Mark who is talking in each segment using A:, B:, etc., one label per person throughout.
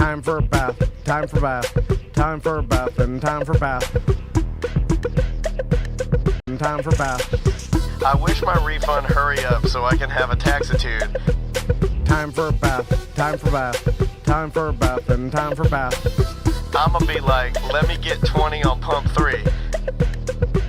A: Time for a bath, time for bath, time for a bath, and time for bath. And time for bath.
B: I wish my refund hurry up so I can have a taxitude.
A: Time for a bath, time for bath, time for a bath, and time for bath.
B: I'ma be like, let me get 20 on pump 3.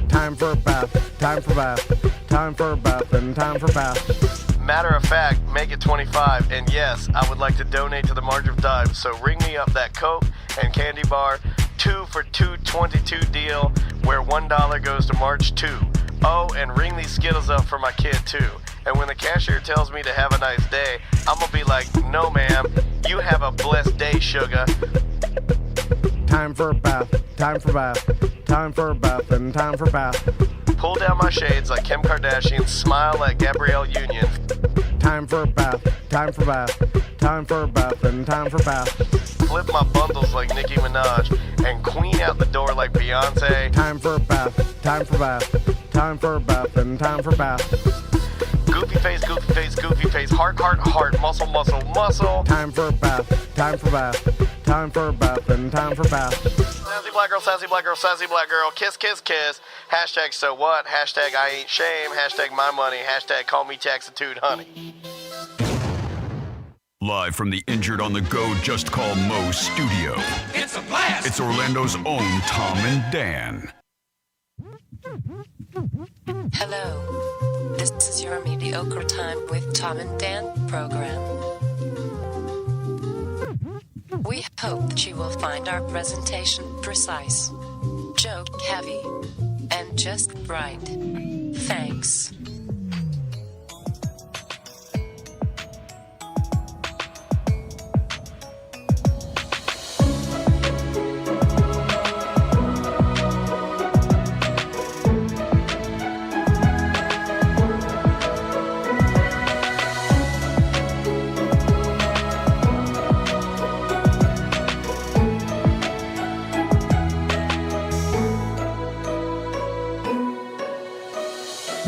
A: Time for a bath, time for bath, time for a bath, and time for bath.
B: Matter of fact, make it 25. And yes, I would like to donate to the March of Dimes. So ring me up that Coke and candy bar 2 for $2.22 deal where $1 goes to March 2. Oh, and ring these Skittles up for my kid too. And when the cashier tells me to have a nice day, I'm gonna be like, no ma'am, you have a blessed day, sugar.
A: Time for a bath, time for bath, time for a bath, and time for bath.
B: Pull down my shades like Kim Kardashian, smile like Gabrielle Union.
A: Time for a bath, time for bath, time for a bath, and time for bath.
B: Flip my bundles like Nicki Minaj and queen out the door like Beyonce.
A: Time for a bath, time for bath, time for a bath, and time for bath.
B: Goofy face, goofy face, goofy face, heart, heart, heart, muscle, muscle, muscle.
A: Time for a bath, time for bath, time for a bath, and time for bath.
B: Sassy black girl, sassy black girl, sassy black girl, kiss, kiss, kiss. Hashtag so what, hashtag I ain't shame, hashtag my money, hashtag call me taxitude honey.
C: Live from the Injured on the Go Just Call Mo studio.
D: It's a blast!
C: It's Orlando's own Tom and Dan.
E: Hello. This is your Mediocre Time with Tom and Dan program. We hope that you will find our presentation precise, joke heavy, and just right. Thanks.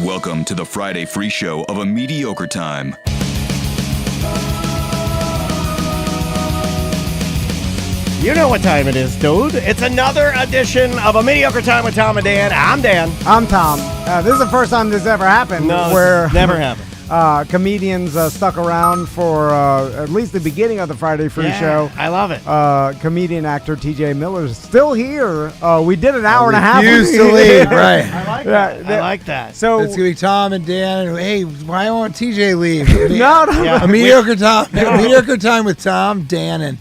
C: Welcome to the Friday free show of A Mediocre Time.
F: You know what time it is, dude. It's another edition of A Mediocre Time with Tom and Dan. I'm Dan.
A: I'm Tom. This is the first time this ever happened.
F: No,
A: where
F: never happened.
A: Comedians stuck around for at least the beginning of the Friday Free Show.
F: I love it.
A: Comedian actor TJ Miller's still here. We did an hour and a half.
G: Refuse to leave, right?
F: I like that. I like that.
A: So
G: It's gonna be Tom and Dan. And, hey, why won't TJ leave?
A: no.
F: Yeah.
G: A mediocre time. Mediocre time with Tom, Dan, and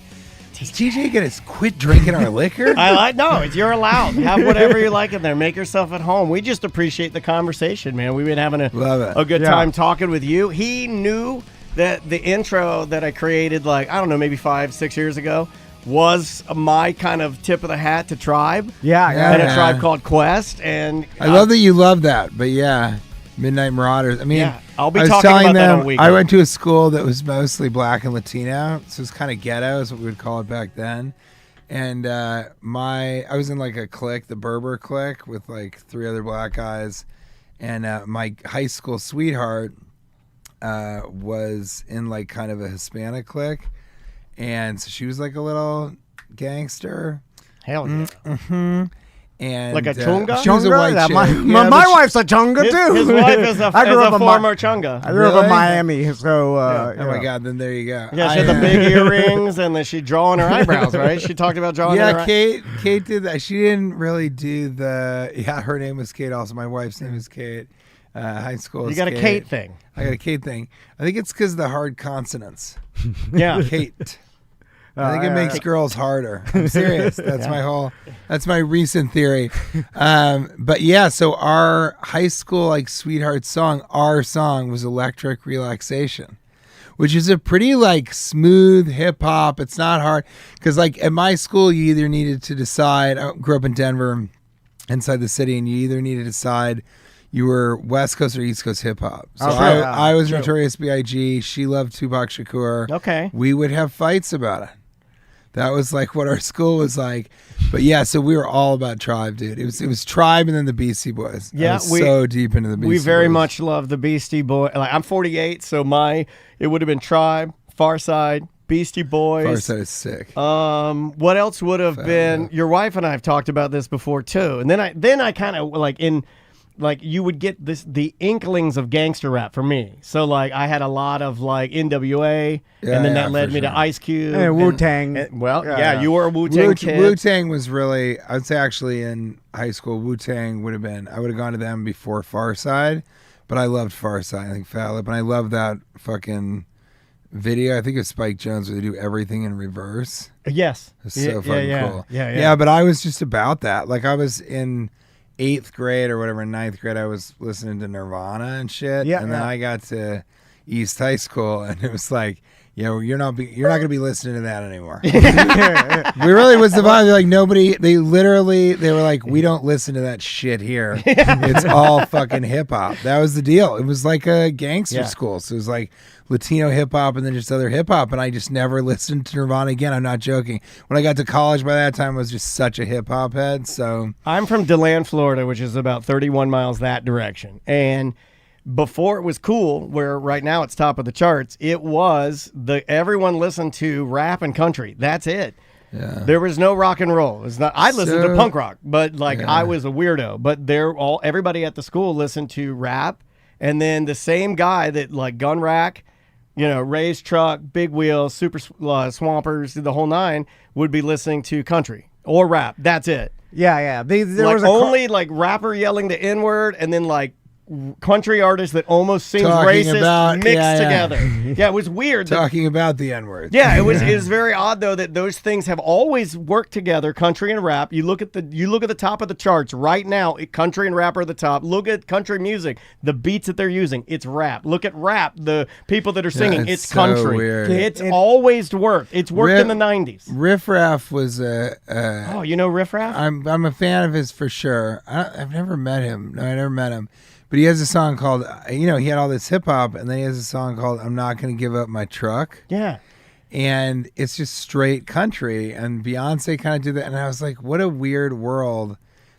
G: is TJ gonna quit drinking our liquor?
F: You're allowed. Have whatever you like in there. Make yourself at home. We just appreciate the conversation, man. We've been having a good time talking with you. He knew that the intro that I created, maybe 5-6 years ago, was my kind of tip of the hat to Tribe. And a Tribe Called Quest. And
G: I love that you love that, but yeah. Midnight Marauders. I mean,
F: I'll be
G: I was
F: talking
G: telling
F: about that
G: them,
F: on
G: I went to a school that was mostly black and Latino, so it was kind of ghetto, is what we would call it back then. And I was in like a clique, the Berber clique, with like 3 other black guys. And my high school sweetheart was in like kind of a Hispanic clique, and so she was like a little gangster.
F: Hell yeah.
G: Mm-hmm. And
F: like a chunga?
G: She was a white chick.
A: My wife's a chunga too.
F: His wife is a former chunga.
A: I grew up in Miami, so
G: oh my God! Then there you go.
F: Yeah, she had the big earrings, and then she drawing her eyebrows, right? She talked about drawing.
G: Yeah, Kate did that. She didn't really do the. Yeah, her name was Kate. Also, my wife's name is Kate. High school.
F: You got a Kate thing.
G: I got a Kate thing. I think it's because of the hard consonants.
F: Yeah,
G: Kate. I think it makes girls harder. I'm serious. That's that's my recent theory. But yeah, so our high school like sweetheart song, our song was Electric Relaxation, which is a pretty like smooth hip hop. It's not hard because like at my school, you either needed to decide. I grew up in Denver, inside the city, and you either needed to decide you were West Coast or East Coast hip hop. So I was Notorious B.I.G. She loved Tupac Shakur.
F: Okay.
G: We would have fights about it. That was like what our school was like. But yeah, so we were all about Tribe, dude. It was Tribe and then the Beastie Boys.
F: Yeah,
G: so deep into the Beastie Boys.
F: We very much love the Beastie Boys. Like, I'm 48, so it would have been Tribe, Pharcyde, Beastie Boys.
G: Far Side is sick.
F: What else would have been? Your wife and I have talked about this before too. And then I kind of you would get the inklings of gangster rap for me. So like I had a lot of like NWA, and then that led me to Ice Cube
D: and Wu-Tang.
F: You were a Wu-Tang kid.
G: Wu-Tang was really, I would say actually in high school, Wu-Tang would have been, I would have gone to them before Far Side, but I loved Far Side. I think Fat Lip, and I love that fucking video. I think it's Spike Jonze where they do everything in reverse.
F: Yes.
G: It's so fucking cool.
F: Yeah,
G: but I was just about that. Like I was in 8th grade or whatever, 9th grade, I was listening to Nirvana and shit. And then I got to East High School, and it was like, you're not going to be listening to that anymore. We really was the vibe. Like nobody, they were like, we don't listen to that shit here. It's all fucking hip hop. That was the deal. It was like a gangster school. So it was like Latino hip hop and then just other hip hop. And I just never listened to Nirvana again. I'm not joking. When I got to college by that time, I was just such a hip hop head. So
F: I'm from DeLand, Florida, which is about 31 miles that direction. And before it was cool, where right now it's top of the charts, it was everyone listened to rap and country. That's it. Yeah. There was no rock and roll. It's not. I listened to punk rock, but I was a weirdo. But everybody at the school listened to rap, and then the same guy that like Gun Rack, Ray's Truck, Big Wheels, Super Swampers, the whole nine would be listening to country or rap. That's it.
D: Yeah. There was
F: only like rapper yelling the N-word, and then like country artist that almost seems racist mixed together. Yeah, it was weird.
G: Talking about the N-word.
F: Yeah, it was very odd though that those things have always worked together, country and rap. You look at the top of the charts right now, country and rap are at the top. Look at country music, the beats that they're using, it's rap. Look at rap, the people that are singing, it's so country. Weird. It's always worked. It's worked in the 90s.
G: Riff Raff was
F: oh, you know Riff Raff?
G: I'm a fan of his for sure. I've never met him. No, I never met him. But he has a song called, he had all this hip hop, and then he has a song called I'm Not Gonna Give Up My Truck.
F: Yeah.
G: And it's just straight country. And Beyonce kind of did that. And I was like, what a weird world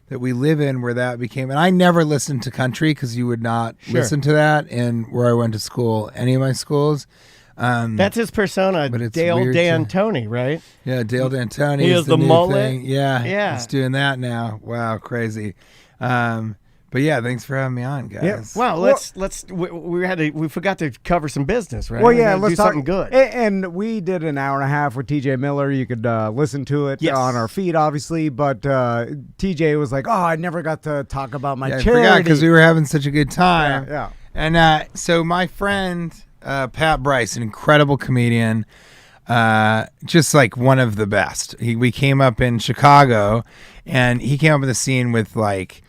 G: that we live in where that became. And I never listened to country because you would not listen to that in where I went to school, any of my schools.
F: That's his persona, Dale D'Antoni, right?
G: Yeah, Dale D'Antoni.
F: He has the mullet.
G: Thing. Yeah. He's doing that now. Wow, crazy. But yeah, thanks for having me on, guys.
F: Yeah. Wow, we forgot to cover some business, right?
D: Well, yeah, let's
F: do
D: talk
F: something good.
D: And we did an hour and a half with TJ Miller. You could listen to it on our feed, obviously. But TJ was like, "Oh, I never got to talk about my charity." I forgot
G: because we were having such a good time.
D: Yeah.
G: And so my friend Pat Bryce, an incredible comedian, just like one of the best. We came up in Chicago, and he came up in the scene with like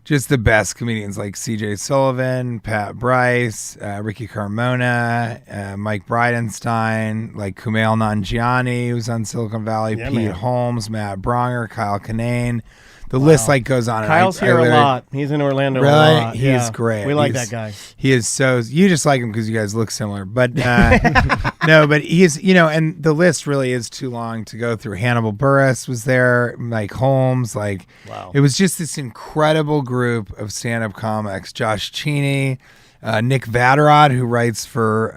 G: just the best comedians like CJ Sullivan, Pat Bryce, Ricky Carmona, Mike Bridenstine, like Kumail Nanjiani, who's on Silicon Valley, Pete Holmes, Matt Bronger, Kyle Kinane. The list like goes on.
F: Kyle's here a lot. He's in Orlando a lot.
G: He's great.
F: We like that guy.
G: He is so. You just like him because you guys look similar. But no, but he's, and the list really is too long to go through. Hannibal Buress was there, Mike Holmes. Like, wow. It was just this incredible group of stand-up comics. Josh Cheney, Nick Vatterott, who writes for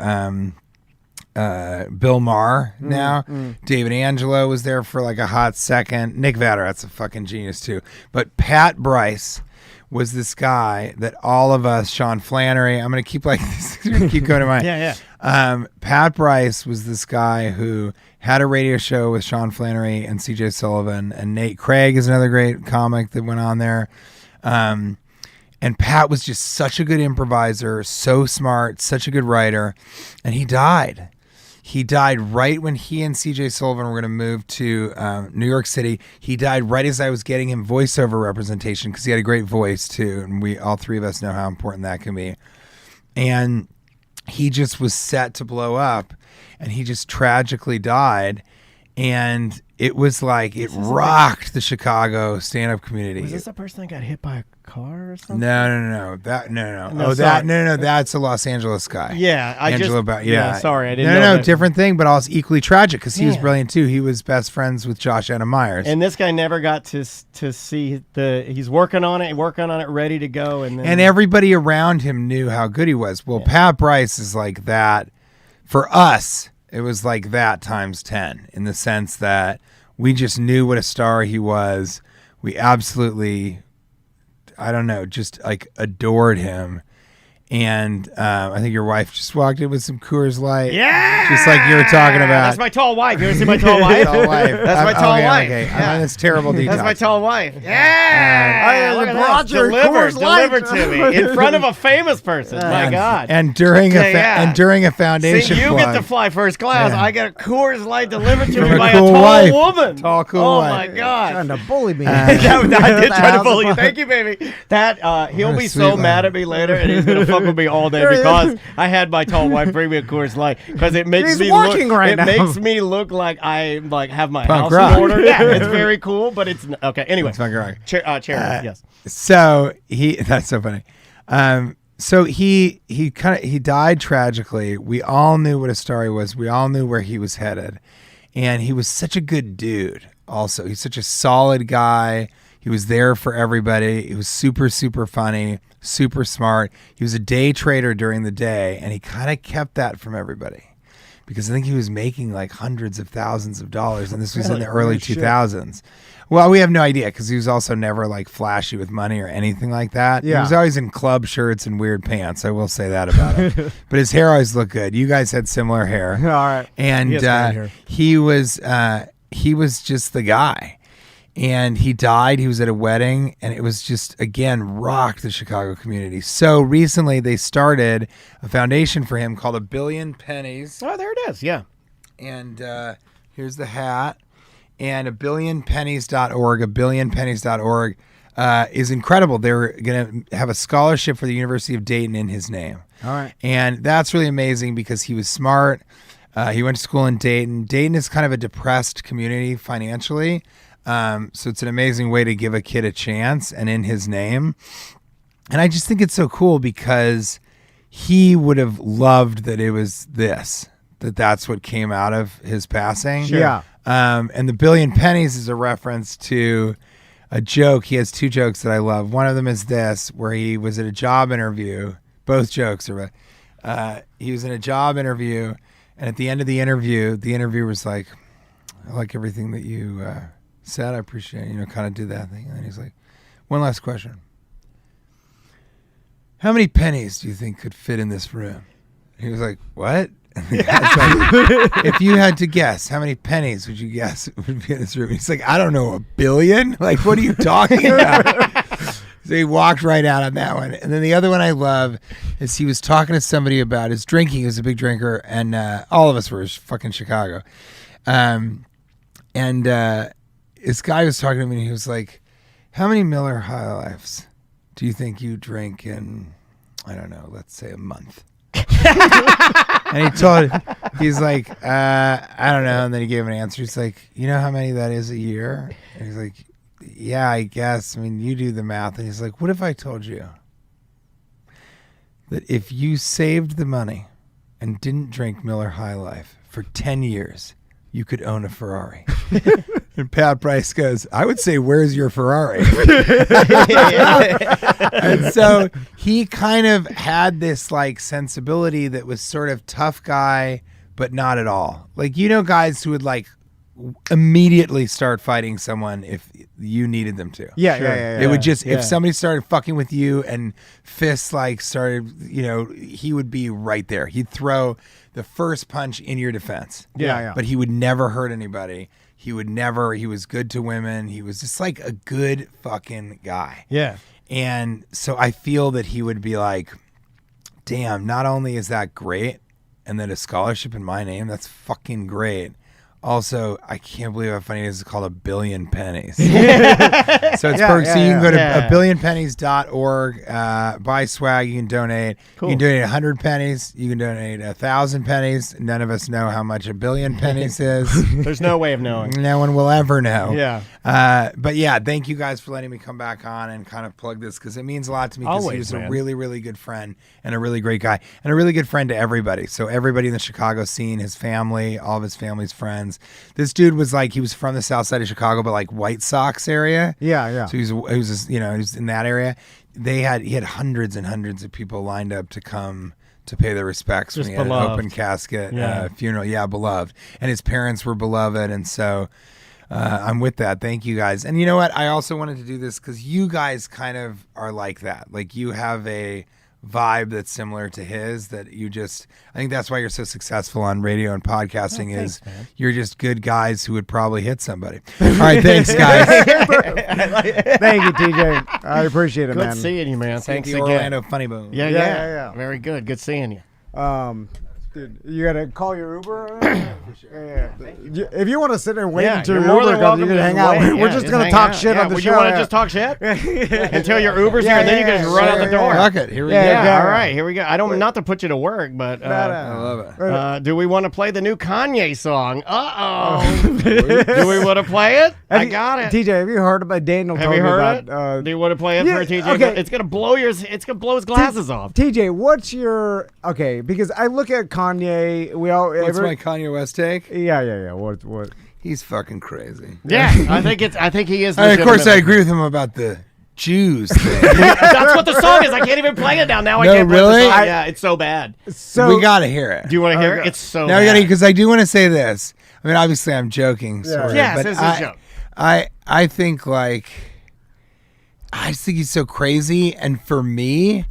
G: Bill Maher now. David Angelo was there for like a hot second. Nick Vatterott's a fucking genius too. But Pat Bryce was this guy that all of us, Sean Flannery, I'm going to keep like this, keep going to my Pat Bryce was this guy who had a radio show with Sean Flannery and CJ Sullivan, and Nate Craig is another great comic that went on there. And Pat was just such a good improviser, so smart, such a good writer, and he died. He died right when he and CJ Sullivan were going to move to New York City. He died right as I was getting him voiceover representation because he had a great voice too, and all three of us know how important that can be. And he just was set to blow up, and he just tragically died. And it was like it rocked the Chicago stand-up community.
F: Was this the person that got hit by a car or something?
G: No. That's a Los Angeles guy.
F: Yeah, sorry, I didn't know.
G: No, different thing, but also equally tragic because he was brilliant too. He was best friends with Josh Adam Myers.
F: And this guy never got to see he's working on it, ready to go, and
G: everybody around him knew how good he was. Well, Pat Bryce is like that for us. It was like that times 10 in the sense that we just knew what a star he was. We absolutely, I don't know, just like adored him. And I think your wife just walked in with some Coors Light.
F: Yeah!
G: Just like you were talking about.
F: That's my tall wife. You ever see my tall wife?
G: Tall wife.
F: That's my tall wife.
G: Okay.
F: Yeah.
G: I'm on this terrible detail.
F: That's my tall wife. Yeah! Look at
D: brought
F: this.
D: your Coors
F: Delivered to me in front of a famous person. My God.
G: And during a foundation
F: See, you
G: plug.
F: get to fly first class.
G: Yeah.
F: I get a Coors Light delivered to
G: From
F: me
G: a
F: by
G: cool
F: a tall
G: wife.
F: woman.
G: Tall, cool
F: oh,
G: wife.
F: my God.
D: Trying to bully me.
F: I did try to bully you. Thank you, baby. That he'll
G: What a
F: be
G: sweet
F: so
G: lady.
F: mad at me later, and he's gonna fuck with me all day because I had my tall wife bring me a Coors Light because it makes
D: He's
F: me
D: working
F: look.
D: right
F: it
D: now.
F: makes me look like I have my
G: Punk
F: house
G: rock.
F: in order. Yeah, it's very cool, but it's okay. Anyway,
G: It's fucking rock.
F: charity. Yes.
G: So that's so funny. So he died tragically. We all knew what a star he was. We all knew where he was headed. And he was such a good dude also. He's such a solid guy. He was there for everybody. He was super, super funny, super smart. He was a day trader during the day, and he kind of kept that from everybody because I think he was making like hundreds of thousands of dollars, and this was in the early 2000s. Well, we have no idea because he was also never like flashy with money or anything like that.
D: Yeah.
G: He was always in club shirts and weird pants. I will say that about him. But his hair always looked good. You guys had similar hair.
D: All right.
G: And
D: He has great hair.
G: he was just the guy. And he died. He was at a wedding, and it was just, again, rocked the Chicago community. So recently they started a foundation for him called A Billion Pennies.
F: Oh, there it is. Yeah.
G: And here's the hat. And abillionpennies.org, abillionpennies.org is incredible. They're going to have a scholarship for the University of Dayton in his name.
D: All right.
G: And that's really amazing because he was smart. He went to school in Dayton. Dayton is kind of a depressed community financially. So it's an amazing way to give a kid a chance and in his name. And I just think it's so cool because he would have loved that it was that's what came out of his passing.
D: Sure. Yeah.
G: And the Billion Pennies is a reference to a joke. He has two jokes that I love. One of them is this, where he was at a job interview. Both jokes are, he was in a job interview, and at the end of the interviewer was like, I like everything that you said. I appreciate it. Kind of do that thing. And he's like, one last question. How many pennies do you think could fit in this room? He was like, what? And the guy's like, if you had to guess, how many pennies would you guess would be in this room? He's like, I don't know, 1 billion? Like, what are you talking about? So he walked right out on that one. And then the other one I love is he was talking to somebody about his drinking. He was a big drinker, and all of us were fucking Chicago. And this guy was talking to me, and he was like, how many Miller High Lifes do you think you drink in, I don't know, let's say a month? And he's like, I don't know. And then he gave an answer. He's like, you know how many that is a year? And he's like, yeah, I guess. I mean, you do the math. And he's like, what if I told you that if you saved the money and didn't drink Miller High Life for 10 years, you could own a Ferrari? And Pat Price goes, I would say, where's your Ferrari? And so he kind of had this like sensibility that was sort of tough guy, but not at all. Like, guys who would like immediately start fighting someone if you needed them to.
D: Yeah.
G: It would just, if somebody started fucking with you and fists like started, he would be right there. He'd throw the first punch in your defense.
D: Yeah.
G: But he would never hurt anybody. He was good to women. He was just like a good fucking guy.
F: Yeah.
G: And so I feel that he would be like, damn, not only is that great, and then a scholarship in my name, that's fucking great. Also, I can't believe how funny it is. It's called A Billion Pennies. So it's perfect. So you can go to abillionpennies.org, buy swag, you can donate. Cool. You can donate 100 pennies. You can donate 1,000 pennies. None of us know how much 1 billion pennies is.
F: There's no way of knowing.
G: No one will ever know.
F: Yeah.
G: But yeah, thank you guys for letting me come back on and kind of plug this because it means a lot to me because he was a really, really good friend and a really great guy and a really good friend to everybody. So everybody in the Chicago scene, his family, all of his family's friends. This dude was like, he was from the south side of Chicago, but like White Sox area.
D: Yeah.
G: So he was in that area. He had hundreds and hundreds of people lined up to come to pay their respects
F: Just
G: when he had an open casket funeral. Yeah, beloved. And his parents were beloved. And so I'm with that. Thank you guys. And you know what? I also wanted to do this because you guys kind of are like that. Like you have a vibe that's similar to his that you just, I think that's why you're so successful on radio and podcasting you're just good guys who would probably hit somebody. All right. Thanks, guys.
D: Thank you, TJ. I appreciate it, man.
F: Good seeing you, man. Thanks again.
G: Orlando Funny Bone.
F: Yeah. Very good. Good seeing you.
D: Dude, you gotta call your Uber. If you want to sit and wait until
F: you're
D: your
F: more
D: Uber
F: than
D: comes, you
F: welcome
D: can
F: to
D: hang
F: just
D: out.
F: wait.
D: We're just gonna talk shit on the show.
F: You want to just talk shit until your Uber's here, and then you can just run out the door.
G: Fuck it. Here we go.
F: Yeah. All right. Here we go. I don't not to put you to work, but
G: I love it.
F: do we want to play the new Kanye song? Do we want to play it? I got it.
D: TJ, have you heard about Daniel?
F: Have you heard it? Do you want to play it for TJ?
D: Okay.
F: It's gonna blow his glasses off.
D: TJ, what's your because I look at Kanye.
G: What's my Kanye West take?
D: Yeah. What?
G: He's fucking crazy.
F: Yeah, I think he is.
G: Of course, I agree with him about the Jews thing.
F: That's what the song is. I can't even play it now. I can't play the song. Yeah, it's so bad.
G: So we gotta hear it.
F: Do you want to hear it? It's so
G: bad.
F: bad.
G: Because I do want to say this. I mean, obviously, I'm joking.
F: Yes,
G: but
F: it's a joke.
G: I think I just think he's so crazy, and for me,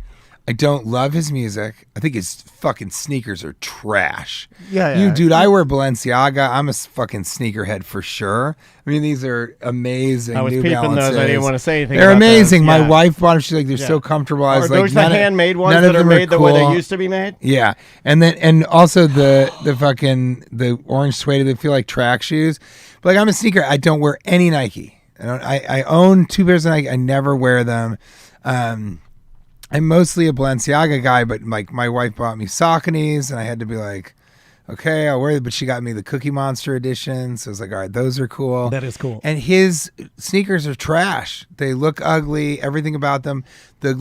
G: I don't love his music. I think his fucking sneakers are trash.
D: Yeah.
G: Dude, I wear Balenciaga. I'm a fucking sneakerhead for sure. I mean, these are amazing.
F: I was
G: New
F: peeping
G: Balances.
F: those. I didn't want to say anything.
G: They're
F: about
G: amazing.
F: those.
G: My wife bought them. She's like, they're so comfortable. I was
F: Are those
G: like,
F: the handmade ones
G: none of
F: that are
G: them
F: made the way
G: cool.
F: they used to be made?
G: Yeah, and also the orange suede. They feel like track shoes. But like, I'm a sneaker. I don't wear any Nike. I own 2 pairs of Nike. I never wear them. I'm mostly a Balenciaga guy, but like my wife bought me Sauconys, and I had to be like, okay, I'll wear them. But she got me the Cookie Monster edition, so I was like, all right, those are cool.
F: That is cool.
G: And his sneakers are trash. They look ugly. Everything about them, the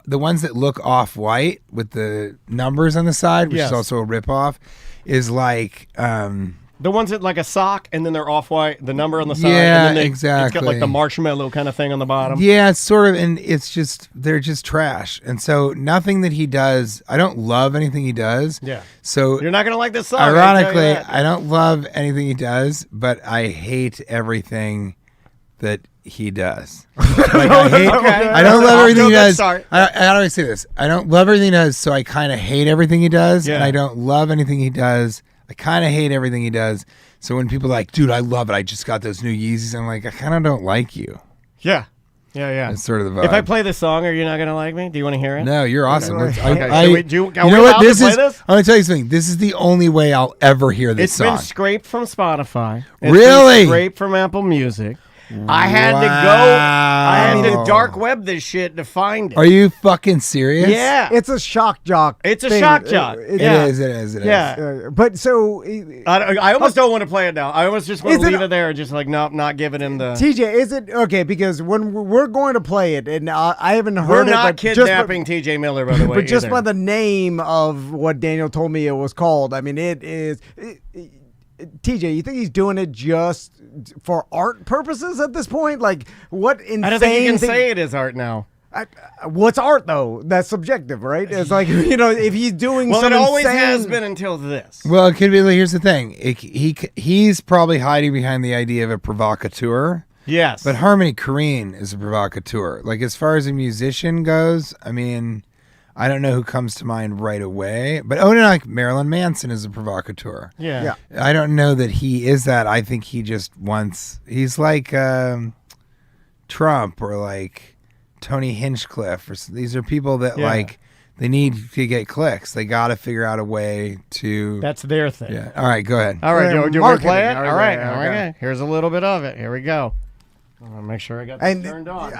G: ones that look off-white with the numbers on the side, which is also a ripoff, is like.
F: The ones that like a sock and then they're off-white, the number on the side.
G: Yeah,
F: and then
G: exactly.
F: It's got like the marshmallow kind of thing on the bottom.
G: Yeah, it's sort of, and it's just, they're just trash. And so nothing that he does, I don't love anything he does.
F: Yeah.
G: So
F: you're not going to like this song.
G: Ironically, I don't love anything he does, but I hate everything that he does. I don't love everything he does. I always say this. I don't love everything he does, so I kind of hate everything he does. And I don't love anything he does. I kind of hate everything he does. So when people are like, dude, I love it. I just got those new Yeezys. I'm like, I kind of don't like you.
F: Yeah.
G: That's sort of the vibe.
F: If I play this song, are you not going to like me? Do you want to hear it?
G: No, you're awesome.
F: Okay.
G: You
F: know what?
G: This is. I'm going to tell you something. This is the only way I'll ever hear this song.
F: It's been scraped from Spotify.
G: Really?
F: Been scraped from Apple Music. I had to dark web this shit to find it.
G: Are you fucking serious?
F: Yeah.
D: It's a shock jock.
F: It's a shock jock.
G: It is.
D: Yeah. But so.
F: I almost don't want to play it now. I almost just want to leave it there and just like, nope, not giving him the.
D: TJ, is it. Okay, because when we're going to play it, and I haven't heard
F: we're
D: it.
F: We're not
D: just
F: kidnapping TJ Miller, by the way.
D: But just by the name of what Daniel told me it was called, I mean, it is. TJ, you think he's doing it just for art purposes at this point? Like, what insane
F: I don't think you can say it is art now.
D: What's art, though? That's subjective, right? It's like, if he's doing
F: well,
D: some
F: it always
D: insane...
F: has been until this.
G: Well, it could be. Here's the thing. He's probably hiding behind the idea of a provocateur.
F: Yes.
G: But Harmony Korine is a provocateur. Like, as far as a musician goes, I mean... I don't know who comes to mind right away, but like Marilyn Manson is a provocateur.
F: Yeah.
G: I don't know that he is that. I think he just wants. He's like Trump or like Tony Hinchcliffe. These are people that like they need to get clicks. They got to figure out a way to.
F: That's their thing.
G: Yeah. All right. Go ahead.
F: All right. Do you want to play it? All right. Okay. Here's a little bit of it. Here we go. I want to make sure I got this turned on.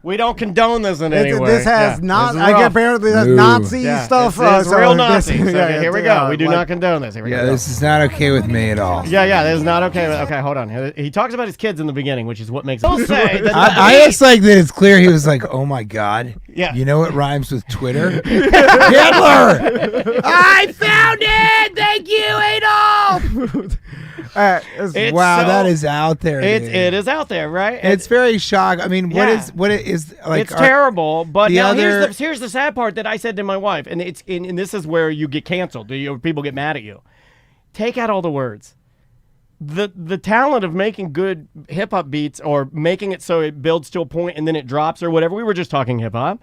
F: We don't condone this in any way.
D: This has apparently has Nazi stuff.
F: It's real Nazi. Here we go. We do not condone this. Here we go.
G: This is not okay with me at all.
F: Yeah, this is not okay. Okay, hold on. He talks about his kids in the beginning, which is what makes it. Say that
G: I just like that it's clear he was like, oh my God.
F: Yeah.
G: You know what rhymes with Twitter? Hitler! I found it! Thank you, Adolf! Wow, that is out there.
F: It is out there, right?
G: It's very shocking. I mean, what it is like?
F: It's terrible. But now here's the sad part that I said to my wife, and and this is where you get canceled. People get mad at you. Take out all the words. The talent of making good hip hop beats or making it so it builds to a point and then it drops or whatever. We were just talking hip hop.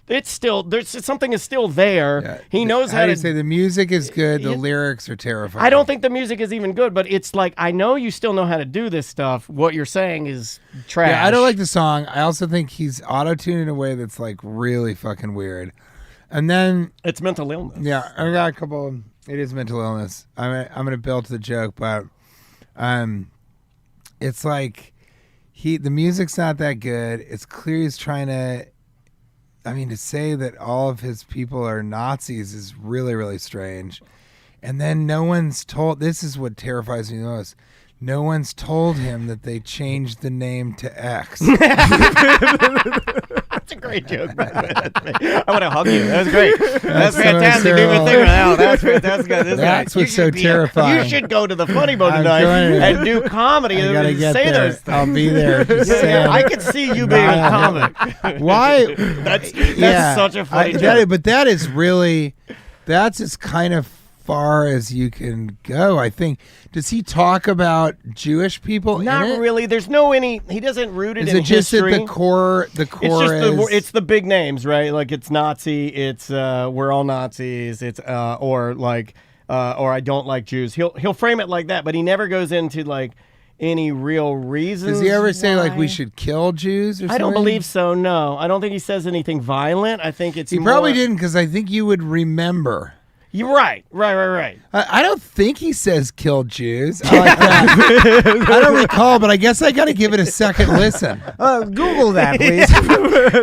F: It's still something is still there. Yeah. He knows how to
G: say the music is good. The lyrics are terrifying.
F: I don't think the music is even good, but it's like I know you still know how to do this stuff. What you're saying is trash.
G: Yeah, I don't like the song. I also think he's auto-tuned in a way that's like really fucking weird. And then
F: it's mental illness.
G: Yeah, I got a couple. It is mental illness. I'm gonna build to the joke, but it's like the music's not that good. It's clear he's trying to. I mean, to say that all of his people are Nazis is really, really strange. And then no one's told, this is what terrifies me the most, no one's told him that they changed the name to X.
F: That's a great joke. I want to hug you. That was great. That's fantastic. Even think about that. That's good.
G: That's what's so terrifying.
F: You should go to the Funny Bone tonight and do comedy and say those things.
G: I'll be there.
F: I can see you being a comic.
G: Why?
F: That's such a funny joke.
G: But that is really, that's as kind of far as you can go, I think. Does he talk about Jewish people?
F: Not really. There's he doesn't root it in history.
G: Is it just at the core
F: it's the big names, right? Like it's Nazi, it's we're all Nazis, it's or I don't like Jews. He'll frame it like that, but he never goes into like any real reasons.
G: Does he ever say like we should kill Jews or something?
F: I don't believe so, no. I don't think he says anything violent. I think it's
G: probably didn't, because I think you would remember.
F: You're right.
G: I don't think he says kill Jews. I like that. I don't recall, but I guess I got to give it a second listen.
D: Google that, please.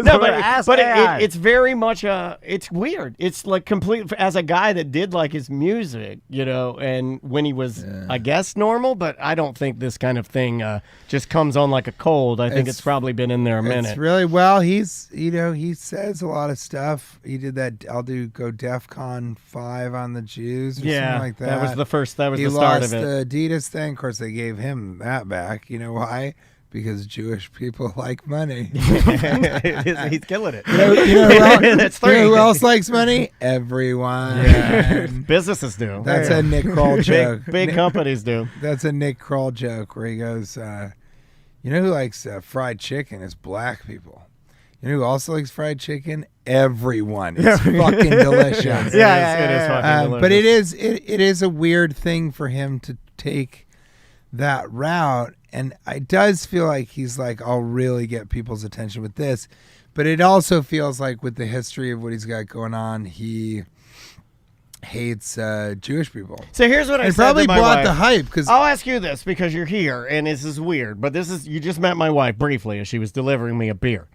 F: No, but it's very much it's weird. It's like complete as a guy that did like his music, and when he was, I guess, normal. But I don't think this kind of thing just comes on like a cold. I think it's probably been in there a minute.
G: It's really well. He's he says a lot of stuff. He did that. I'll go DEFCON 5 on the Jews or something like that.
F: That was the start of it.
G: He lost the Adidas thing. Of course, they gave him that back. You know why? Because Jewish people like money.
F: He's killing it.
G: Who else likes money? Everyone.
F: Yeah. Businesses do.
G: That's a Nick Kroll joke.
F: Big companies do.
G: That's a Nick Kroll joke where he goes, you know who likes fried chicken is black people. You know who also likes fried chicken? Everyone. It's fucking delicious.
F: It is fucking delicious.
G: But it is a weird thing for him to take that route, and it does feel like he's like, I'll really get people's attention with this. But it also feels like with the history of what he's got going on, he hates Jewish people.
F: So here's what I said
G: probably
F: to my
G: bought
F: wife.
G: the hype, because
F: I'll ask you this because you're here, and this is weird, but you just met my wife briefly as she was delivering me a beer.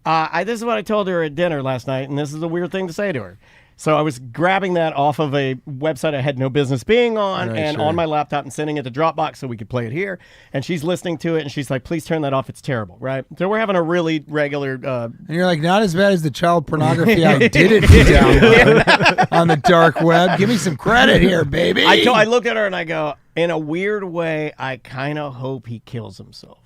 F: This is what I told her at dinner last night, and this is a weird thing to say to her. So I was grabbing that off of a website I had no business being on, on my laptop and sending it to Dropbox so we could play it here. And she's listening to it, and she's like, please turn that off. It's terrible, right? So we're having a really regular...
G: and you're like, not as bad as the child pornography I did download on the dark web. Give me some credit here, baby.
F: I look at her and I go, in a weird way, I kind of hope he kills himself.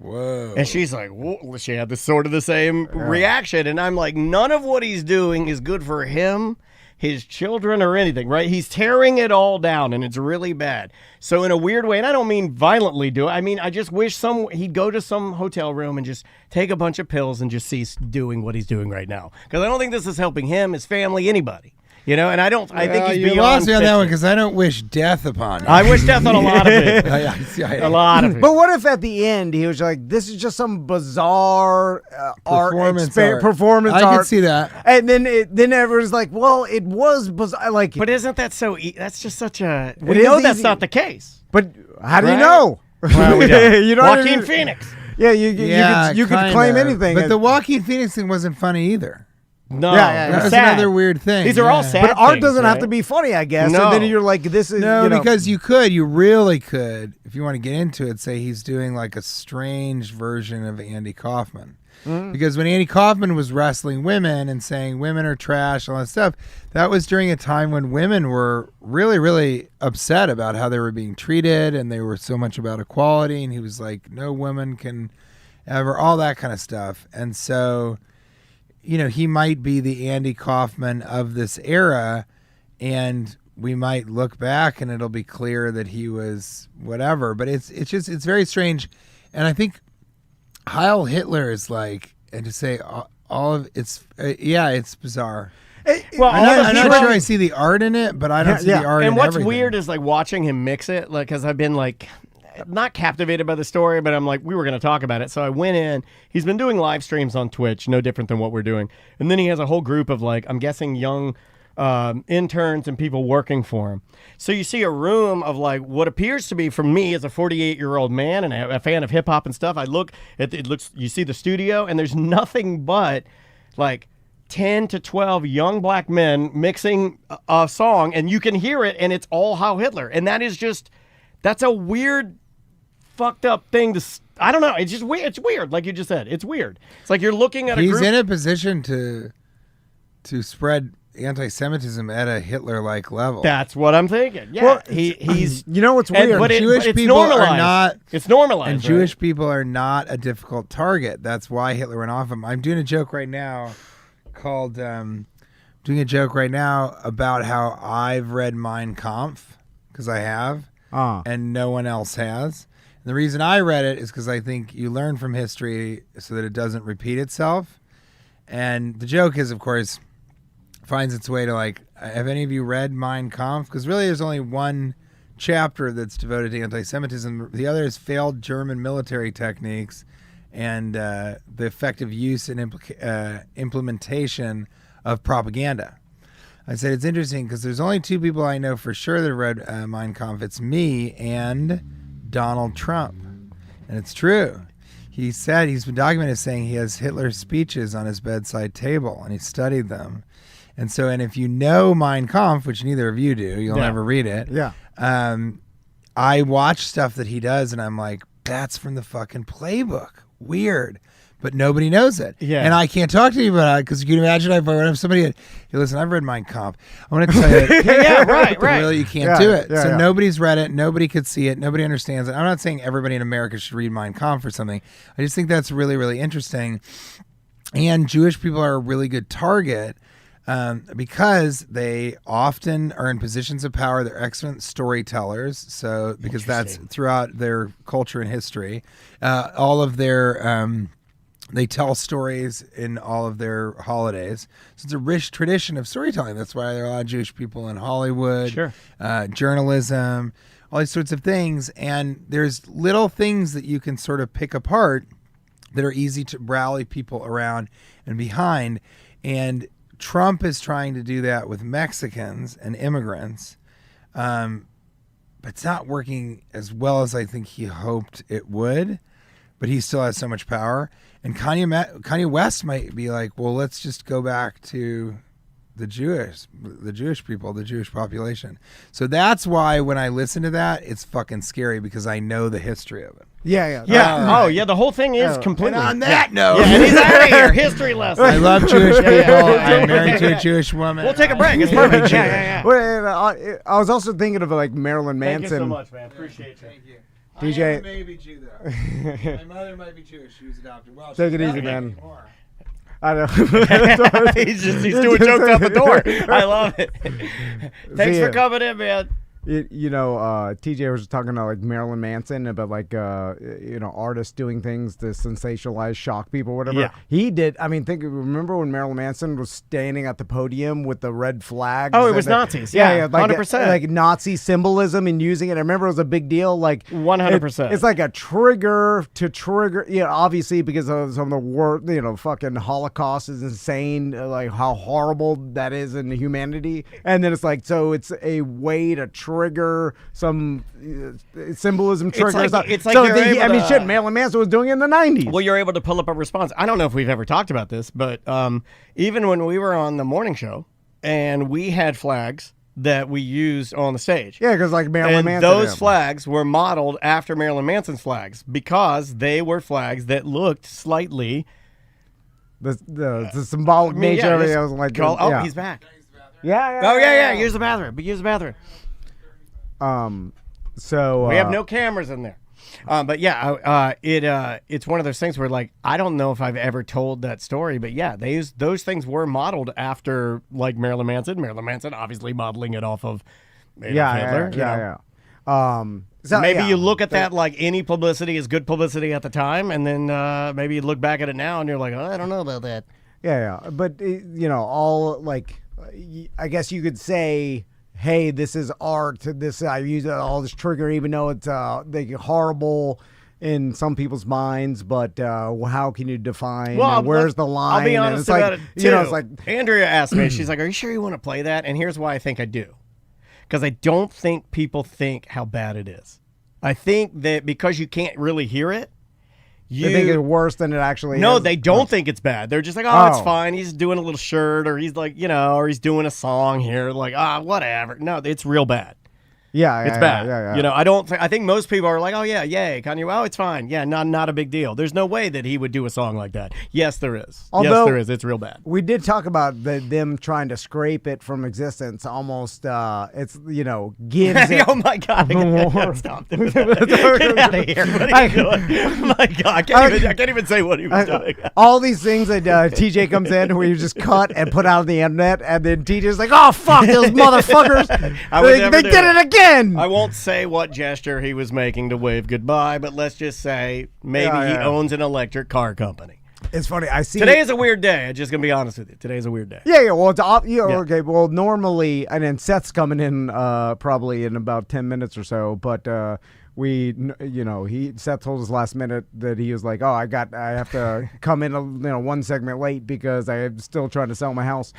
G: Whoa.
F: And she's like, whoa. She had this sort of the same reaction. And I'm like, none of what he's doing is good for him, his children, or anything, right? He's tearing it all down, and it's really bad. So in a weird way, and I don't mean violently do it. I mean, I just wish he'd go to some hotel room and just take a bunch of pills and just cease doing what he's doing right now. Because I don't think this is helping him, his family, anybody. And I think he's beyond.
G: You lost me on that one because I don't wish death upon you.
F: I wish death on a lot of it. A lot of it.
D: But what if at the end he was like, "This is just some bizarre performance art."
G: I could see that.
D: And then everyone's like, "Well, it was bizarre." Like,
F: but isn't that so? That's just such a. We know that's not the case.
D: But how do you know?
F: Well, we don't. You Joaquin Phoenix.
D: Yeah, you could claim anything.
G: But the Joaquin Phoenix thing wasn't funny either.
F: No,
G: that was another weird thing.
F: These are all sad
D: But art
F: things,
D: doesn't
F: right?
D: have to be funny, I guess.
F: No.
D: And then you're like, this is...
G: No, because you really could, if you want to get into it, say he's doing like a strange version of Andy Kaufman. Because when Andy Kaufman was wrestling women and saying women are trash and all that stuff, that was during a time when women were really, really upset about how they were being treated, and they were so much about equality, and he was like, no woman can ever, all that kind of stuff. And so, he might be the Andy Kaufman of this era, and we might look back and it'll be clear that he was whatever. But it's very strange. And I think Heil Hitler is like, and to say all of it's bizarre.
F: Well,
G: I'm not sure I see the art in it, but I don't see the art in
F: And what's
G: everything.
F: weird is like watching him mix it, like, because I've been like not captivated by the story, but I'm like, we were going to talk about it. So I went in. He's been doing live streams on Twitch, no different than what we're doing. And then he has a whole group of like, I'm guessing young interns and people working for him. So you see a room of like what appears to be, for me as a 48-year-old man and a fan of hip hop and stuff, I look at it, looks, you see the studio and there's nothing but like 10 to 12 young black men mixing a song, and you can hear it, and it's all Heil Hitler. And that is just, that's a weird, fucked up thing to, I don't know. It's just weird. It's weird. Like you just said, it's weird. It's like you're looking at a group.
G: He's in a position to spread anti-Semitism at a Hitler-like level.
F: That's what I'm thinking. Yeah,
D: Well,
F: he's.
D: what's weird?
F: But
G: Jewish
F: it's
G: people
F: normalized.
G: are not.
F: It's normalized.
G: And
F: right?
G: Jewish people are not a difficult target. That's why Hitler went off him. I'm doing a joke right now called doing a joke right now about how I've read Mein Kampf, because I have, and no one else has. And the reason I read it is because I think you learn from history so that it doesn't repeat itself. And the joke is, of course, finds its way to like, have any of you read Mein Kampf? Because really there's only one chapter that's devoted to anti-Semitism. The other is failed German military techniques and the effective use and implementation of propaganda. I said it's interesting because there's only two people I know for sure that read Mein Kampf. It's me and Donald Trump. And it's true. He said, he's been documented as saying he has Hitler's speeches on his bedside table and he studied them. And so, and if you know Mein Kampf, which neither of you do, you'll never read it.
D: Yeah.
G: I watch stuff that he does and I'm like, that's from the fucking playbook. Weird. But nobody knows it.
F: Yeah.
G: And I can't talk to you about it because you can imagine if somebody had, hey, listen, I've read Mein Kampf. I want to tell you.
F: Yeah, right.
G: Really, you can't do it.
D: Yeah,
G: so
D: yeah.
G: nobody's read it. Nobody could see it. Nobody understands it. I'm not saying everybody in America should read Mein Kampf or something. I just think that's really, really interesting. And Jewish people are a really good target because they often are in positions of power. They're excellent storytellers. So because that's throughout their culture and history, all of their they tell stories in all of their holidays. So it's a rich tradition of storytelling. That's why there are a lot of Jewish people in Hollywood, journalism, all these sorts of things. And there's little things that you can sort of pick apart that are easy to rally people around and behind. And Trump is trying to do that with Mexicans and immigrants, but it's not working as well as I think he hoped it would, but he still has so much power. And Kanye West might be like, well, let's just go back to the Jewish people, the Jewish population. So that's why when I listen to that, it's fucking scary because I know the history of it.
D: Yeah.
F: The whole thing is completely.
G: And on that note,
F: and he's out of here. History lesson.
G: I love Jewish people. I'm married to a Jewish woman.
F: We'll take a break. It's perfect. Yeah.
D: Well, I was also thinking of like Marilyn Manson.
F: Thank you so much, man. Appreciate you.
G: Thank you.
D: DJ.
G: I am a baby Jew, though. My mother might be Jewish. She was adopted. Well,
D: Take
G: she's
D: it
G: not
D: easy, man.
G: anymore.
D: I know.
F: he's doing jokes out the door. I love it. Thanks for coming in, man.
D: TJ was talking about like Marilyn Manson about like artists doing things to sensationalize, shock people, whatever.
F: Yeah.
D: He did. I mean, remember when Marilyn Manson was standing at the podium with the red flags?
F: Oh, it was Nazis. Yeah,
D: like
F: 100%.
D: Like Nazi symbolism and using it. I remember it was a big deal. Like
F: 100%.
D: It's like a trigger to trigger. Obviously because of some of the war. Fucking Holocaust is insane. Like how horrible that is in humanity. And then it's like it's a way to trigger some symbolism triggers.
F: It's like
D: shit, Marilyn Manson was doing it in the 90s.
F: Well, you're able to pull up a response. I don't know if we've ever talked about this, but even when we were on the morning show and we had flags that we used on the stage.
D: Yeah, because like Marilyn Manson.
F: Those flags were modeled after Marilyn Manson's flags because they were flags that looked slightly
D: the symbolic nature of it. I was like,
F: he's back.
D: Yeah.
F: Oh yeah. Use the bathroom.
D: So
F: we have no cameras in there. But yeah, it's one of those things where like I don't know if I've ever told that story, but yeah, those things were modeled after like Marilyn Manson. Marilyn Manson obviously modeling it off of Hitler.
D: Yeah.
F: So maybe you look at that like any publicity is good publicity at the time, and then maybe you look back at it now and you're like, I don't know about that.
D: Yeah. But all like, I guess you could say, hey, this is art. I use all this trigger, even though it's horrible in some people's minds. But how can you define? Where's the line?
F: I'll be honest about it too.
D: It's like
F: Andrea asked me. She's like, "Are you sure you want to play that?" And here's why I think I do, because I don't think people think how bad it is. I think that because you can't really hear it.
D: They think it's worse than it actually is?
F: No, they don't think it's bad. They're just like, it's fine. He's doing a little shirt, or he's like, or he's doing a song here. Like, whatever. No, it's real bad.
D: Yeah,
F: it's bad. Yeah. I think most people are like, oh yeah, yay, Kanye. Oh, it's fine. Yeah, not a big deal. There's no way that he would do a song like that. Yes, there is.
D: Although,
F: yes, there is. It's real bad.
D: We did talk about them trying to scrape it from existence. Almost, it's gives it.
F: Oh my God! Stop! Get out of here! What are you doing? Oh my God! I can't even say what he was doing.
D: All these things that TJ comes in where you just cut and put out on the internet, and then TJ's like, "Oh fuck, those motherfuckers! They did it again."
F: I won't say what gesture he was making to wave goodbye, but let's just say maybe he owns an electric car company.
D: It's funny. I see.
F: Today is a weird day. I'm just gonna be honest with you. Today is a weird day.
D: Yeah. Well, it's okay. Well, normally, and then Seth's coming in probably in about 10 minutes or so, but. Seth told us last minute that he was like, I have to come in one segment late because I'm still trying to sell my house,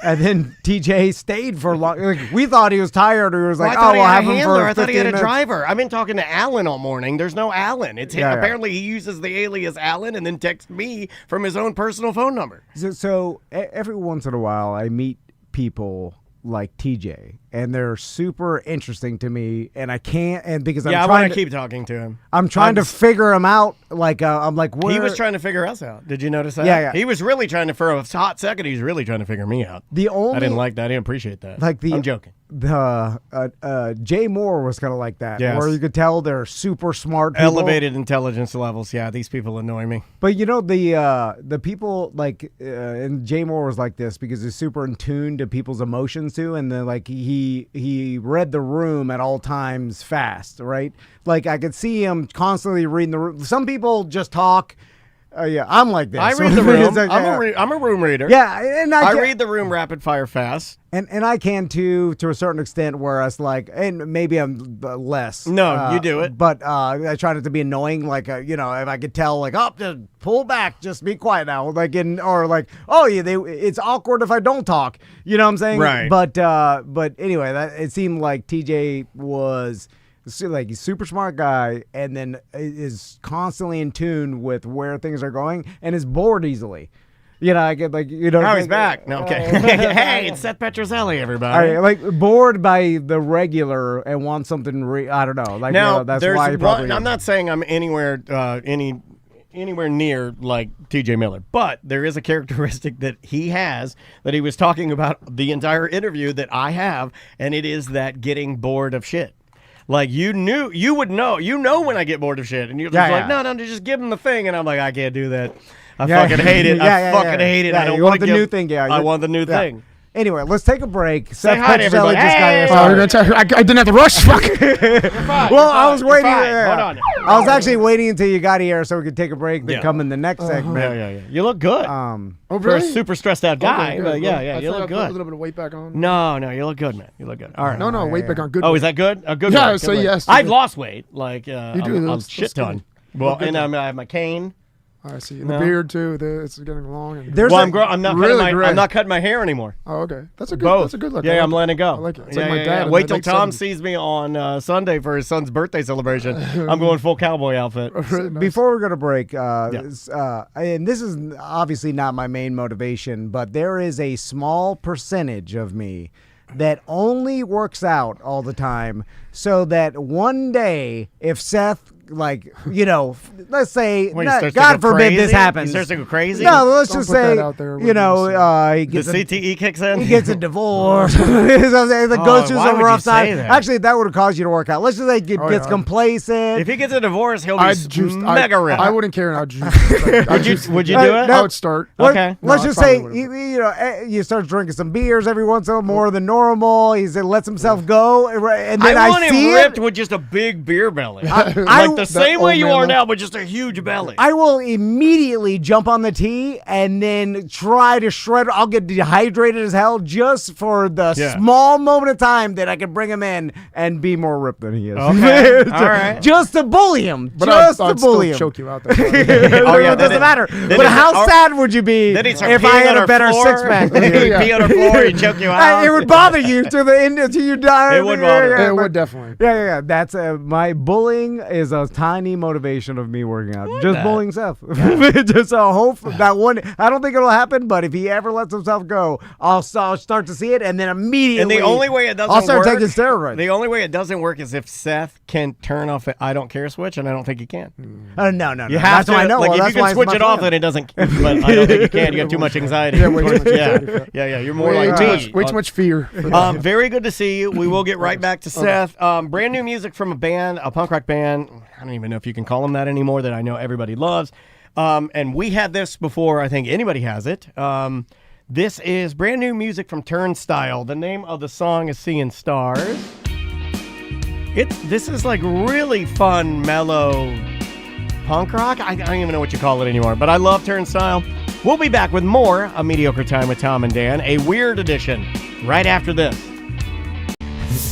D: and then TJ stayed for long. Like, we thought he was tired, or he was like,
F: I
D: have him for 15
F: I thought he had a
D: minutes.
F: driver. I've been talking to Alan all morning. There's no Alan. It's him. Apparently he uses the alias Alan and then texts me from his own personal phone number.
D: So every once in a while, I meet people like TJ, and they're super interesting to me, and I can't, and because
F: I want to keep talking to him.
D: I'm trying to figure him out. Like I'm like, where?
F: He was trying to figure us out. Did you notice that?
D: Yeah.
F: He was really trying to, for a hot second, he was really trying to figure me out. I didn't like that. I didn't appreciate that. I'm joking.
D: Jay Moore was kind of like that,
F: yes.
D: Where you could tell they're super smart people.
F: Elevated intelligence levels. Yeah, these people annoy me.
D: But the people like, and Jay Moore was like this because he's super in tune to people's emotions too, and then like he read the room at all times fast, right? Like I could see him constantly reading the room. Some people just talk. I'm like this.
F: I read the room. I'm a room reader.
D: Yeah, and I
F: read the room rapid fire fast.
D: And I can too, to a certain extent, where it's like, and maybe I'm less.
F: No, you do it.
D: But I try not to be annoying. Like, if I could tell, like, just pull back, just be quiet now. Like, it's awkward if I don't talk. You know what I'm saying?
F: Right.
D: But anyway, it seemed like TJ was. Like he's a super smart guy, and then is constantly in tune with where things are going, and is bored easily. I get like
F: Now he's back. No, okay. Hey, it's Seth Petruzelli, everybody.
D: Like bored by the regular and want something. I don't know. Like
F: now,
D: that's why.
F: I'm not saying I'm anywhere near like TJ Miller, but there is a characteristic that he has that he was talking about the entire interview that I have, and it is that getting bored of shit. Like you would know when I get bored of shit, and you're just like, no, just give him the thing, and I'm like, I can't do that. I fucking hate it. I fucking hate it. I don't want
D: the new thing.
F: I want the new thing.
D: Anyway, let's take a break.
F: Say hi to everybody.
G: I didn't have to rush. Fuck.
D: I was waiting.
F: Hold on.
D: I was actually waiting until you got here so we could take a break. Then come in the next segment.
F: Yeah. You look good. For a super stressed out guy.
H: Okay,
F: but you look good.
H: A little bit of weight back on.
F: No, you look good, man. You look good. All right.
H: No, weight back on. Good.
F: Oh, is that good? A good.
H: Yeah.
F: Weight.
H: So yes.
F: I've lost weight. Like
H: you do.
F: a shit ton. Well, and I have my cane.
H: I see. And the beard too. It's getting long.
F: I'm not cutting my hair anymore.
H: Oh, okay. That's a good.
F: Both.
H: That's a good look.
F: Yeah, I'm letting it go.
H: I like it. It's like my dad.
F: Wait till Tom sees me on Sunday for his son's birthday celebration. I'm going full cowboy outfit.
H: Really nice.
D: Before we go to break, and this is obviously not my main motivation, but there is a small percentage of me that only works out all the time so that one day if Seth let's say,
F: Well, he starts to
D: God
F: go
D: forbid this
F: crazy?
D: happens.
F: He starts to go crazy?
D: No, let's
H: Don't
D: just
H: put that
D: say,
H: out there.
D: he
F: The
D: gets
F: CTE kicks in?
D: he gets a divorce. It goes through
F: why
D: some
F: would you
D: rough
F: say
D: time.
F: that?
D: Actually, that would have caused you to work out. Let's just say he gets complacent.
F: If he gets a divorce, he'll be
H: I'd juice.
F: mega ripped.
H: I wouldn't care. I'd juice.
F: Would you do it?
H: I would start.
F: Okay.
D: Let's
H: No,
D: just
H: I
D: say
H: probably
D: you start drinking some beers every once in a while, more than normal. He lets himself go, and then
F: I want him
D: see
F: ripped
D: it.
F: with just a big beer belly.
D: I-
F: Like the same way
H: old
F: you
H: man
F: are
H: look.
F: now, but just a huge belly.
D: I will immediately jump on the tee and then try to shred. I'll get dehydrated as hell just for the small moment of time that I can bring him in and be more ripped than he is.
F: Okay. All right.
D: Just to bully him.
H: But
D: just
H: I'd
D: to bully
H: still
D: him.
H: choke you out there.
D: It doesn't matter. But how sad would you be
F: Then he'd start
D: if
F: peeing
D: I had
F: on
D: a
F: our
D: better
F: floor.
D: six pack?
F: He'd pee on our floor, he'd choke you out.
D: It would bother you to the end until you die.
F: It would bother.
H: It
D: but-
H: would definitely.
D: Yeah. That's my bullying is a tiny motivation of me working out. Just
F: that.
D: bullying Seth. Just a hope that one. I don't think it'll happen, but if he ever lets himself go, I'll start to see it, and then immediately.
F: And the only way it doesn't
D: I'll start
F: work,
D: taking steroids.
F: The only way it doesn't work is if Seth can turn off the I don't care switch, and I don't think he can.
D: No.
F: You have
D: that's
F: to.
D: why I know.
F: Like
D: Well,
F: if
D: that's
F: you
D: why
F: can
D: it's
F: switch
D: my
F: it off,
D: plan.
F: then it doesn't. But I don't think you can. You got too much anxiety.
H: Yeah, way too much
F: yeah. You're more
H: Way
F: like
H: too
F: me.
H: much. Way too much fear.
F: Very good to see you. We will get right back to Seth. Brand new music from a punk rock band. I don't even know if you can call them that anymore, that I know everybody loves. And we had this before I think anybody has it. This is brand new music from Turnstile. The name of the song is Seeing Stars. This is like really fun, mellow punk rock. I don't even know what you call it anymore, but I love Turnstile. We'll be back with more A Mediocre Time with Tom and Dan, a weird edition, right after this.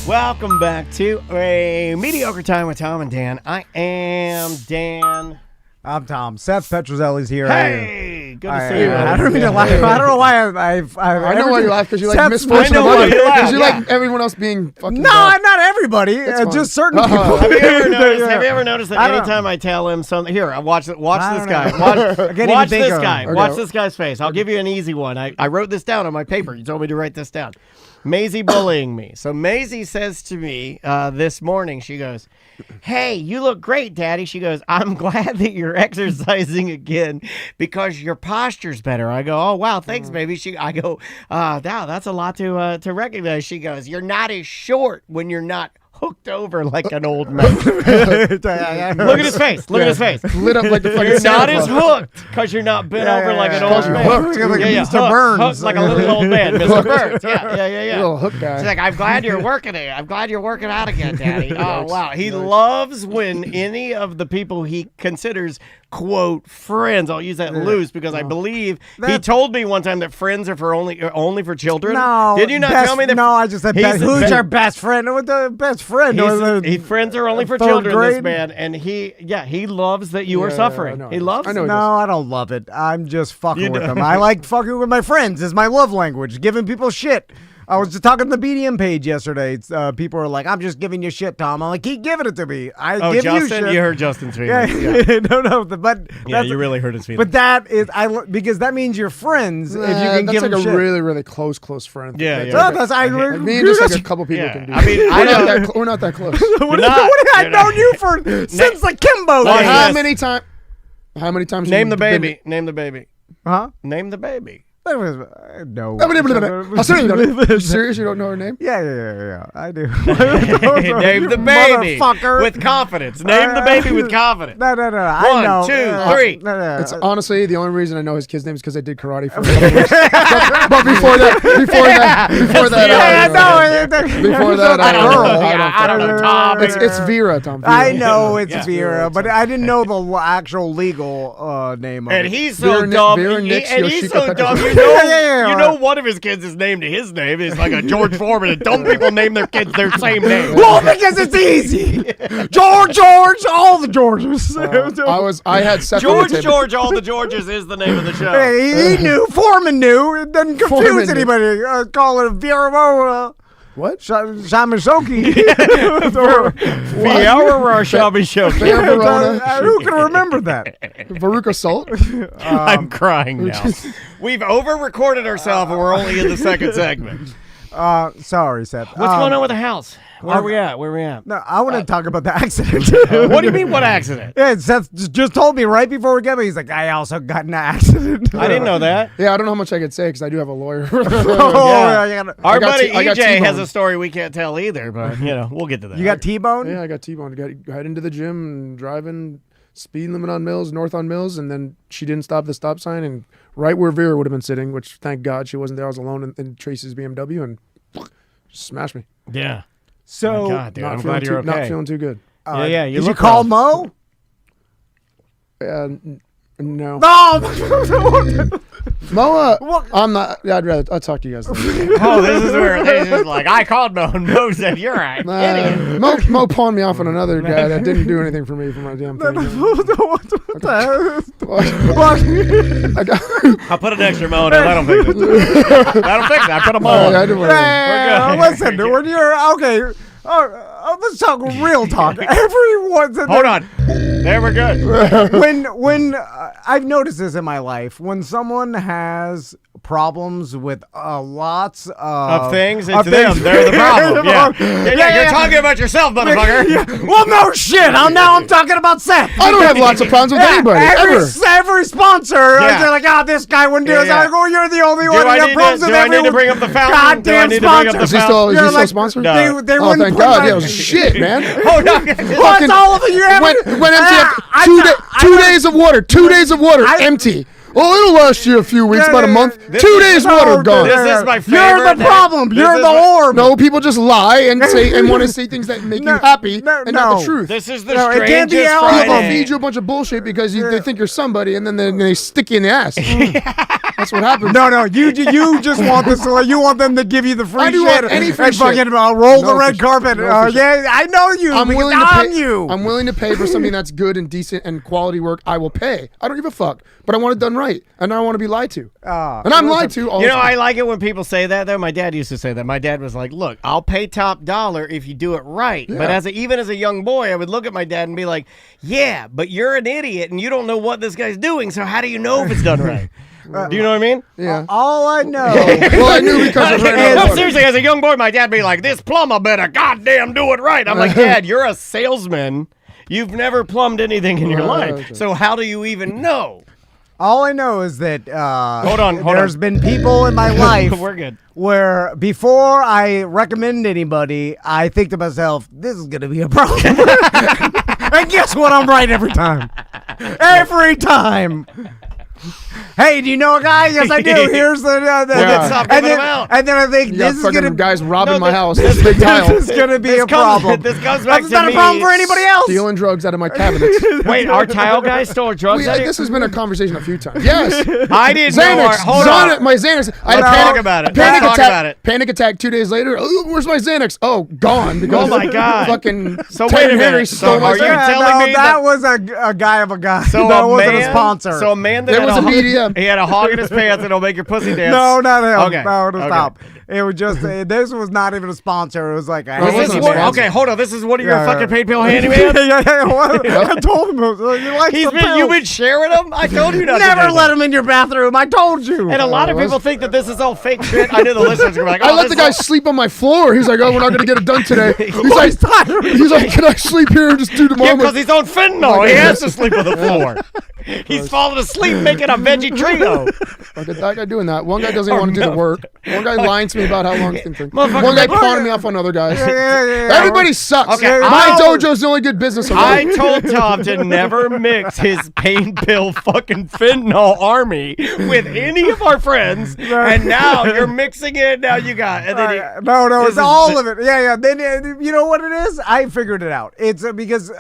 F: Welcome back to A Mediocre Time with Tom and Dan. I am Dan.
D: I'm Tom. Seth Petruzelli's here.
F: Hey, good to see you.
D: I don't mean to laugh. I don't know why
H: I know why you laugh, because you like
D: Seth's-
H: misfortune
F: I know
H: of
F: why
H: others.
F: you laugh,
H: Because you
F: yeah.
H: like everyone else being fucking
D: No,
H: bad.
D: not everybody.
H: fine.
D: Just certain people.
F: Have you ever noticed that
D: I don't-
F: anytime I tell him something? Here, watch this
D: I
F: guy.
D: don't
F: Watch,
D: I can't even
F: watch
D: think
F: this
D: of
F: guy.
D: him.
H: Okay.
F: Watch this guy's face. I'll give you an easy one. I wrote this down on my paper. You told me to write this down. Maisie bullying me. So Maisie says to me this morning, she goes, "Hey, you look great, Daddy." She goes, "I'm glad that you're exercising again because your posture's better." I go, "Oh, wow, thanks, baby." I go, "Wow, that's a lot to recognize." She goes, "You're not as short when you're not hooked over like an old man." Look at his face. Look at his face.
H: Lit up like the fucking
F: You're not
H: Santa
F: as
H: Claus.
F: hooked because you're not bent over like an old
H: Because you're
F: man.
H: hooked.
D: Like Mr.
F: hooked,
D: Burns.
F: hooked like a little old man, Mr. Burns. Yeah.
H: Little hook guy.
F: She's like, "I'm glad you're working it. I'm glad you're working out again, Daddy." Oh, wow. He loves when any of the people he considers, quote, friends, I'll use that loose because I believe he told me one time that friends are for only for children.
D: No.
F: Did you not
D: best-
F: tell me that?
D: No, I just said
F: he's
D: best.
F: the
D: Who's
F: best-
D: your best friend? What the best friend?
F: Friends are only for
D: third
F: children, this
D: grade?
F: man. And he loves that you are
H: Yeah,
F: suffering.
H: I know
F: He
H: it is.
F: loves
H: I know
F: it.
H: it
D: No, I don't love it. I'm just fucking
F: You
D: with
F: do.
D: them. I like fucking with my friends. It's my love language. Giving people shit. I was just talking to the BDM page yesterday. It's, people are like, "I'm just giving you shit, Tom." I'm like, "Keep giving it to me. I give
F: Justin,
D: you shit."
F: you heard Justin's
D: Yeah,
F: feelings.
D: no, but
F: Yeah,
D: that's,
F: you really hurt his feelings.
D: But that is because that means you're friends if you can
H: that's
D: give
H: like
D: them
H: a
D: shit.
H: really, really close friend.
F: Yeah,
H: That's
F: yeah.
H: like
D: No, that's I.
H: like me and
D: you're
H: just like a couple people
F: Yeah.
H: can do.
F: I mean, I know.
H: We're not that close.
D: what
F: You're not.
D: I've
F: You're
D: known
F: not.
D: you for since the Kimbo
F: Well,
D: days.
H: How many times? How many times?
F: Name the
H: have you
F: baby. Name the baby.
D: Huh?
F: Name the baby.
D: No.
H: I'm serious. You serious? You don't know her name?
D: Yeah. I do.
F: Name the baby
D: Motherfucker.
F: with confidence. Name the baby with confidence.
D: No. I
F: One,
D: know.
F: 2, 3.
D: No.
H: It's honestly the only reason I know his kid's name is because I did karate for a couple years. But before that,
D: Yeah, no.
H: Before that,
F: I don't
H: girl.
F: know. I don't know. Tom.
H: It's Vera, Tom. Vera.
D: I know it's
F: Yeah.
D: Vera, but I didn't know the actual legal name of
F: And
D: it.
F: he's so
H: Vera
F: dumb.
H: Vera Nix
F: And he's so
H: Yoshiko
F: dumb.
H: Petruzelli.
F: You know one of his kids is named to his name. It's like a George Foreman. And dumb people name their kids their same name.
D: Well, because it's easy. George, all the Georges.
H: I had Seth on the table.
F: George, all the Georges is the name of the show.
D: Hey, he knew. Foreman knew. It doesn't confuse
H: Foreman knew.
D: anybody. Call it Vera
H: What?
D: Shamishoki.
F: Fiara Shabby Show.
H: Vera Verona.
D: Who can remember that?
H: Veruca Salt.
F: I'm crying now. We've over-recorded ourselves and we're only in the second segment.
D: Sorry, Seth.
F: What's going on with the house? Where are we at? Where are we at?
D: No, I want to talk about the accident.
F: What do you mean, what accident?
D: Yeah, Seth just told me right before we got here. He's like, I also got in an accident.
F: I didn't know that.
H: Yeah, I don't know how much I could say because I do have a lawyer.
F: Our buddy
H: I got
F: EJ has
H: T-boned.
F: a story we can't tell either, but we'll get to that.
D: You got T-bone?
H: Yeah, I got T-boned. Got head into the gym and driving speed limit on Mills, north on Mills, and then she didn't stop the stop sign and right where Vera would have been sitting, which thank God she wasn't there. I was alone in Tracy's BMW and just smashed me.
F: Yeah.
D: So,
F: oh God, dude, I'm glad you're okay.
H: Not feeling too good.
F: Yeah.
D: Did you call Mo?
H: No.
D: No!
H: Moa, I'm not. I'll talk to you guys later.
F: Oh, this is where it's just like, I called Mo, and Mo said, you're right.
H: Mo pawned me off on another guy that didn't do anything for me for my damn thing.
D: What the hell?
F: I'll put an extra Mo in it. That'll fix it. That'll fix it. I put a Mo on.
H: I did what I
F: We're good.
D: Listen, when you're okay, let's talk real talk. Everyone's
F: Hold on. There we're good.
D: when I've noticed this in my life, when someone has problems with lots
F: Of things, it's them. They're the problem. Yeah. You're talking about yourself, motherfucker.
D: Yeah. Well, no shit. I'm talking about Seth.
H: I don't have lots of problems with anybody, ever.
D: Every sponsor, they're like, this guy wouldn't do this. I go, you're the only one.
F: I need to bring up the fountain?
D: Goddamn sponsor.
H: Is he still sponsored?
F: No.
D: They
H: Oh,
D: wouldn't
H: thank
D: put
H: God.
D: my-
H: Yeah, it was shit, man.
F: Oh, no.
D: Well, it's all of it. You haven't.
H: When empty, 2 days of water. 2 days of water, empty. Oh, it'll last you a few weeks, about a month. 2 days water gone.
F: This is my favorite.
D: You're the problem. You're the orb.
H: No, people just lie and say and want to say things that make you happy and not the truth.
F: This is the
D: it can't be
F: strangest
D: all of them.
H: People
F: Friday.
H: feed you a bunch of bullshit because they think you're somebody, and then they stick you in the ass. That's what happens.
D: No, you just want this. You want them to give you the free
H: I do
D: shit
H: want any free
D: and
H: shit.
D: fucking roll the
H: No
D: red
H: for-
D: carpet.
H: no for shit.
D: Yeah, I know you.
H: I'm
D: because
H: willing to
D: I'm
H: pay.
D: you.
H: I'm willing to pay for something that's good and decent and quality work. I will pay. I don't give a fuck, but I want it done right, and I don't want to be lied to. And I'm lied to all the time.
F: I like it when people say that, though. My dad used to say that. My dad was like, look, I'll pay top dollar if you do it right.
H: Yeah.
F: But even as a young boy, I would look at my dad and be like, yeah, but you're an idiot and you don't know what this guy's doing, so how do you know if it's done right? Do you know what I mean?
H: Yeah.
D: All I know.
H: Well, I knew because of
F: No, seriously, as a young boy, my dad would be like, this plumber better goddamn do it right. I'm like, Dad, you're a salesman. You've never plumbed anything in your life.
H: okay.
F: So how do you even know?
D: All I know is that
F: Hold on.
D: there's been people in my life
F: We're good.
D: where before I recommend anybody, I think to myself, this is going to be a problem. And guess what? I'm right every time. Every time. Hey, do you know a guy? Yes, I do. Here's the
F: Stop giving them out.
D: and then I think
H: You got
D: this is
H: fucking
D: gonna
H: guys robbing my house.
F: this-
H: Big tile.
D: this is gonna be a problem.
F: This comes back
D: That's
F: to
D: not
F: me.
D: a problem for anybody else.
H: Stealing drugs out of my cabinets.
F: Wait, our tile guy stole drugs? out of
H: This has been a conversation a few times. Yes.
F: I didn't know.
H: Xanax.
F: Hold on.
H: My Xanax. I had a
F: Let's
H: panic
F: talk about it.
H: Panic
F: Let's talk
H: attack.
F: about it.
H: Panic attack 2 days later. Oh, where's my Xanax? Oh, gone. Because
F: Oh, my God.
H: Fucking
F: So
H: Ted
F: wait a
H: and Henry
F: minute.
H: stole
F: So
H: my
F: are you
H: Xanax.
F: telling me
D: that was a guy of a guy.
F: So
D: that
F: a
D: wasn't
F: man,
D: a sponsor.
F: So a man that
H: There
F: had
H: was a medium.
F: He had a hog in his pants and it'll make your pussy dance.
D: No, not him.
F: Okay.
D: No,
F: Okay.
D: stop. It was just this was not even a sponsor. It was like a
H: It
F: Is this
H: wasn't
F: what,
H: a
F: okay, hold on. This is one of your
D: Yeah,
F: fucking
D: yeah.
F: paid pill handyman?
D: I told him you like the
F: You've
D: pills.
F: been sharing them? I told you not to
D: Never
F: do
D: let
F: that.
D: him in your bathroom. I told you.
F: And a lot of people think that this is all fake shit. I knew the listeners were like, oh,
H: I let
F: this
H: the guy
F: is
H: sleep on my floor. He's like, oh, we're not going to get it done today.
D: He's tired.
H: He's like, can I sleep here and just do tomorrow?
F: because he's on fentanyl. He has to sleep on the floor. He's falling asleep making a veggie trio.
H: Like that guy doing that. One guy doesn't even want to do the work. One guy lying to me about how long things take.
F: Motherfucker,
H: One guy
F: like-
H: pawning me off on other guys.
D: Yeah.
H: Everybody sucks.
F: Okay,
H: My
F: I-
H: dojo's the only good business
F: I
H: around.
F: told Tom to never mix his pain pill fucking fentanyl army with any of our friends, and now you're mixing it. Now you got, and then
D: No,
F: this
D: it's
F: is
D: all
F: the-
D: of it. Yeah. Then you know what it is? I figured it out. It's because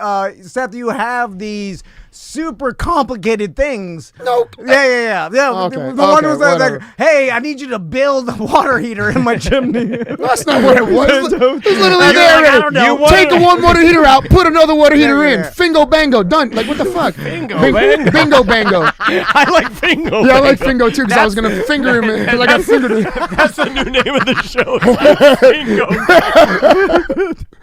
D: Seth, you have these super complicated things.
H: No.
D: Yeah.
H: Okay,
D: The one was like,
H: whatever.
D: hey, I need you to build a water heater in my chimney.
H: That's not what it was. It was literally
F: You're
H: there.
F: like, I don't know.
H: Take the one water heater out, put another water heater in.
D: yeah.
H: Fingo bango, done. Like, what the fuck?
F: Bingo, bango.
H: Bingo bango.
F: I like Fingo.
H: Yeah, I like Fingo too because I was going to finger him because I got fingered him.
F: That's the new name of the show. Fingo.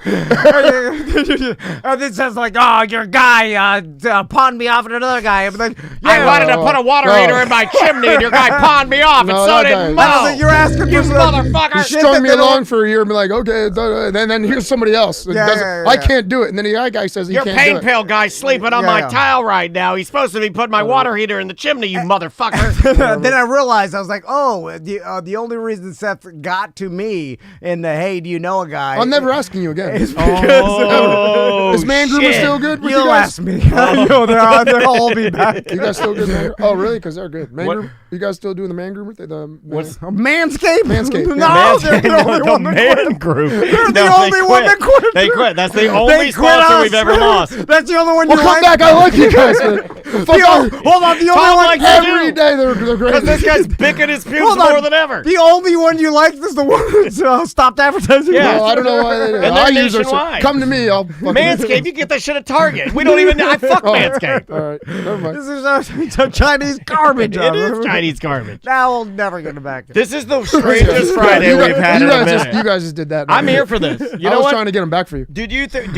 D: And then says like, "Oh, your guy pawned me off at another guy." And then,
F: I wanted to put a water heater in my chimney, and your guy pawned me off, and so did Mo.
D: You're asking
F: you
D: for
F: motherfucker.
H: Strung me along for a year and be like, okay, and then here's somebody else. I can't do it. And then the other guy says he
F: your
H: can't
F: pain
H: do it.
F: pill guy's sleeping on my tile right now. He's supposed to be putting my water heater in the chimney, you motherfucker.
D: Then I realized, I was like, oh, the only reason Seth got to me in the, hey, do you know a guy?
H: I'm never asking you again.
D: Is because
H: is Man Groomer still good with
D: you'll
H: you guys?
D: ask me. They'll all be back.
H: You guys still good? Man Oh, really? Because they're good. Man Groomer, you guys still doing the Man Groomer?
F: What's
D: Manscaped?
H: Manscaped.
D: No, they're the only one that quit.
F: Group.
D: They're the only one that quit.
F: They quit. That's the only sponsor we've ever lost.
D: That's the only one you
H: Well, come
D: like.
H: back. I like you guys. Man.
D: Hold on, the only
F: Tom
D: one
F: likes
H: Every day they're great.
F: Because this guy's picking his pubes
D: Hold on.
F: more than ever.
D: The only one you liked is the one that stopped advertising.
F: Yeah.
H: Well, I don't know why they did.
F: And they're
H: I use their
F: nationwide.
H: Come to me. I'll fucking
F: Manscaped, you get that shit at Target. We don't even. I fuck Manscaped.
H: All right. Never mind.
D: This is a Chinese garbage.
F: It is Chinese garbage.
D: Now we'll never get it back.
F: This is the strangest Friday we've had in a minute.
H: You guys just did that.
F: I'm here for this. You
H: I
F: know
H: was
F: what?
H: trying to get them back for you.
F: Do you think
D: I'm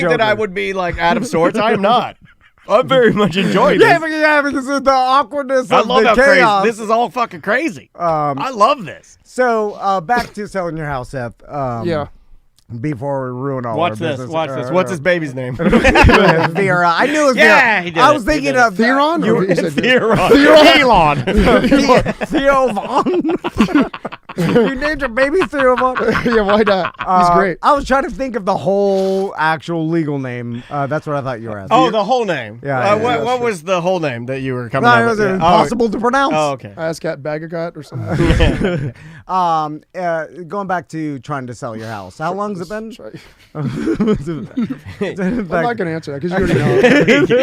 F: that I
D: joking.
F: would be like out of sorts? I am not. I'm very much enjoying this.
D: Because of the awkwardness
F: I
D: of
F: love
D: the
F: how
D: chaos.
F: crazy. This is all fucking crazy. I love this.
D: So back to selling your house, Seth.
H: Yeah.
D: Before we ruin all
F: Watch
D: our
F: this.
D: business.
F: Watch this. What's his baby's name?
D: Vera. I knew it was
F: Yeah,
D: Vera.
F: he did
D: I
F: it.
D: was
F: He
D: thinking
F: did it.
D: of
H: Theron?
D: You
H: Or he said
F: Elon.
D: Theo Vaughn. You named your baby Theo Vaughn.
H: Yeah, why not? He's great.
D: I was trying to think of the whole actual legal name. That's what I thought you were asking.
F: Oh, the whole name.
D: Yeah,
F: what was the whole name that you were coming
D: No,
F: up
D: it was
F: with? Yeah.
D: impossible to pronounce.
F: Oh, okay.
H: Ascat Bagagot or something.
D: Going back to trying to sell your house. How long's it been?
H: I'm not going to answer that because you already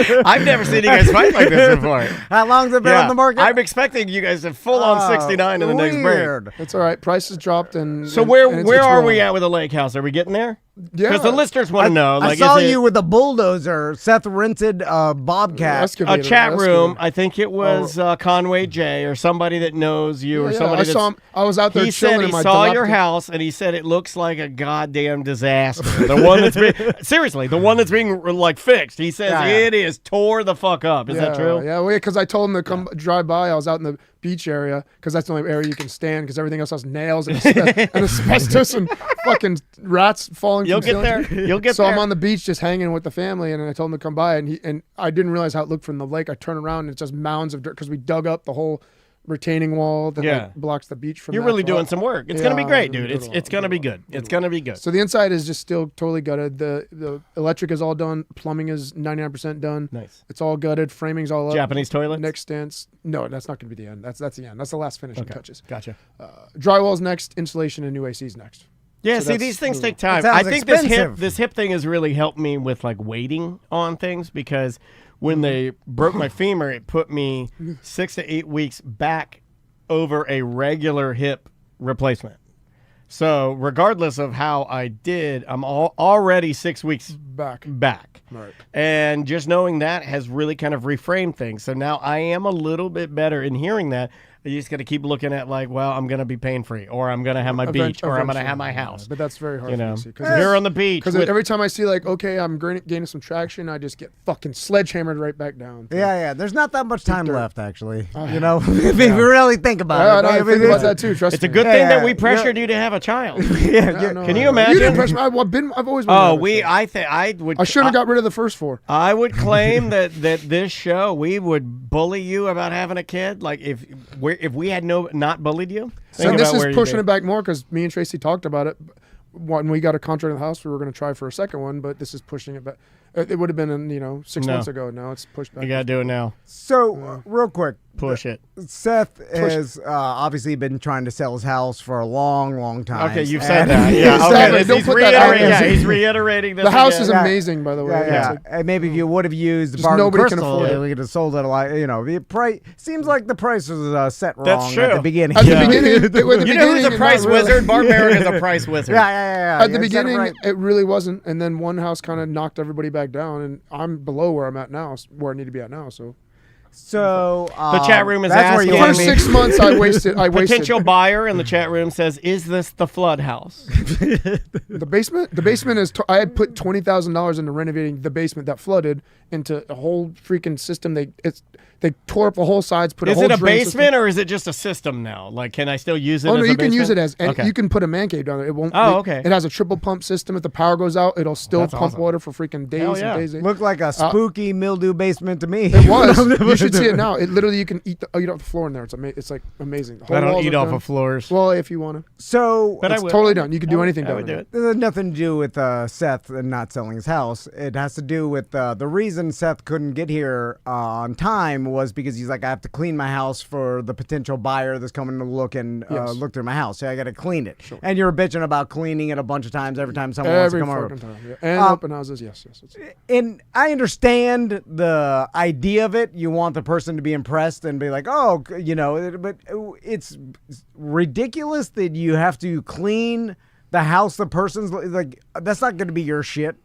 H: know.
F: I've never seen you guys fight like this before.
D: How long's it been on the market?
F: I'm expecting you guys to full on 69 in the next break.
D: Weird.
H: It's all right. Prices dropped and
F: So
H: and
F: where
H: it's
F: are
H: wrong.
F: we at with the lake house? Are we getting there?
H: Yeah.
F: Because the listeners want to know.
D: I
F: Like,
D: saw
F: is it
D: you with a bulldozer. Seth rented a bobcat.
F: a
H: Excavator,
F: chat room?
H: excavator.
F: I think it was Conway J or somebody that knows you or
H: Yeah,
F: somebody
H: I saw him. I was out there
F: He
H: chilling
F: said
H: in
F: he
H: my
F: saw your
H: dilapidated-
F: house and he said it looks like a goddamn disaster. The one that's being seriously, the one that's being like fixed. He says
D: Yeah.
F: it is tore the fuck up. Is that true?
H: Yeah, well, because I told him to come drive by. I was out in the beach area because that's the only area you can stand because everything else has nails and, and asbestos and fucking rats falling
F: You'll
H: from
F: get there.
H: ceilings.
F: You'll get
H: So
F: there.
H: I'm on the beach just hanging with the family, and I told him to come by, and I didn't realize how it looked from the lake. I turn around and it's just mounds of dirt because we dug up the whole retaining wall that
F: Yeah.
H: like, blocks the beach from.
F: You're
H: that
F: really
H: far.
F: doing some work. It's gonna be
H: Yeah,
F: great,
H: I'm
F: dude.
H: doing
F: It's gonna be good. It's gonna be good.
H: So the inside is just still totally gutted. The electric is all done. Plumbing is 99% done.
F: Nice.
H: It's all gutted. Framing's all up.
F: Japanese toilets?
H: Next stance. No, that's not going to be the end. That's the end. That's the last finishing touches.
F: Gotcha.
H: Drywall's next. Insulation and new AC's next.
F: Yeah,
H: So
F: see,
H: that's
F: these things
H: the-
F: take time.
D: That
F: I
D: sounds
F: think
D: expensive.
F: this hip thing has really helped me with like waiting on things because when they broke my femur, it put me 6 to 8 weeks back over a regular hip replacement. So regardless of how I did, I'm already 6 weeks
H: Back. Right.
F: And just knowing that has really kind of reframed things. So now I am a little bit better in hearing that. You just got to keep looking at like, well, I'm going to be pain free, or I'm going to have my beach, or I'm going to have my house.
H: But that's very hard
F: You
H: for me
F: know,
H: to see.
F: you're on the beach.
H: Because
F: with-
H: every time I see like, okay, I'm gaining some traction, I just get fucking sledgehammered right back down.
D: Yeah. There's not that much time left, actually.
H: Oh,
D: You know, if you really think about it.
H: I think about that too. Trust
F: It's
H: me.
F: a good thing that we
D: Yeah,
F: pressured you to have a child.
H: No,
F: Can you
H: You
F: imagine?
H: didn't pressure me. I've always been.
F: Oh,
H: I should have got rid of the first 4.
F: I would claim that this show we would bully you about having a kid. Like if we had not bullied you.
H: So this is pushing it back more because me and Tracy talked about it. When we got a contract in the house, we were going to try for a second one, but this is pushing it back. It would have been 6 months ago. Now it's pushed back.
F: You gotta do it now.
D: So, real quick,
F: Push it.
D: Seth has obviously been trying to sell his house for a long, long time.
F: Okay, you've said
D: And-
F: that. Yeah.
H: Exactly.
F: Okay.
H: Don't
F: He's
H: put that out
F: reiterating.
H: there.
F: Yeah, he's reiterating this.
H: The house is
F: again.
H: amazing, by the way.
D: Yeah.
H: It's like-
D: And maybe if you would have used
H: Just
D: Barton
H: nobody can
D: Crystal,
H: afford it.
D: you could have sold it a lot. You know, the price seems like the price was set
F: That's
D: wrong
F: true.
D: at the beginning.
H: At the beginning,
F: You know who's a price wizard? Barbaric is a price wizard.
D: Yeah.
H: At the
D: You said it
H: beginning,
D: right.
H: it really wasn't, and then one house kind of knocked everybody back down, and I'm below where I'm at now, where I need to be at now. So
D: So
F: the chat room is
D: that's where
F: asking.
D: you
H: The
D: wanna
H: first
D: be.
H: 6 months I wasted.
F: Potential buyer in the chat room says, "Is this the flood house?"
H: The basement. The basement is. I had put $20,000 into renovating the basement that flooded into a whole freaking system. They tore up the whole sides. Put
F: Is
H: a whole
F: it a
H: drain
F: basement
H: system.
F: or is it just a system now? Like, can I still use it?
H: Oh
F: as
H: no,
F: a
H: you can use it
F: basement?
H: as.
F: Okay.
H: You can put a man cave down there. It won't.
F: Oh, okay.
H: It has a triple pump system. If the power goes out, it'll still
F: That's
H: pump
F: awesome.
H: water for freaking days
F: Hell yeah.
H: and days.
D: Looked like a spooky mildew basement to me.
H: It was. You should see it now. It literally, you can eat off the floor in there. It's like amazing. The whole
F: I don't
H: walls
F: eat
H: are
F: off
H: done.
F: of floors.
H: Well, if you want to,
D: So
F: But I
H: it's
F: would.
H: totally done. You can do anything
F: I
H: down
F: would do
H: there.
F: it.
D: it has nothing to do with Seth and not selling his house. It has to do with the reason Seth couldn't get here on time was because he's like, I have to clean my house for the potential buyer that's coming to look and
H: Yes.
D: look through my house. So I got to clean it. And you're bitching about cleaning it a bunch of times every time someone
H: Every
D: wants to come
H: fucking
D: over.
H: time. Yeah. And open houses. Yes.
D: And I understand the idea of it. You want the person to be impressed and be like, oh, but it's ridiculous that you have to clean the house the person's like. That's not going to be your shit.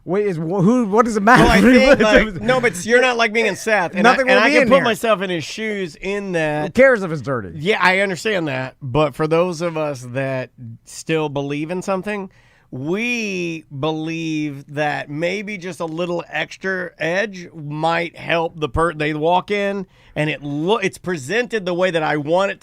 D: Wait, what does it matter?
F: Well, I think like, no, but you're not like me and Seth. And
D: Nothing will
F: I
D: be
F: can
D: in
F: put
D: here.
F: myself in his shoes in
D: Who
F: that.
D: cares if it's dirty?
F: Yeah, I understand that. But for those of us that still believe in something, we believe that maybe just a little extra edge might help the person. They walk in and it's presented the way that I want it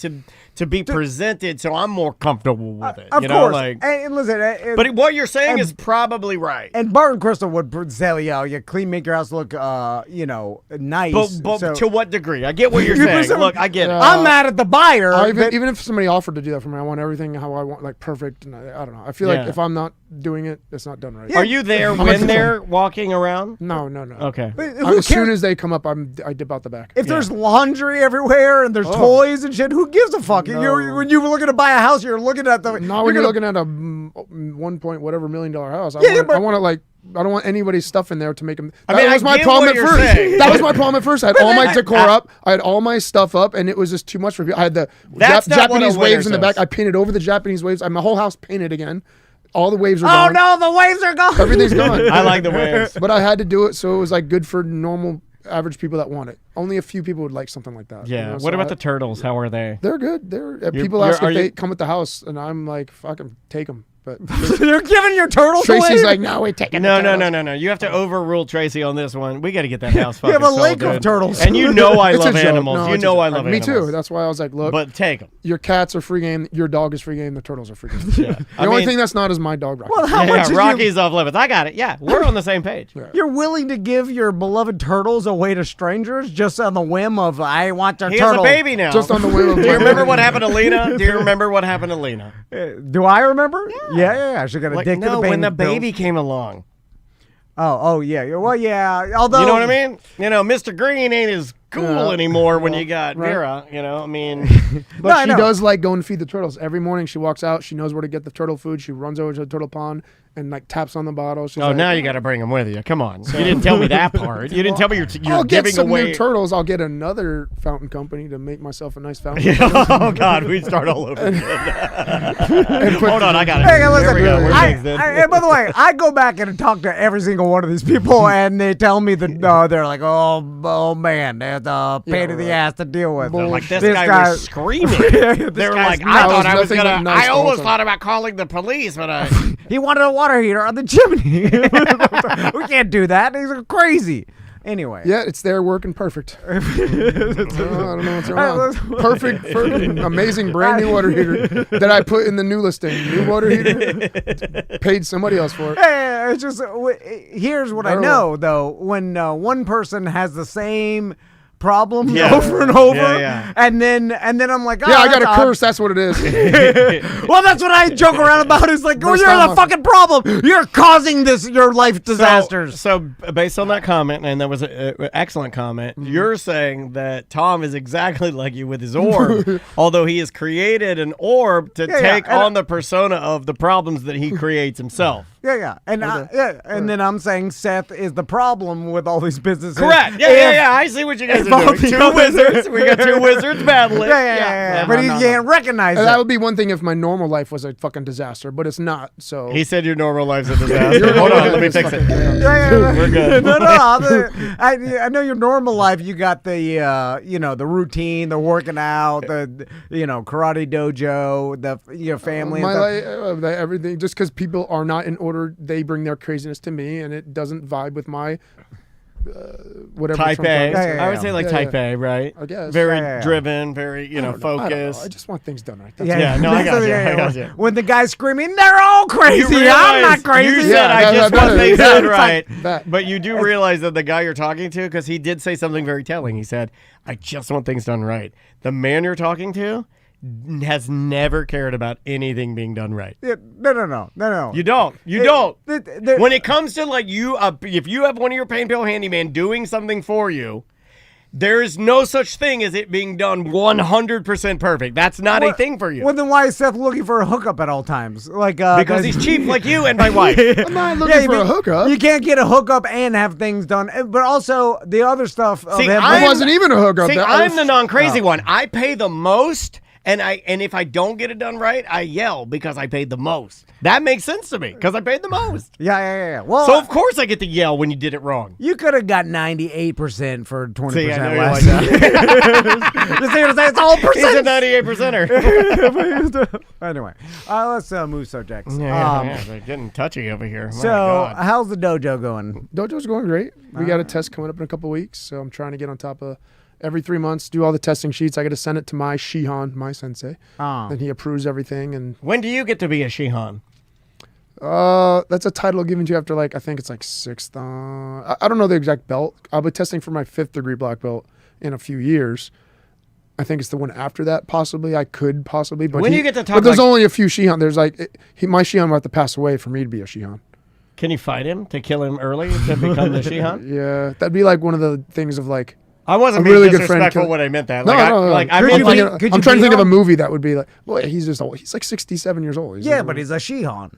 F: to be presented, so I'm more comfortable with it.
D: Of
F: you know,
D: course.
F: like.
D: And listen,
F: But what you're saying is probably right.
D: and Bart and Crystal would say, you clean, make your house look, nice.
F: But
D: So-
F: to what degree? I get what you're
D: You're
F: saying.
D: saying-
F: Look, I get it.
D: I'm mad at the buyer. but-
H: Even if somebody offered to do that for me, I want everything how I want, like perfect. And I don't know. I feel like
F: Yeah.
H: if I'm not doing it, it's not done right.
F: Are you there when they're walking around?
H: No.
F: Okay.
D: But who
H: As soon
D: cares?
H: as they come up, I dip out the back.
D: If there's laundry everywhere and there's toys and shit, who gives a fuck? When you were looking to buy a house, you're looking at the.
H: Not when you're looking at a 1 point whatever $1 million house. I want to like. I don't want anybody's stuff in there to make them.
F: I mean,
H: That was
F: I
H: my
F: get
H: problem
F: what
H: at
F: you're
H: first.
F: saying.
H: That was my problem at first. I had all my decor up. I had all my stuff up, and it was just too much for people. I had the
F: That's not what
H: Japanese
F: a winner
H: waves in the back.
F: says.
H: I painted over the Japanese waves. I had my whole house painted again. All the waves are
D: Oh
H: gone.
D: no, the waves are gone.
H: Everything's gone.
F: I like the waves.
H: But I had to do it, so it was like good for normal, average people that want it. Only a few people would like something like that.
F: Yeah.
H: you know,
F: What
H: so
F: about the turtles? How are they?
H: They're good. People ask
F: are
H: if they
F: you-
H: come with the house, and I'm like, fucking take them. But
D: You're giving your turtles
H: Tracy's
D: away?
H: like, no, we take it.
F: No. You have to overrule Tracy on this one. We got to get that house fucking
D: have a
F: sold,
D: lake of
F: dude.
D: turtles.
F: And you know I
H: It's a
F: love
H: joke.
F: animals.
H: No,
F: You
H: it's a
F: know
H: joke.
F: I love
H: Me
F: animals.
H: too. That's why I was like, look,
F: But take them.
H: your cats are free game. Your dog is free game. The turtles are free game.
F: Yeah.
H: The only thing that's not is my dog, Rocky.
D: Well, how much is
F: Rocky's off limits. I got it. Yeah, we're on the same page.
D: You're willing to give your beloved turtles away to strangers just on the whim of I want their
F: He has
D: turtle.
F: a baby now.
H: Just on the whim of
F: Do you remember what happened to Lena? Do you remember what happened to Lena?
D: Do I remember? Yeah. She got
F: Like,
D: addicted to
F: no,
D: baby
F: when the
D: pills.
F: baby came along.
D: Oh yeah. Well, yeah. Although
F: You know what I mean? Mr. Green ain't as cool anymore when you got
H: right.
F: Vera. I mean,
H: But
D: No, I
H: she
D: know.
H: does like going to feed the turtles. Every morning she walks out. She knows where to get the turtle food. She runs over to the turtle pond and like taps on the bottle. She's like,
F: now you got to bring them with you. Come on. You didn't tell me that part. You didn't tell me you're
H: I'll get
F: giving
H: some
F: away.
H: new turtles. I'll get another fountain company to make myself a nice fountain.
F: Oh God, we start all over again. Hold on, I got it.
D: Hey, listen,
F: There we go. We're mixed in.
D: and by the way, I go back and talk to every single one of these people, and they tell me that they're like, oh man, that's a pain in the ass to deal with.
H: Well,
F: Like this guy was screaming. They were like,
H: I
F: I thought
H: was
F: I was
H: nothing but
F: gonna.
H: nice
F: I
H: the whole
F: almost
H: time.
F: thought about calling the police, but
D: he wanted a water heater on the chimney. We can't do that. He's crazy. Anyway.
H: Yeah, it's there working perfect. I don't know what's wrong. Perfect, amazing, brand new water heater that I put in the new listing. New water heater. Paid somebody else for it.
D: Hey, it's just here's what I
H: Very
D: know though. When one person has the same problem
F: Yeah.
D: over and over,
F: Yeah.
D: and then I'm like,
H: Yeah, I got
D: that's
H: a
D: odd.
H: curse. That's what it is.
D: Well, that's what I joke around about. Is like, oh,
H: First
D: you're
H: time
D: the
H: I-
D: fucking problem. You're causing your life disasters.
F: So based on that comment, and that was an excellent comment, you're saying that Tom is exactly like you with his orb, although he has created an orb to take
D: and
F: on the persona of the problems that he creates himself.
D: Yeah, and and then I'm saying Seth is the problem with all these businesses.
F: Correct. Yeah. I see what you guys are doing. Two wizards. We got two wizards battling.
D: Yeah. But he can't recognize it.
H: That would be one thing if my normal life was a fucking disaster, but it's not. So
F: he said your normal life's a disaster. Hold on, let me fix it.
D: We're
F: good.
D: No. I know your normal life. You got the the routine, the working out, the karate dojo, the family.
H: My life, everything. Just because people are not in order, they bring their craziness to me, and it doesn't vibe with my whatever.
F: Type A.
H: I
F: would say type A, right?
H: I guess.
F: Very driven, very focused.
H: I just want things done right.
F: I got you.
D: When the guy's screaming, they're all crazy. I'm not crazy.
F: You said I just want things done right. But you do realize that the guy you're talking to, because he did say something very telling. He said, I just want things done right. The man you're talking to has never cared about anything being done right.
D: Yeah, no.
F: You don't. When it comes to if you have one of your pain pill handyman doing something for you, there is no such thing as it being done 100% perfect. That's not a thing for you.
D: Well, then why is Seth looking for a hookup at all times?
F: Because he's cheap like you and my wife.
H: I'm not looking for a hookup.
D: You can't get a hookup and have things done. But also, the other stuff.
H: I wasn't even a hookup.
F: I'm the non-crazy one. I pay the most. And if I don't get it done right, I yell because I paid the most. That makes sense to me because I paid the most.
D: Yeah. Well,
F: so of course I get to yell when you did it wrong.
D: You could have got 98% for 20%
F: See, I know
D: less.
F: you like that.
D: You see what I'm saying? It's all percent.
F: He's a 98%er.
D: Anyway, let's move subjects.
F: They're getting touchy over here.
D: So, how's the dojo going?
H: Dojo's going great. We got a test coming up in a couple weeks, so I'm trying to get on top of. Every 3 months, do all the testing sheets. I got to send it to my Shihan, my sensei. Then he approves everything. And
F: when do you get to be a Shihan?
H: That's a title given to you after I think it's sixth. I don't know the exact belt. I'll be testing for my 5th degree black belt in a few years. I think it's the one after that, possibly. I could possibly. But
F: when you get to talk,
H: but there's only a few Shihan. There's my Shihan will have to pass away for me to be a Shihan.
F: Can you fight him to kill him early to become the Shihan?
H: Yeah, that'd be one of the things of
F: I wasn't being disrespectful when I meant that.
H: No.
F: I'm
H: trying to think of a movie that would be he's just old. He's 67 years old.
D: But he's a Shihan.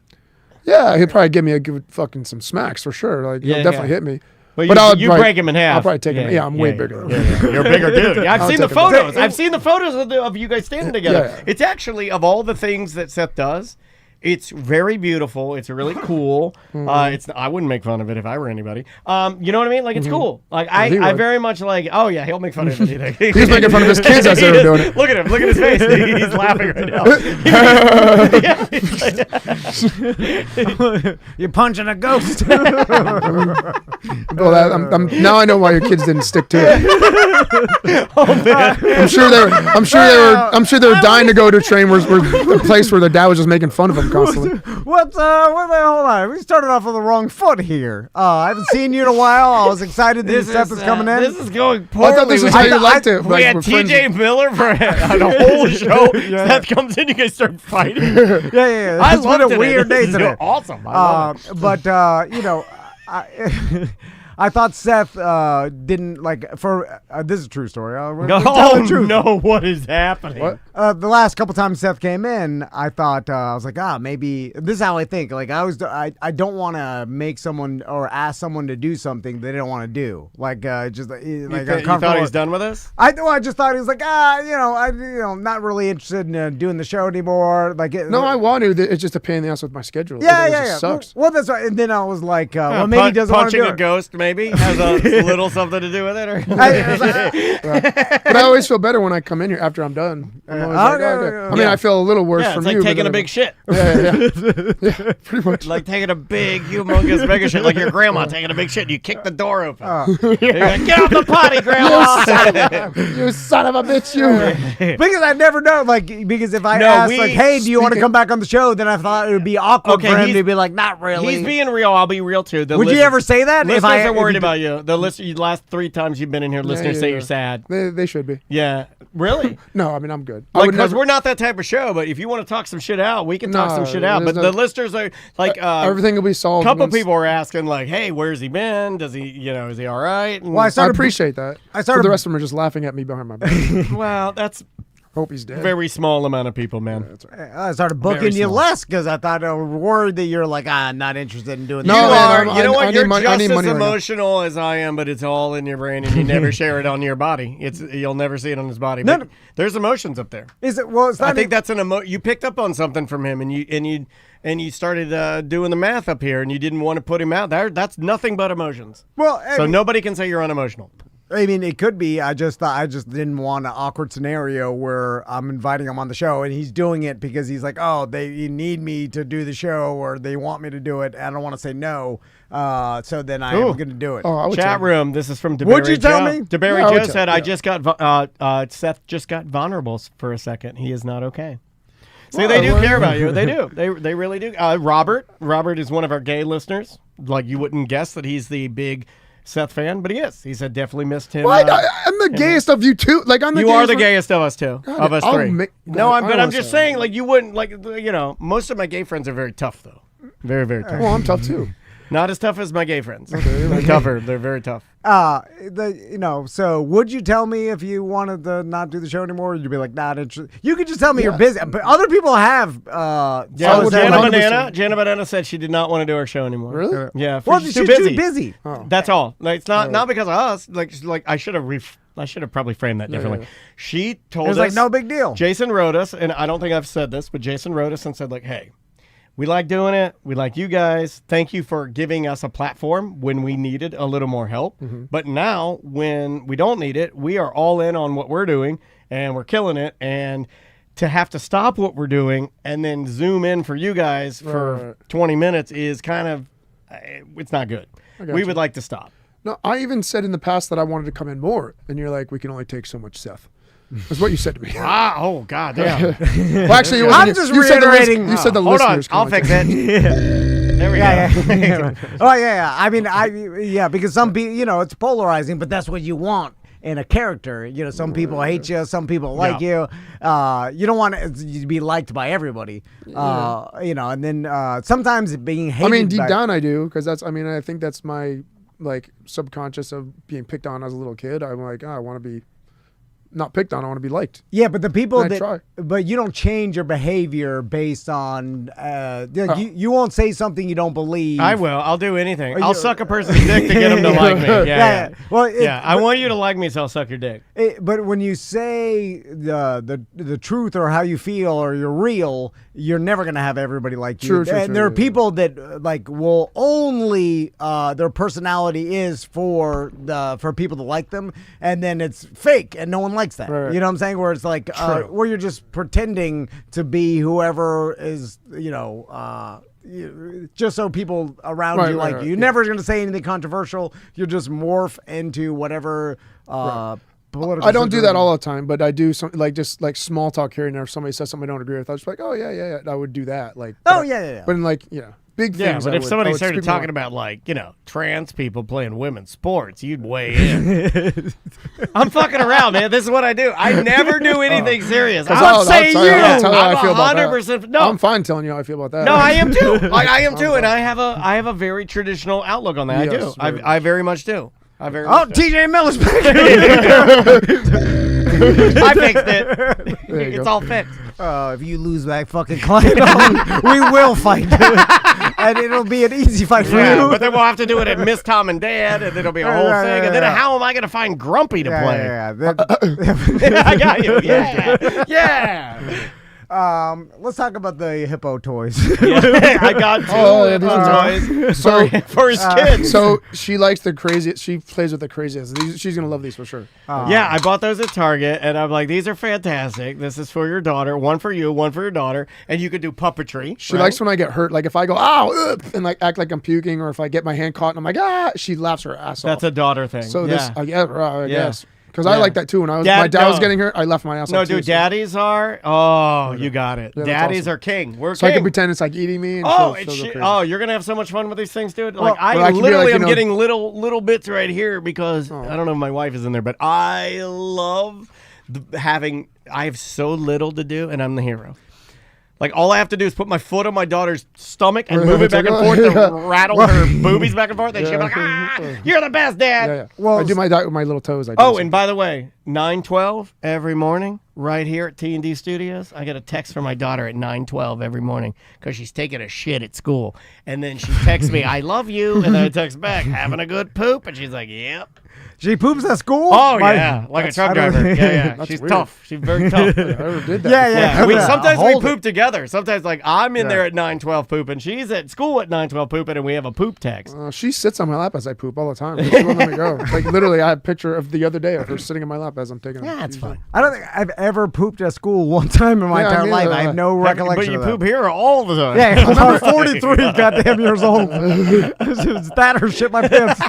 H: Yeah, he'll probably give me a good fucking some smacks for sure. He'll definitely hit me.
F: But you break him in half.
H: I'll probably take him. Yeah, I'm way bigger.
F: You're a bigger dude. I've seen the photos. I've seen the photos of you guys standing together.
H: Yeah.
F: It's actually, of all the things that Seth does, it's very beautiful. It's really cool. I wouldn't make fun of it if I were anybody. You know what I mean? It's cool. I very much oh yeah, he'll make fun of anything.
H: He's making fun of his kids as they were doing it.
F: Look at him. Look at his face. He's laughing right now.
D: You're punching a ghost.
H: Now I know why your kids didn't stick to it.
F: Oh man.
H: I'm sure they were dying to go to a train where a place where their dad was just making fun of them constantly.
D: Hold on. We started off on the wrong foot here. I haven't seen you in a while. I was excited that Seth is coming in.
F: This is going poorly.
H: I thought this is how you liked it.
F: We had TJ Miller for a whole show. Seth comes in, you guys start fighting.
D: Yeah. It's been a weird day today.
F: Awesome. I love it.
D: But I thought Seth didn't this is a true story.
F: No, what is happening?
H: What?
D: The last couple times Seth came in, I thought I was maybe this is how I think. I don't want to make someone or ask someone to do something they don't want to do.
F: You thought he's done with us?
D: I just thought he was not really interested in doing the show anymore.
H: No, I want to. It's just a pain in the ass with my schedule.
D: Yeah.
H: It sucks.
D: Well, that's right. And then I was like, maybe he doesn't want to do
F: punching a ghost. Maybe has a little something to do with it, or
H: but I always feel better when I come in here after I'm done. I feel a little worse from
F: you. It's like taking a big shit.
H: Yeah, pretty much.
F: Like taking a big, humongous, mega shit, like your grandma taking a big shit. And you kick the door open. Get off the potty, grandma!
H: You son of a bitch, you!
D: Because I never know, because if I ask, hey, do you want to come back on the show? Then I thought it would be awkward for him to be like, not really.
F: He's being real. I'll be real too.
D: Would you ever say that?
F: Listeners are worried about you. The last 3 times you've been in here, listeners say you're sad.
H: They should be.
F: Yeah. Really?
H: No, I'm good.
F: Because we're not that type of show, but if you want to talk some shit out, we can talk some shit out. But the listeners are
H: everything will be solved.
F: A couple people are asking hey, where's he been? Does he, is he all right? And
H: I appreciate that. The rest of them are just laughing at me behind my back.
F: Well, that's
H: Hope he's dead.
F: Very small amount of people, man.
D: I started booking you less because I thought I was worried that you're like, not interested in doing
H: No,
D: that.
H: man,
F: You know what? You're
H: I need
F: just as
H: money right now.
F: emotional as I am, but it's all in your brain, and you never share it on your body. You'll never see it on his body.
D: No,
F: But there's emotions up there.
D: Is it? Well, it's not
F: I think that's you picked up on something from him, and you started doing the math up here, and you didn't want to put him out there. That's nothing but emotions.
D: Well,
F: So nobody can say you're unemotional.
D: I mean, it could be. I just didn't want an awkward scenario where I'm inviting him on the show and he's doing it because he's like, oh, you need me to do the show or they want me to do it. I don't want to say no. So then I am going to do it.
H: Oh, I would
F: Chat
H: tell
F: room. This is from DeBerry
D: Would you tell me?
F: DeBerry
H: Yeah, I would
F: Joe
H: tell-
F: said,
H: yeah.
F: I just got, Seth just got vulnerable for a second. He is not okay. See, they do care about you. They do. They really do. Robert is one of our gay listeners. Like, you wouldn't guess that he's the big Seth fan, but he is. He said definitely missed him.
H: Well, I'm the gayest of you two. Like I'm the
F: You
H: gayest
F: are the
H: one-
F: gayest of us two,
H: God,
F: of us
H: I'll
F: three. No,
H: I
F: but
H: don't
F: I'm
H: wanna
F: just
H: say
F: saying, like, you wouldn't, like, most of my gay friends are very tough, though. Very, very tough.
H: Well, I'm tough too.
F: Not as tough as my gay friends. They're tougher. They're very tough.
D: So would you tell me if you wanted to not do the show anymore? Or you'd be like, not interested. You could just tell me you're busy. But other people have.
F: Yeah,
H: would
F: Jana
H: 100%.
F: Banana said she did not want to do our show anymore.
H: Really?
F: Yeah.
D: Well,
F: she's
D: she's
F: too busy.
D: too busy.
H: Oh.
F: That's all. Like, it's not because of us. Like I should have probably framed that differently.
H: yeah.
F: She told
D: It was
F: us.
D: like, no big deal.
F: Jason wrote us, and I don't think I've said this, but Jason wrote us and said, like, hey, we like doing it. We like you guys. Thank you for giving us a platform when we needed a little more help.
H: Mm-hmm.
F: But now, when we don't need it, we are all in on what we're doing, and we're killing it. And to have to stop what we're doing and then zoom in for you guys for 20 minutes is kind of, it's not good. We would like to stop.
H: No, I even said in the past that I wanted to come in more, and you're like, we can only take so much, Seth. That's what you said to me.
F: Ah, oh, God damn.
H: Well, actually, it wasn't
D: I'm
H: you.
D: just
H: You said the
D: reiterating-
H: you said the
F: Hold on.
H: listeners. can
F: I'll
H: only
F: fix
H: take-
F: it. There we go.
D: Oh yeah. I mean, because some people, it's polarizing, but that's what you want in a character. Some people hate you, some people like you. You don't want to be liked by everybody. And then sometimes being hated.
H: I mean, deep
D: by,
H: down, I do, because I think that's my subconscious of being picked on as a little kid. I'm like, I want to be not picked on. I want to be liked.
D: Yeah, but the people
H: And I try.
D: but you don't change your behavior based on. You won't say something you don't believe.
F: I will. I'll do anything.
D: you-
F: I'll suck a person's dick to get them to like me. Yeah.
D: Well,
F: I want you to like me, so I'll suck your dick.
D: But when you say the truth or how you feel or you're real, you're never gonna have everybody like you.
H: True,
D: and there are
H: yeah.
D: people that will only their personality is for people to like them, and then it's fake and no one likes that.
H: Right.
D: You know what I'm saying? Where it's like where you're just pretending to be whoever is just so people around you like you. You're never going to say anything controversial. You'll just morph into whatever political.
H: I don't do that
D: situation.
H: all the time, but I do some just small talk here and there. If somebody says something I don't agree with, I was just like, oh yeah, I would do that. But in big
F: Yeah,
H: things.
F: but
H: I
F: if
H: would-
F: somebody
H: I would
F: started
H: speak more.
F: talking about trans people playing women's sports, you'd weigh in. I'm fucking around, man. This is what I do. I never do anything serious.
H: I'll
F: say
H: tell
F: you.
H: you- I'll tell you how I
F: I'm
H: feel about that.
F: 100%. No,
H: I'm fine telling you how I feel about that.
F: No, I am too. Like I am too, and I have a very traditional outlook on that. I
H: Yes,
F: do.
H: very
F: I very much do. I very
D: Oh,
F: much do.
D: TJ Miller's back.
F: I fixed it.
H: There you
F: It's
H: go.
F: all fixed.
D: If you lose that fucking client, we will fight. And it'll be an easy fight for
F: Yeah,
D: you.
F: but then we'll have to do it at Miss Tom and Dad, and then it'll be a whole
D: Yeah,
F: thing.
D: yeah,
F: And then
D: yeah.
F: how am I going to find Grumpy to play?
D: Yeah.
F: I got you. Yeah. Yeah.
D: Let's talk about the hippo toys.
F: I got two
H: Oh,
F: toys
H: So
F: for his kids.
H: So she likes the craziest. She plays with the craziest. She's gonna love these for sure.
F: Yeah, I bought those at Target, and I'm like, these are fantastic. This is for your daughter. One for you, one for your daughter. And you could do puppetry.
H: She likes when I get hurt. Like if I go ow and act like I'm puking, or if I get my hand caught and I'm like she laughs her ass off.
F: That's a daughter thing.
H: So
F: yeah.
H: this I guess because
F: Yeah.
H: I like that too. When my dad was getting hurt, I left my ass
F: No,
H: off too.
F: dude, daddies are. Oh, you got it.
H: Yeah, that's
F: Daddies
H: awesome.
F: are king. We're
H: So I
F: king.
H: can pretend it's like eating me. And
F: Oh,
H: she'll go crazy.
F: you're gonna have so much fun with these things, dude.
H: Well,
F: Like I
H: I can be
F: literally
H: like,
F: am getting little bits right here because I don't know if my wife is in there, but I love having. I have so little to do, and I'm the hero. Like all I have to do is put my foot on my daughter's stomach and move it back and forth to rattle her boobies back and forth, and she'll be like, "You're the best, Dad."
H: Yeah.
D: Well,
H: I do my little toes. I do
F: Oh,
H: this.
F: and by the way, 9:12 every morning. right here at T&D Studios. I get a text from my daughter at 9:12 every morning because she's taking a shit at school. And then she texts me, I love you. And then I text back, having a good poop? And she's like, yep.
D: She poops at school?
F: Oh, yeah. Like a truck driver. Yeah.
H: That's
F: She's
H: weird.
F: tough. She's very tough.
H: I never did that.
D: Yeah.
F: Sometimes we
D: Hold
F: poop together. Sometimes, like, I'm in there at 9:12 pooping. She's at school at 9:12 pooping, and we have a poop text.
H: She sits on my lap as I poop all the time. She won't let me go. Like, literally, I have a picture of the other day of her sitting in my lap as I'm taking a
F: Yeah, it's fun.
D: I don't think I've ever pooped at school one time in my entire life. I have no recollection
F: But you
D: of that.
F: poop here all the time.
D: Yeah, I'm 43 goddamn years old. It's that or shit my pants.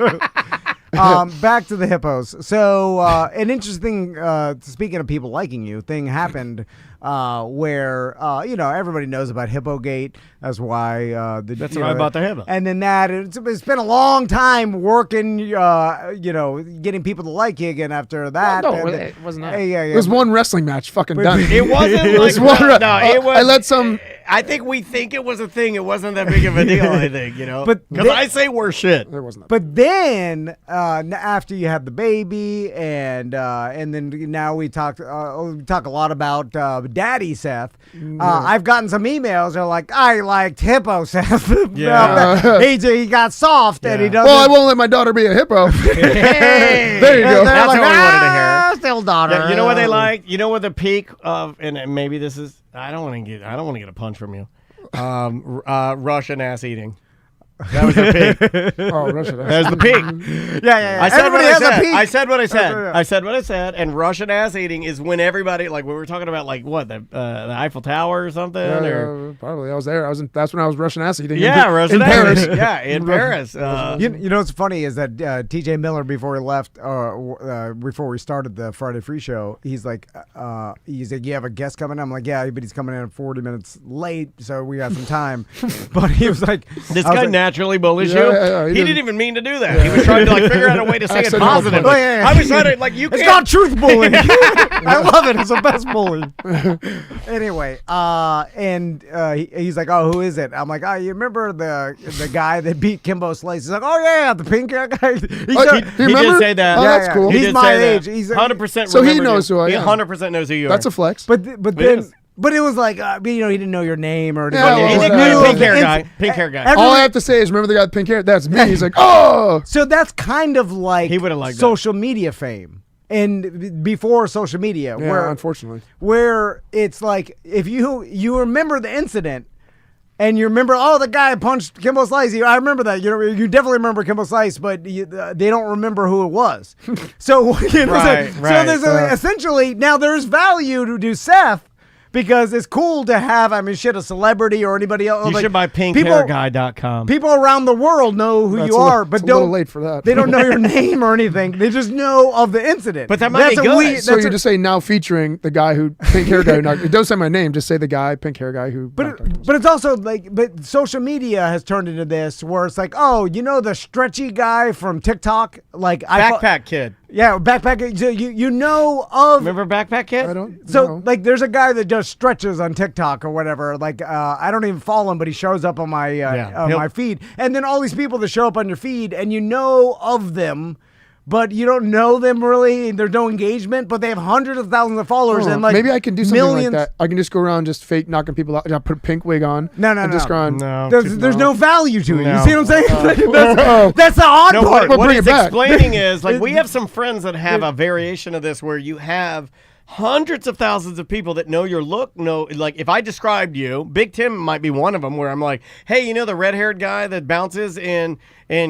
D: Back to the hippos. So an interesting, speaking of people liking you, thing happened where everybody knows about Hippogate. That's why
F: That's why I bought the hippo.
D: And then it's been a long time working, getting people to like you again after that.
H: No,
D: And
H: it wasn't that.
D: Yeah.
H: It was one wrestling match. Fucking done.
F: It wasn't
H: It was
F: like
H: one.
F: it was.
H: I let some.
F: I think we think it was a thing. It wasn't that big of a deal. I think
D: But
F: because I say we're shit.
H: There wasn't.
D: But then after you had the baby, and then now we talk a lot about Daddy Seth. I've gotten some emails. They're like, I liked Hippo Seth.
F: Yeah.
D: he got soft and he doesn't.
H: Well, I won't let my daughter be a hippo.
F: Hey,
H: There you go.
F: That's
D: like,
F: what we wanted to hear.
D: Still daughter.
F: Yeah, you know what they like? You know what the peak of? And maybe this is. I don't want to get a punch from you. Russian ass eating. That was the peak.
H: Oh, Russia.
F: There's the peak.
D: Yeah.
F: I said what
D: Everybody
F: I
D: has a
F: said.
D: peak.
F: I said what I said.
D: Yeah.
F: I said what I said. And Russian ass eating is when everybody, like, when we were talking about, like, what, the Eiffel Tower or something? or
H: Probably. I was there. That's when I was Russian ass eating.
F: Russian
H: in
F: ass
H: Paris.
F: eating. Yeah, in Paris.
D: You know what's funny is that TJ Miller, before he left, before we started the Friday Free Show, he's like, you have a guest coming? I'm like, yeah, but he's coming in 40 minutes late, so we got some time. But he was like,
F: This guy naturally bullies you.
H: Yeah,
F: he
H: he
F: didn't even mean to do that. He was trying to like figure out a way to say it
H: Accidental
F: positively.
H: bully.
D: Yeah.
F: I was trying to like you.
D: It's
F: can't.
D: called truth bullying. I love it. It's the best bullying. Anyway, he's like, oh, who is it? I'm like, oh, you remember the guy that beat Kimbo Slice? He's like, oh yeah, the pink hair guy.
H: You
F: He
H: remember?
F: did say that.
H: Oh, that's cool.
F: He
D: He's
F: did
D: my
F: say that.
D: age. He's
F: 100%.
H: So he
F: remembered
H: knows
F: you.
H: who I
F: He
H: am.
F: 100% knows who you are.
H: That's a flex.
D: But then.
F: is.
D: But it was like, he didn't know your name or
H: Yeah,
D: anything.
H: well,
F: He did
H: well,
F: know
H: well,
F: pink hair
D: It's-
F: guy. Pink hair guy.
D: every-
H: All I have to say is, remember the guy with pink hair? That's me. He's like, oh.
D: So that's kind of like
F: He would've liked that.
D: social media fame. And before social media,
H: Yeah, unfortunately.
D: where it's like if you remember the incident and you remember, oh, the guy punched Kimbo Slice. I remember that. You definitely remember Kimbo Slice, but they don't remember who it was. So
F: Right.
D: so there's essentially now there's value to Seth. Because it's cool to have, a celebrity or anybody else.
F: You
D: like,
F: should buy pinkhairguy.com.
D: People around the world know who
H: That's
D: you
H: a little-
D: are, but
H: it's a little late for that.
D: They don't know your name or anything. They just know of the incident.
F: But that might be good.
H: So you just say now featuring the guy who pink hair guy who knocked. Don't say my name. Just say the guy pink hair guy who. knocked out.
D: But it's also like, but social media has turned into this where it's like, oh, you know the stretchy guy from TikTok, like
F: Backpack Kid.
D: Yeah, backpack. So you know of.
F: Remember Backpack Kid?
H: I don't.
D: So
H: know.
D: like, there's a guy that does stretches on TikTok or whatever. Like, I don't even follow him, but he shows up on my my feed. And then all these people that show up on your feed, and you know of them, but you don't know them really. There's no engagement, but they have hundreds of thousands of followers, and like
H: maybe I can do something
D: millions.
H: like that. I can just go around just fake knocking people out. I put a pink wig on.
D: No.
H: and just go on.
F: No.
D: There's no value to it.
F: No.
D: You see what I'm saying? That's the odd
F: No,
D: part.
F: what
H: bring
F: it's
H: it back.
F: explaining is like we have some friends that have a variation of this where you have hundreds of thousands of people that know your look. Like if I described you, Big Tim might be one of them where I'm like, hey, you know the red-haired guy that bounces in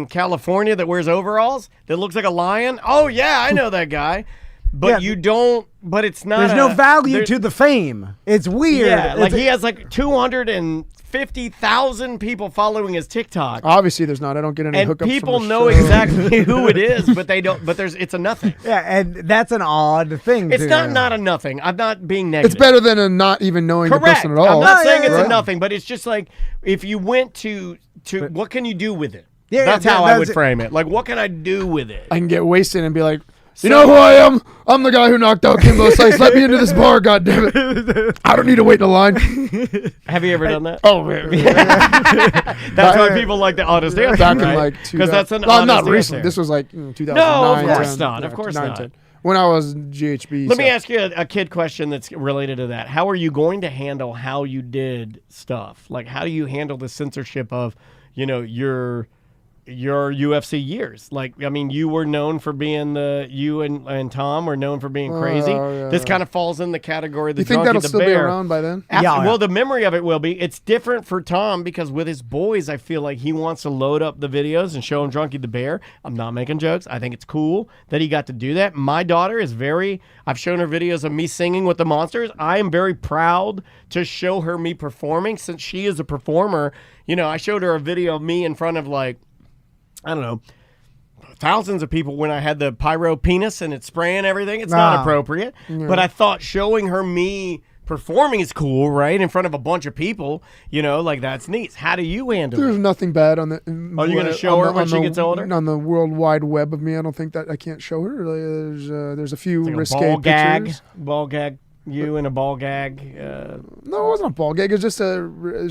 F: California that wears overalls that looks like a lion? Oh yeah, I know that guy. But
D: Yeah,
F: you don't. But it's not.
D: There's no value to the fame. It's weird.
F: Yeah, like
D: It's-
F: he has like 250,000 people following his TikTok.
H: Obviously, there's not. I don't get any
F: And
H: hookups.
F: people
H: from the
F: know
H: show.
F: exactly who it is, but they don't. But it's a nothing.
D: Yeah, and that's an odd thing.
F: It's
D: to-
F: not a nothing. I'm not being negative.
H: It's better than a not even knowing the
F: Correct.
H: person at all.
F: I'm not
D: No,
F: saying
D: yeah,
F: it's
D: yeah.
F: a nothing, but it's just like if you went to what can you do with it?
D: Yeah,
F: That's
D: yeah,
F: how I
D: that's
F: would
D: it.
F: frame it. Like, what can I do with it?
H: I can get wasted and be like, you know who I am? I'm the guy who knocked out Kimbo Slice. Let me into this bar, goddammit. I don't need to wait in a line.
F: Have you ever done that?
H: Oh, man.
F: That's why people like the honest answer,
H: Back in
F: right?
H: like
F: Because that's an
H: well,
F: honest
H: not
F: answer.
H: recently. This was like 2009.
F: No, of course
H: 10.
F: not.
H: Yeah,
F: Of course
H: 9,
F: not.
H: 10. when I was GHB.
F: Let me ask you a kid question that's related to that. How are you going to handle how you did stuff? Like, how do you handle the censorship of, your UFC years? Like, I mean, you were known for being you and Tom were known for being crazy.
H: Yeah.
F: This kind of falls in the category of the
H: You think
F: Drunkie
H: that'll
F: the
H: still
F: Bear.
H: be around by then?
F: Well, the memory of it will be. It's different for Tom because with his boys, I feel like he wants to load up the videos and show them Drunkie the Bear. I'm not making jokes. I think it's cool that he got to do that. My daughter is I've shown her videos of me singing with the Monsters. I am very proud to show her me performing since she is a performer. I showed her a video of me in front of I don't know, thousands of people when I had the pyro penis and it's spraying everything. It's not appropriate. But I thought showing her me performing is cool, right? In front of a bunch of people, that's neat. How do you handle
H: There's
F: it?
H: nothing bad on the.
F: Are you going to show her when she gets older?
H: On the World Wide Web of me, I don't think that I can't show her. There's a few
F: Like
H: risque pictures.
F: Ball gag. You in a ball gag.
H: No, it wasn't a ball gag. It was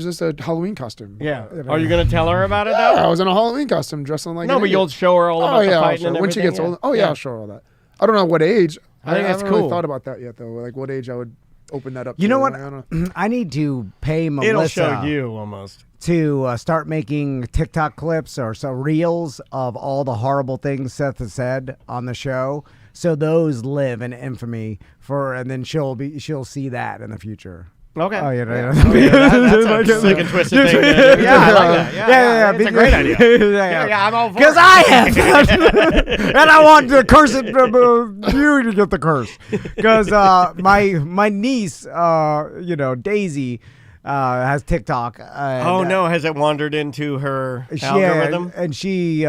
H: just a Halloween costume.
F: Yeah. Are you going to tell her about it, though?
H: Yeah, I was in a Halloween costume dressing like
F: No, but you'll show her all about the fighting and everything.
H: when she gets older. I'll show her all that. I don't know what age.
F: I think that's
H: haven't
F: cool.
H: really thought about that yet, though. Like what age I would open that up.
D: You
H: to.
D: know what?
H: I don't know.
D: I need to pay Melissa.
F: It'll show you almost.
D: To start making TikTok clips or reels of all the horrible things Seth has said on the show. So those live in infamy and then she'll see that in the future.
F: Okay.
D: Oh, yeah.
F: That's a sick and twisted thing. Yeah, I like that. Yeah. It's a great idea. Yeah, I'm all for it.
D: Because I have, and I want to curse it. You to get the curse, because my niece, Daisy, has TikTok.
F: Has it wandered into her algorithm?
D: And she,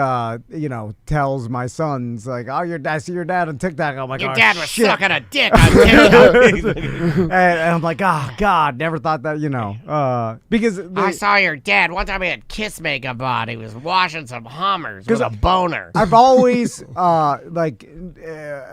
D: tells my sons like, "Oh, I see your dad on TikTok." I'm like,
F: Your
D: "Oh,
F: dad was
D: shit."
F: sucking a dick on TikTok.
D: and I'm like, "Oh God, never thought that." Because
F: I saw your dad one time. He had kiss makeup on. He was washing some Hummers with a boner.
D: I've always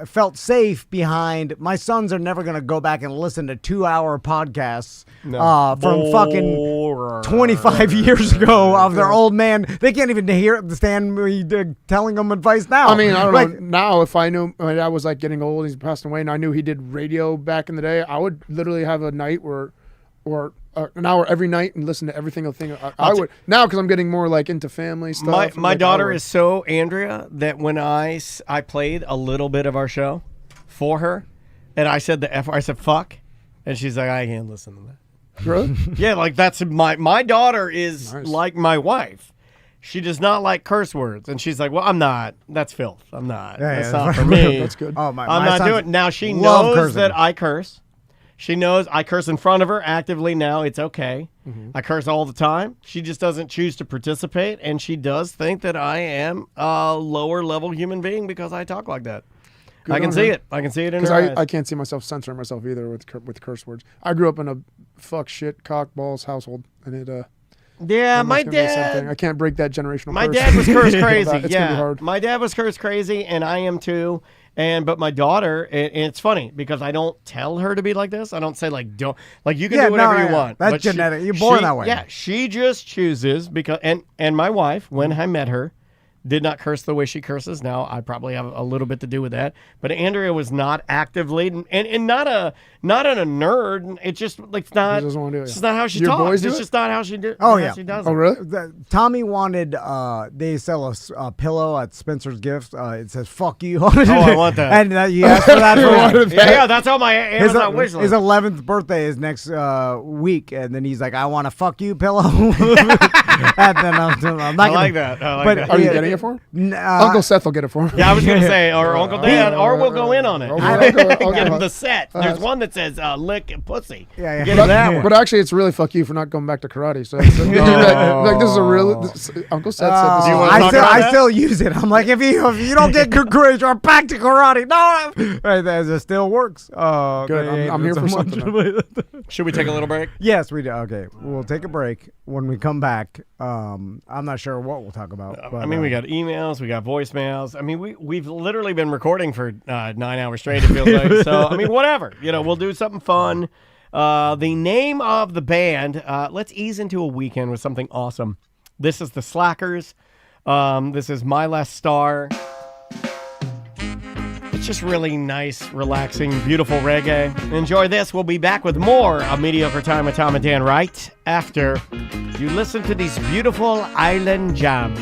D: felt safe behind. My sons are never gonna go back and listen to 2-hour podcasts from fucking 25 years ago of their old man. They can't even stand me telling them advice now.
H: I mean, I don't know. Now, if I knew my dad was getting old, he's passing away, and I knew he did radio back in the day, I would literally have a night or an hour every night and listen to every single thing. I would now because I'm getting more into family stuff.
F: My daughter is so Andrea that when I played a little bit of our show for her, and I said I said fuck, and she's like, I can't listen to that.
H: Really?
F: Yeah, that's my daughter is nice. Like my wife. She does not like curse words, and she's like, "Well, I'm not. That's filth. I'm not. That's not for me.
H: That's good.
D: Oh,
F: I'm not doing it." Now she knows that I curse. She knows I curse in front of her actively now. It's okay. Mm-hmm. I curse all the time. She just doesn't choose to participate, and she does think that I am a lower level human being because I talk like that. I can see it. I can see it in her eyes.
H: I can't see myself censoring myself either with curse words. I grew up in a fuck shit cock balls household, and it.
F: Yeah, my dad.
H: I can't break that generational.
F: My dad was curse crazy.
H: It's gonna be hard.
F: My dad was curse crazy, and I am too. But my daughter, and it's funny because I don't tell her to be like this. I don't say don't you can do whatever you want.
D: That's genetic. You're born that way.
F: Yeah, she just chooses because and my wife, when I met her, did not curse the way she curses now. I probably have a little bit to do with that. But Andrea was not actively and not a nerd. It's just it's not. It's just not how she talks.
H: Boys do
F: it's
H: it?
F: just not how she did.
D: Oh yeah.
F: She does.
H: Oh really?
D: Tommy wanted. They sell a pillow at Spencer's Gifts. It says "fuck you" on it.
F: Oh, I want that.
D: And you asked for that.
F: Yeah, that's all my Amazon wish list.
D: His 11th birthday is next week, and then he's like, "I want a fuck you pillow." And then I'm not.
F: I like that.
H: Are you getting it for him? Uncle Seth will get it for him.
F: Yeah, I was going to say, or Uncle Dan, or we'll go in on it.
H: I'll
F: get him the set. There's one that says lick and pussy.
D: Yeah.
F: Get him that one.
H: But actually, it's really fuck you for not going back to karate. So this is a real. Uncle Seth said this.
D: I still use it. I'm like, if you don't get good grades, you're back to karate. No, it still works.
H: Good. I'm here for something.
F: Should we take a little break?
D: Yes, we do. Okay, we'll take a break. When we come back, I'm not sure what we'll talk about. But,
F: we got emails, we got voicemails. I mean, we've literally been recording for 9 hours straight, it feels like. So, whatever. We'll do something fun. The name of the band, let's ease into a weekend with something awesome. This is the Slackers. This is My Last Star. It's just really nice, relaxing, beautiful reggae. Enjoy this. We'll be back with more of Mediocre Time with Tom and Dan right after you listen to these beautiful island jams.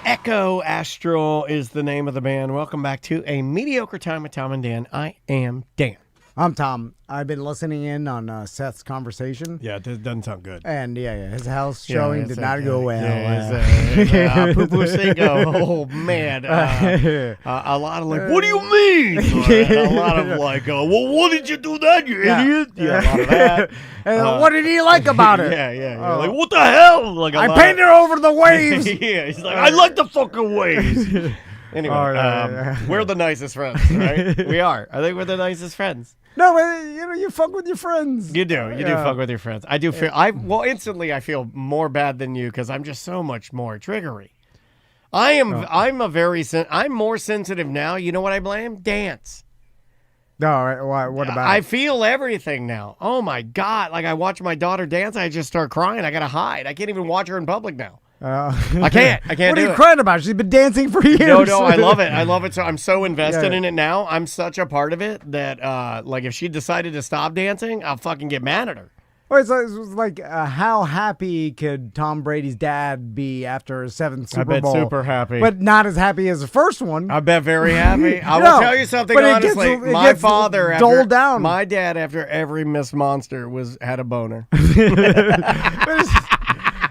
F: Echo Astral is the name of the band. Welcome back to a Mediocre Time with Tom and Dan. I am Dan.
D: I'm Tom. I've been listening in on Seth's conversation.
F: Yeah, it doesn't sound good.
D: And his house showing did not go well.
F: Poo-poo Cinco. Oh, man. A lot of what do you mean? A lot of well, what did you do that, you idiot? Yeah, a lot of that.
D: And what did he like about it?
F: Yeah. Like, what the hell? Like,
D: I painted over the waves.
F: Yeah, he's like, I like the fucking waves. Anyway, we're the nicest friends, right? We are. I think we're the nicest friends.
D: No, but you fuck with your friends.
F: You do. You do fuck with your friends. I do feel. Instantly, I feel more bad than you because I'm just so much more triggery. I'm more sensitive now. You know what I blame? Dance.
D: No, what about?
F: I feel everything now. Oh my God! Like I watch my daughter dance, I just start crying. I gotta hide. I can't even watch her in public now. I can't.
D: What are you crying about? She's been dancing for years.
F: No, I love it. I love it. So I'm so invested in it now. I'm such a part of it that, like, if she decided to stop dancing, I'll fucking get mad at her.
D: Well, it's like how happy could Tom Brady's dad be after his 7th Super Bowl?
F: I bet super happy.
D: But not as happy as the first one.
F: I bet very happy. I will tell you something honestly. My father, my dad, after every Miss Monster had a boner.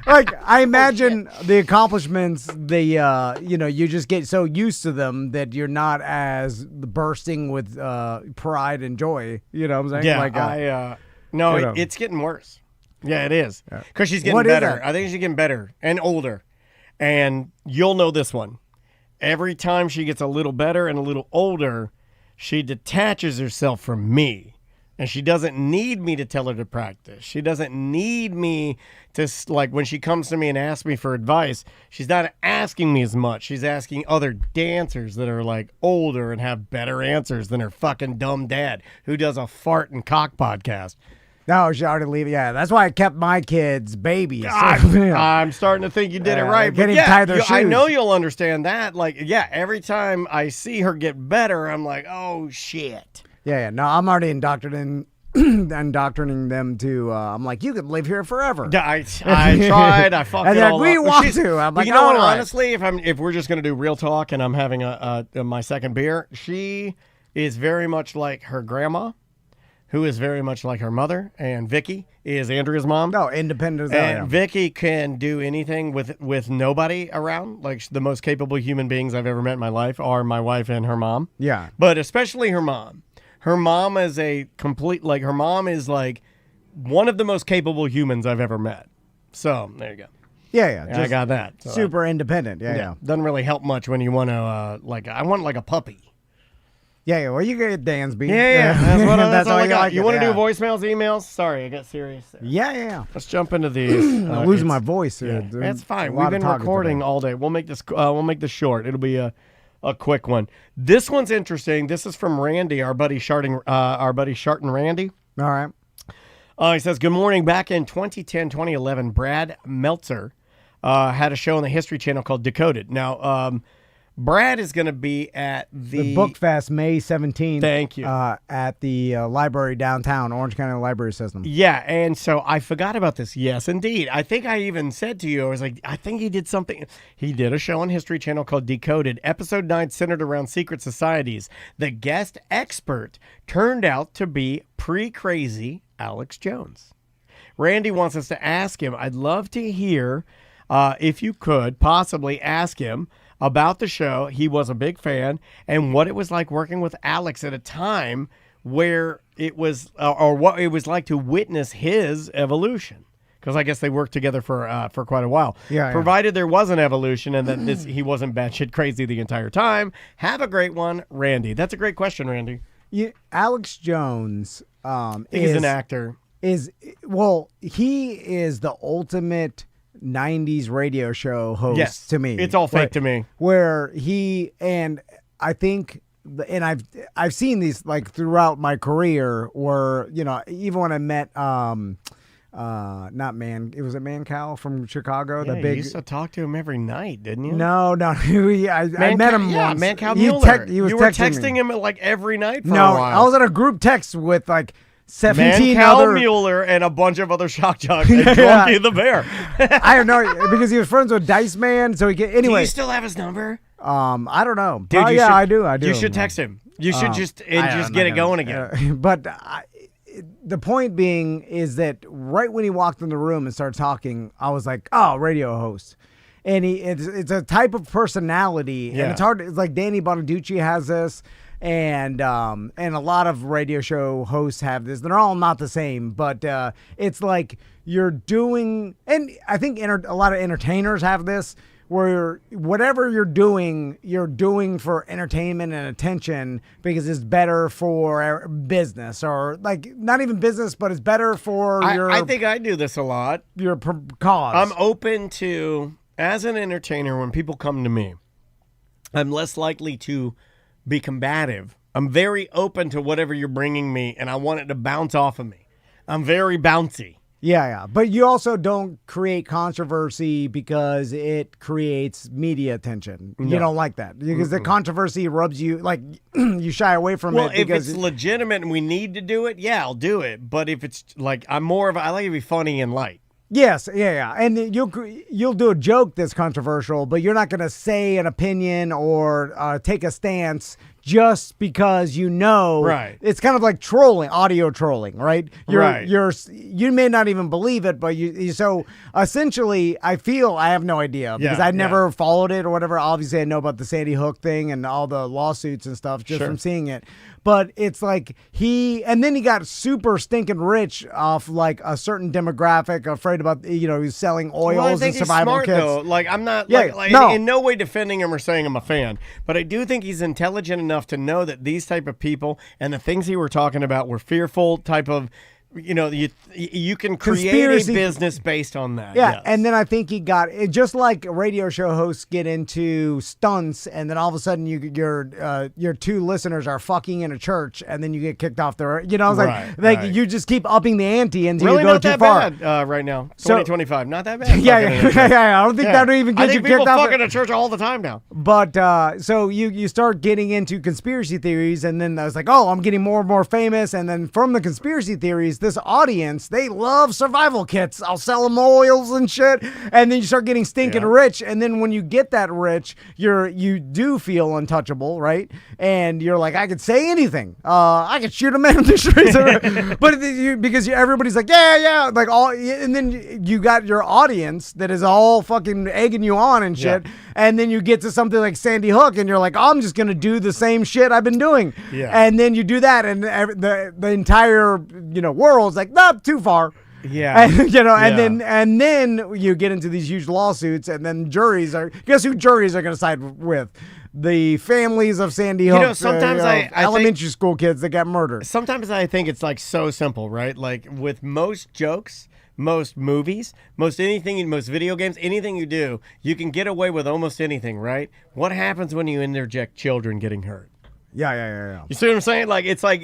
D: Like, I imagine the accomplishments, you just get so used to them that you're not as bursting with pride and joy. You know what I'm saying?
F: Yeah, it's getting worse. Yeah, it is. Because she's getting better. I think she's getting better and older. And you'll know this one. Every time she gets a little better and a little older, she detaches herself from me. And she doesn't need me to tell her to practice. She doesn't need me to, like, when she comes to me and asks me for advice, she's not asking me as much. She's asking other dancers that are, like, older and have better answers than her fucking dumb dad who does a fart and cock podcast.
D: No, she already leave. Yeah, that's why I kept my kids babies.
F: I'm starting to think you did it right.
D: But tie their shoes.
F: I know you'll understand that. Like, every time I see her get better, I'm like, oh, shit.
D: Yeah. No, I'm already indoctrinating them to. I'm like, you could live here forever.
F: I tried. I fucked it all up.
D: We want to. I'm like,
F: you know what? Right. Honestly, if we're just gonna do real talk, and I'm having my second beer, she is very much like her grandma, who is very much like her mother, and Vicky is Andrea's mom.
D: No, independent.
F: And Vicky can do anything with nobody around. Like, the most capable human beings I've ever met in my life are my wife and her mom.
D: Yeah,
F: but especially her mom. Her mom is her mom is like one of the most capable humans I've ever met. So, there you go.
D: Yeah.
F: I got that. So,
D: super independent. Yeah.
F: Doesn't really help much when you want to, I want like a puppy.
D: Yeah, well, you get Dansby.
F: Yeah. That's all I got. You want to do voicemails, emails? Sorry, I got serious there.
D: Yeah.
F: Let's jump into these.
D: I'm losing my voice here.
F: Yeah, that's fine. We've been recording all day. We'll make this short. It'll be a quick one. This one's interesting. This is from Randy, our buddy Sharton Randy.
D: All right.
F: He says, good morning. Back in 2010, 2011, Brad Meltzer had a show on the History Channel called Decoded. Now, Brad is going to be at the
D: Book Fest May 17th.
F: Thank you.
D: At the library downtown, Orange County Library System.
F: Yeah, and so I forgot about this. Yes, indeed. I think I even said to you, I was like, I think he did something. He did a show on History Channel called Decoded. Episode 9 centered around secret societies. The guest expert turned out to be pre-crazy Alex Jones. Randy wants us to ask him. I'd love to hear, if you could, possibly ask him about the show. He was a big fan, and what it was like working with Alex at a time where it was, or what it was like to witness his evolution. Because I guess they worked together for quite a while.
D: Yeah.
F: Provided there was an evolution and that he wasn't batshit crazy the entire time. Have a great one, Randy. That's a great question, Randy.
D: Alex Jones
F: he's an actor.
D: He is the ultimate 90s radio show host to me.
F: It's all fake to me.
D: Where I think, and I've seen these like throughout my career where, even when I met not Man. It was a Mancow from Chicago.
F: Yeah,
D: the big.
F: You used to talk to him every night, didn't you?
D: No. I met him once.
F: Mancow
D: He
F: Mueller.
D: you were
F: texting
D: me.
F: him like every night for a
D: No,
F: while.
D: I was in a group text with like 17
F: Mancow
D: other.
F: Mueller and a bunch of other shock jocks and Drunky the Bear.
D: I don't know because he was friends with Dice Man, so he get anyway.
F: Do you still have his number?
D: I don't know.
F: Dude,
D: I do.
F: You should text him. You should just get it going again.
D: But the point being is that right when he walked in the room and started talking, I was like, "Oh, radio host." And it's a type of personality, and it's hard. It's like Danny Bonaducci has this, and a lot of radio show hosts have this. They're all not the same, but it's like you're doing, and I think a lot of entertainers have this, where whatever you're doing for entertainment and attention because it's better for business, or like not even business, but it's better for your.
F: I think I do this a lot.
D: Your cause.
F: I'm open to, as an entertainer, when people come to me, I'm less likely to be combative. I'm very open to whatever you're bringing me, and I want it to bounce off of me. I'm very bouncy.
D: Yeah. But you also don't create controversy because it creates media attention. No. You don't like that because the controversy rubs you, like, you shy away from it.
F: Well, if it's legitimate and we need to do it, yeah, I'll do it. But if it's like, I like to be funny and light.
D: Yes, yeah. And you'll do a joke that's controversial, but you're not going to say an opinion or take a stance just because
F: right.
D: It's kind of like trolling, audio trolling, right?
F: Right.
D: You may not even believe it, but so essentially I have no idea because I never followed it or whatever. Obviously I know about the Sandy Hook thing and all the lawsuits and stuff just from seeing it. But it's like and then he got super stinking rich off like a certain demographic, afraid about, he's selling oils and survival
F: smart,
D: kits.
F: Though. Like, I'm not in no way defending him or saying I'm a fan, but I do think he's intelligent enough to know that these type of people and the things he were talking about were fearful type of, you can create a business based on that.
D: Yeah,
F: yes.
D: And then I think he got it, just like radio show hosts get into stunts, and then all of a sudden your two listeners are fucking in a church, and then you get kicked off the. Like you just keep upping the ante until
F: really
D: you go
F: not
D: too
F: that
D: far.
F: Bad right now. 2025, not that bad.
D: Yeah. I don't think that would even get you kicked off.
F: People fuck in a church all the time now.
D: But so you start getting into conspiracy theories, and then I was like, oh, I'm getting more and more famous, and then from the conspiracy theories, this audience, they love survival kits. I'll sell them oils and shit. And then you start getting stinking rich. And then when you get that rich, you do feel untouchable, right? And you're like, I could say anything. I could shoot a man in the streets. But because everybody's like, yeah. Like and then you got your audience that is all fucking egging you on and shit. Yeah. And then you get to something like Sandy Hook and you're like, I'm just going to do the same shit I've been doing.
F: Yeah.
D: And then you do that and the entire, world's like, nope, too far.
F: Yeah.
D: And, and then you get into these huge lawsuits, and then guess who juries are going to side with? The families of Sandy Hook.
F: Sometimes I
D: elementary school kids that got murdered.
F: Sometimes I think it's like so simple, right? Like with most jokes, most movies, most video games, anything you do, you can get away with almost anything, right? What happens when you interject children getting hurt?
D: Yeah.
F: You see what I'm saying? Like it's like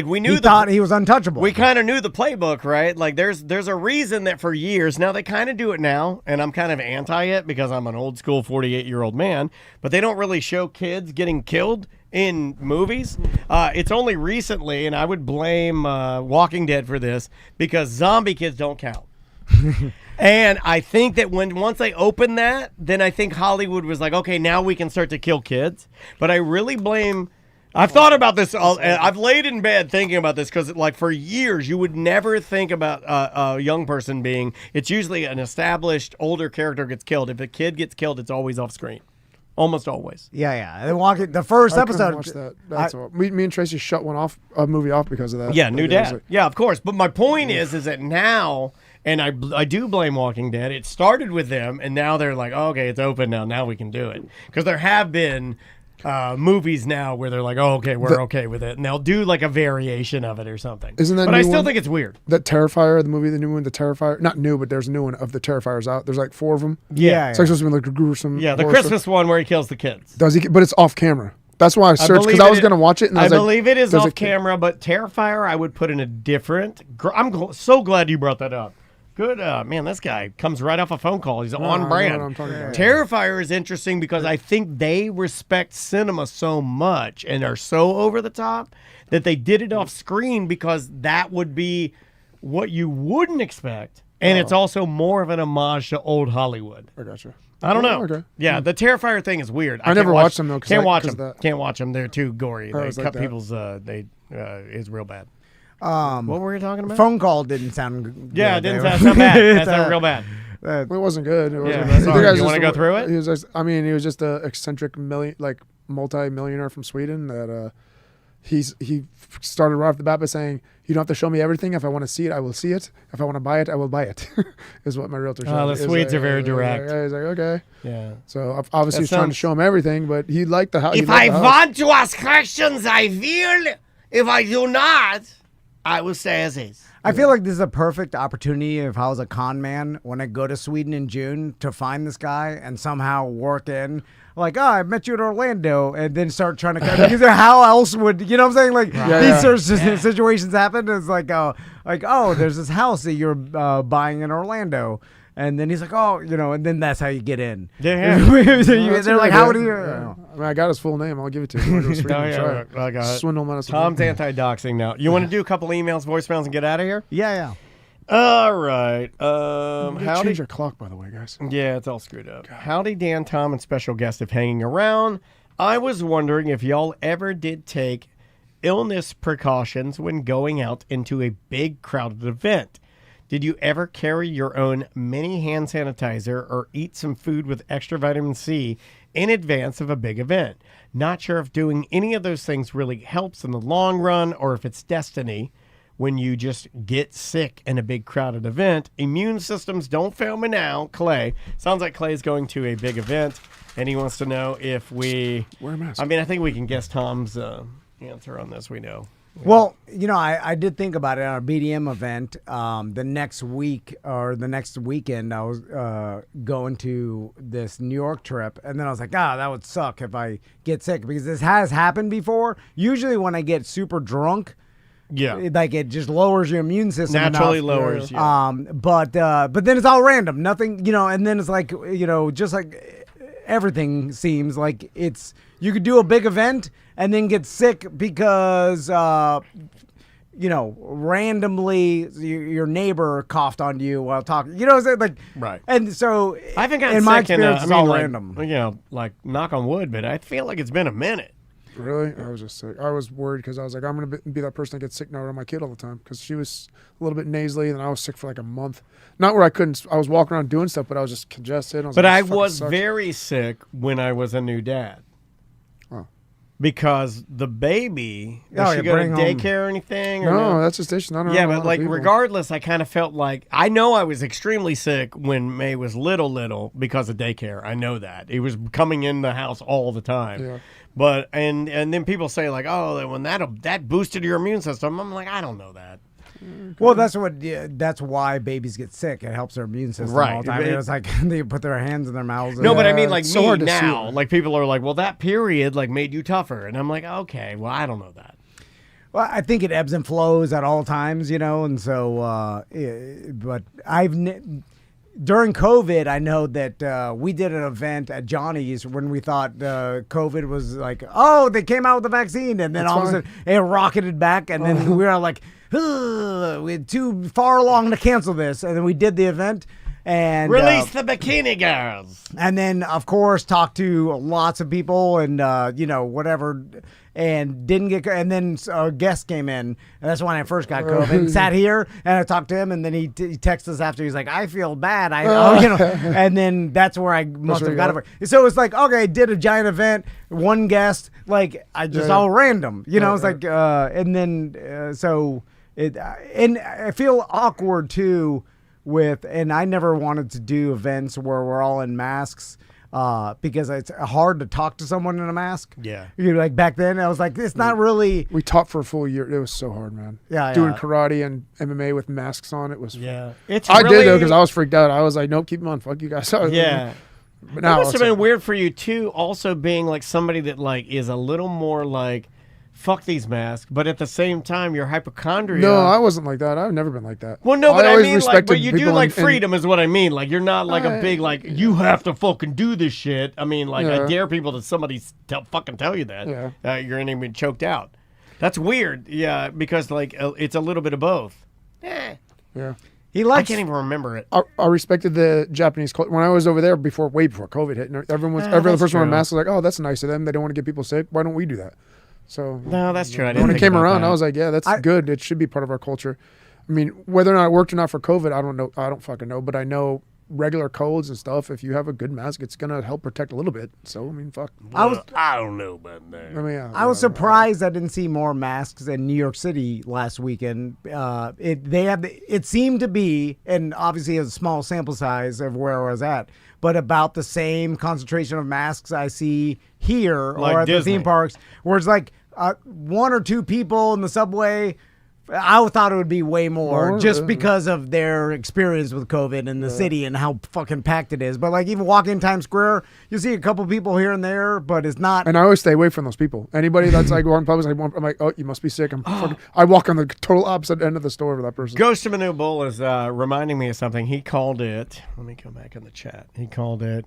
F: we knew
D: thought he was untouchable.
F: We kind of knew the playbook, right? Like there's a reason that for years now they kind of do it now, and I'm kind of anti it because I'm an old school 48-year-old man. But they don't really show kids getting killed in movies. It's only recently, and I would blame Walking Dead for this because zombie kids don't count. And I think that once they opened that, then I think Hollywood was like, okay, now we can start to kill kids. But I really blame. I've thought about this. I've laid in bed thinking about this because, like, for years you would never think about a young person being. It's usually an established older character gets killed. If a kid gets killed, it's always off screen. Almost always.
D: Yeah. The first episode.
H: Watch that. That's all. Me and Tracy shut a movie off because of that.
F: Yeah, New Dad. Yeah, of course. But my point is that now. And I do blame Walking Dead. It started with them, and now they're like, oh, okay, it's open now. Now we can do it. Because there have been movies now where they're like, oh, okay, we're okay with it. And they'll do like a variation of it or something.
H: Isn't that
F: But
H: new
F: I still
H: one?
F: think it's weird.
H: That Terrifier, the movie, the new one, the Terrifier. Not new, but there's a new one of the Terrifiers out. There's like 4 of them.
D: Yeah.
H: It's like supposed to be like a gruesome.
F: Yeah, the
H: horror
F: Christmas one where he kills the kids.
H: Does he? But it's off camera. That's why I searched, because I was going to watch it. And I
F: believe it is off camera, but Terrifier I would put in a different. I'm so glad you brought that up. Good. Man, this guy comes right off a phone call. He's on brand.
H: I know what I'm talking about.
F: Terrifier is interesting because I think they respect cinema so much and are so over the top that they did it off screen because that would be what you wouldn't expect. And it's also more of an homage to old Hollywood.
H: I gotcha.
F: I don't know.
H: Okay.
F: Yeah, the Terrifier thing is weird.
H: I never watched them though.
F: Can't watch them. Can't watch them. They're too gory. They cut people's. It's real bad. What were you talking about?
D: Phone call didn't sound good.
F: Yeah, it didn't sound bad. That sounded real bad.
H: It wasn't good. It wasn't
F: Yeah.
H: bad.
F: Sorry. You want to go through it?
H: He was just, I mean, he was just a eccentric multi-millionaire from Sweden that he started right off the bat by saying, "You don't have to show me everything. If I want to see it, I will see it. If I want to buy it, I will buy it." Is what my realtor said.
F: The Swedes are very direct.
H: He's like, okay.
F: Yeah.
H: So obviously he's trying to show him everything, but he liked the house.
F: If I want to ask questions, I will. If I do not, I will say as is.
D: I feel like this is a perfect opportunity if I was a con man when I go to Sweden in June to find this guy and somehow work in. Like, oh, I met you in Orlando, and then start trying to because how else would you know what I'm saying? Like these sorts of situations happen. It's like there's this house that you're buying in Orlando, and then he's like, oh, and then that's how you get in.
F: Yeah.
D: They're like, how do you?
H: I mean, I got his full name. I'll give it to you.
F: I got it.
H: Swindle him.
F: Tom's anti-doxing now. You want to do a couple emails, voicemails, and get out of here?
D: Yeah.
F: All right.
H: Change your clock, by the way, guys.
F: Yeah, it's all screwed up. Howdy, Dan, Tom, and special guest of Hanging Around. I was wondering if y'all ever did take illness precautions when going out into a big crowded event. Did you ever carry your own mini hand sanitizer or eat some food with extra vitamin C in advance of a big event? Not sure if doing any of those things really helps in the long run or if it's destiny. When you just get sick in a big crowded event, immune systems don't fail me now. Clay. Sounds like Clay's going to a big event, and he wants to know if we...
H: Wear a mask.
F: I mean, I think we can guess Tom's answer on this. We know.
D: Well, I did think about it on a BDM event. The next week or the next weekend, I was going to this New York trip, and then I was like, that would suck if I get sick because this has happened before. Usually when I get super drunk, like it just lowers your immune system.
F: Naturally
D: enough.
F: lowers. Yeah.
D: But then it's all random. Nothing, and then it's like, just like everything seems like it's you could do a big event and then get sick because randomly your neighbor coughed on you while talking. Like
F: right.
D: And so
F: I haven't gotten
D: in
F: sick
D: my experience, it's all
F: like,
D: random.
F: Like knock on wood, but I feel like it's been a minute.
H: Really? I was just sick. I was worried because I was like, I'm going to be that person that gets sick now around my kid all the time because she was a little bit nasally and I was sick for like a month. Not where I was walking around doing stuff, but I was just congested.
F: I was very sick when I was a new dad.
H: Oh.
F: Because the baby, does she go to daycare or anything? Or
H: no, that's just station. I don't know.
F: Yeah, but like regardless, I kind of felt like, I know I was extremely sick when May was little because of daycare. I know that. He was coming in the house all the time.
H: Yeah.
F: But and then people say like, oh, when that boosted your immune system. I'm like, I don't know that.
D: Well, that's why babies get sick. It helps their immune system all the time. It's like they put their hands in their mouths.
F: No, but I mean like me now. Like people are like, well, that period like made you tougher, and I'm like, okay, well, I don't know that.
D: Well, I think it ebbs and flows at all times, and so. But during COVID, I know that we did an event at Johnny's when we thought COVID was like, they came out with the vaccine, and then all of a sudden it rocketed back, and then we were like, we're too far along to cancel this, and then we did the event. And
F: release the bikini girls.
D: And then, of course, talked to lots of people and, whatever, and didn't get, and then a guest came in, and that's when I first got COVID, sat here, and I talked to him, and then he texted us after, he's like, I feel bad, and then that's where I must have got it. So it's like, okay, I did a giant event, one guest, like, I just all random, it's like, and then, so, and I feel awkward, too, and I never wanted to do events where we're all in masks because it's hard to talk to someone in a mask.
F: Yeah.
D: Like back then, I was like, it's not really.
H: We taught for a full year. It was so hard, man.
D: Yeah.
H: Doing karate and MMA with masks on, it was.
F: Yeah.
H: I did though because I was freaked out. I was like, nope, keep them on. Fuck you guys.
F: Yeah.
H: But
F: That
H: now
F: must have
H: it's
F: been weird for you too. Also being like somebody that like is a little more like, fuck these masks, but at the same time you're hypochondriac.
H: No, I wasn't like that. I've never been like that.
F: Well, no, but I
H: always
F: mean, like,
H: respected
F: but you do
H: people
F: like
H: in-
F: freedom, is what I mean. Like, you're not like a big like you have to fucking do this shit. I mean, like, I dare people that somebody fucking tell you that.
H: Yeah.
F: You're gonna be choked out. That's weird. Yeah, because like it's a little bit of both.
H: Yeah.
D: He
F: I
D: likes.
F: can't even remember it.
H: I respected the Japanese culture. When I was over there way before COVID hit, and every
F: that's
H: person wearing
F: true.
H: masks was like, oh, that's nice of them. They don't want to get people sick. Why don't we do that? So
F: No, that's true. I
H: when
F: didn't
H: it
F: think
H: came
F: about
H: around,
F: that.
H: I was like, yeah, that's good. It should be part of our culture. I mean, whether or not it worked or not for COVID, I don't know. I don't fucking know. But I know regular colds and stuff, if you have a good mask, it's going to help protect a little bit. So, I mean, fuck.
F: I don't know about that.
H: I mean, yeah,
D: I was surprised I didn't see more masks in New York City last weekend. It seemed to be, and obviously a small sample size of where I was at, but about the same concentration of masks I see here
F: Like
D: or at
F: Disney.
D: the theme parks, where it's like one or two people in the subway. I thought it would be way more just because of their experience with COVID in the city and how fucking packed it is. But like even walking in Times Square, you see a couple people here and there, but it's not.
H: And I always stay away from those people. Anybody that's like walking public, I'm like, oh, you must be sick. I walk on the total opposite end of the store for that person.
F: Ghost of Manu Bull is reminding me of something. He called it. Let me go back in the chat. He called it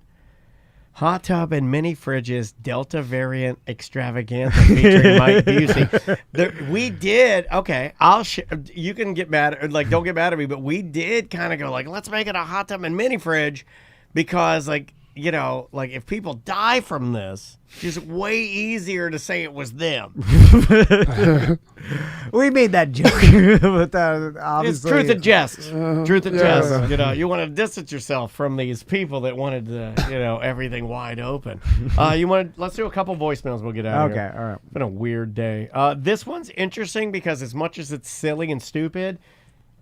F: Hot Tub and Mini Fridges Delta Variant Extravaganza featuring Mike Busey. We did, okay, you can get mad, or like don't get mad at me, but we did kind of go like, let's make it a hot tub and mini fridge because like, you know, like if people die from this, it's way easier to say it was them.
D: We made that joke, but obviously
F: It's truth and jest. Truth and jest. You know, you want to distance yourself from these people that wanted to, you know, everything wide open. Let's do a couple voicemails. We'll get out of here.
D: Okay, all right.
F: It's been a weird day. This one's interesting because as much as it's silly and stupid,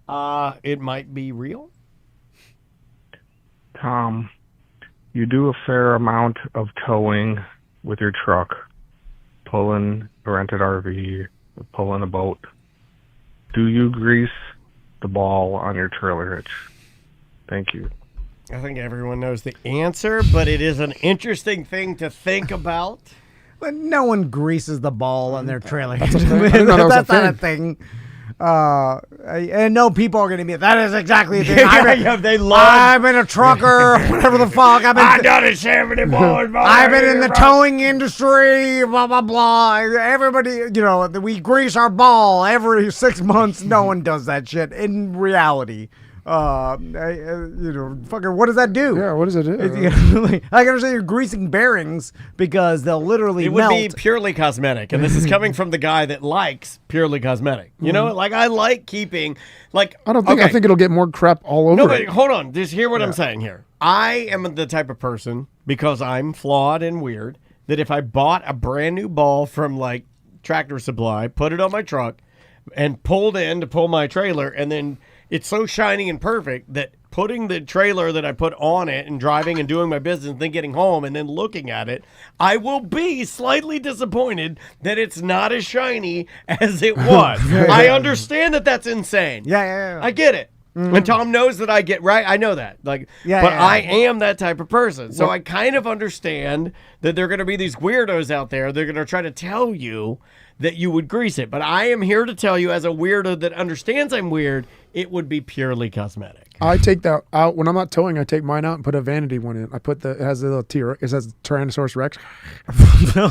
F: it might be real.
I: Tom, you do a fair amount of towing with your truck, pulling a rented RV, pulling a boat. Do you grease the ball on your trailer hitch? Thank you.
F: I think everyone knows the answer, but it is an interesting thing to think about.
D: But no one greases the ball on their trailer.
H: That's a thing. I didn't know that was
D: That's
H: a
D: not a
H: thing.
D: thing. And no people are going to be, that is exactly the thing.
F: They love.
D: I've been a trucker, whatever the fuck.
F: I done it 70 boys.
D: I've been in the towing industry, blah, blah, blah. Everybody, you know, we grease our ball every 6 months. No one does that shit in reality. You know, fucking, what does that do?
H: Yeah, what does it do?
D: I can understand you're greasing bearings because they'll literally
F: It would
D: melt.
F: be purely cosmetic, and this is coming from the guy that likes purely cosmetic. You know, like I like keeping, like
H: I don't think.
F: okay.
H: I think it'll get more crap all over.
F: No, but
H: it.
F: hold on. Just hear what I'm saying here. I am the type of person, because I'm flawed and weird, that if I bought a brand new ball from like Tractor Supply, put it on my truck, and pulled in to pull my trailer, and then it's so shiny and perfect that putting the trailer that I put on it and driving and doing my business and then getting home and then looking at it, I will be slightly disappointed that it's not as shiny as it was. I understand that that's insane.
D: Yeah.
F: I get it. And Tom knows that I get right. I know that. Like, but I am that type of person. So I kind of understand that there are going to be these weirdos out there. They're going to try to tell you that you would grease it. But I am here to tell you, as a weirdo that understands I'm weird, it would be purely cosmetic.
H: I take that out when I'm not towing. I take mine out and put a vanity one in. I put it has a little T-Rex. It says Tyrannosaurus Rex.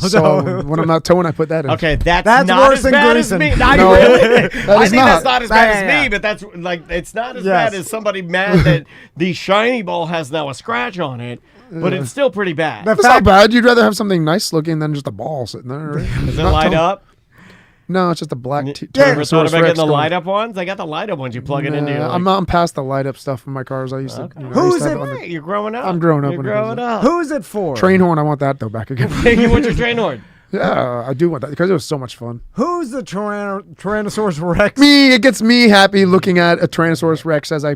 H: So when I'm not towing, I put that in.
F: Okay, that's
D: That's
F: not
D: worse
F: as
D: than
F: bad as
D: greasing.
F: me.
H: No,
F: Really?
H: that
F: I
H: is
F: think that's
H: not.
F: not as bad as
D: Yeah.
F: me, but that's like it's not as
D: Yes.
F: bad as somebody mad that the shiny ball has now a scratch on it, but it's still pretty bad.
D: The
H: It's not bad. You'd rather have something nice looking than just a ball sitting there. Right?
F: Does it
H: Not
F: light
H: towing.
F: up?
H: No, it's just a black
F: You ever thought
H: Tyrannosaurus
F: about getting
H: Rex.
F: the
H: going-
F: light up ones? I got the light up ones. You plug it into your.
H: I'm past the light up stuff in my cars. I used to. You know, I
D: Who's
H: used to have
D: it?
H: on the
F: Hey, you're growing up.
H: I'm growing up
F: You're
H: when it
F: growing
H: comes
F: up.
D: Who's it for?
H: train horn. I want that though back again.
F: You want your train horn?
H: Yeah, I do want that because it was so much fun.
D: Who's the Tyrannosaurus Rex?
H: Me, it gets me happy looking at a Tyrannosaurus Rex as I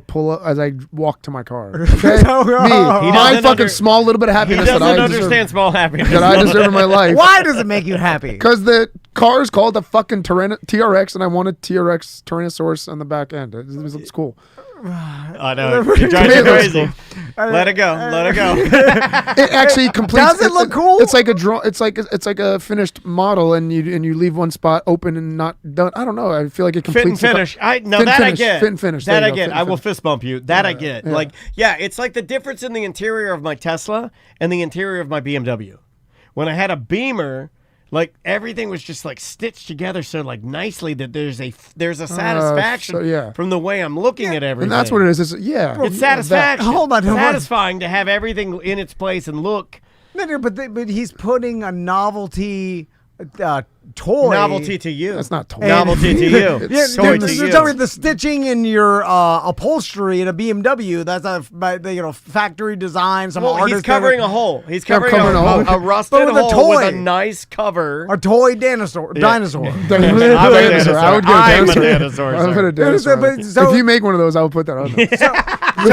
H: walk to my car. Okay,
D: Oh,
H: me,
D: He
H: my
F: doesn't
H: fucking
F: under-
H: small little bit of
F: He
H: happiness
F: doesn't
H: that I
F: understand
H: deserve,
F: small happiness.
H: that I deserve in my life.
D: Why does it make you happy?
H: Because the car is called the fucking TRX, and I wanted TRX Tyrannosaurus on the back end. It looks cool.
F: I know. It drives you crazy. Let it go. Let it go.
H: It actually completes.
D: Does it look cool?
H: It's like a draw. It's like a finished model, and you leave one spot open and not done. I don't know. I feel like it completes.
F: Fit and finish. I get.
H: Fit and finish.
F: That I get. I will fist bump you. That I get.
H: Yeah.
F: Like, it's like the difference in the interior of my Tesla and the interior of my BMW. When I had a Beamer, like everything was just like stitched together so like nicely that there's a satisfaction from the way I'm looking at everything.
H: And that's what it is.
F: It's satisfaction.
D: Hold on.
F: Satisfying to have everything in its place and look.
D: No, but he's putting a novelty toy.
F: Novelty to you.
H: That's not toy.
F: Novelty to you. Toy to you.
D: The stitching in your upholstery in a BMW, that's a factory design. Some artist.
F: He's covering a hole. He's covering a rusted hole with a nice cover.
D: A toy dinosaur. Dinosaur.
H: I'm a dinosaur. I would get a dinosaur. If you make one of those, I would put that on there.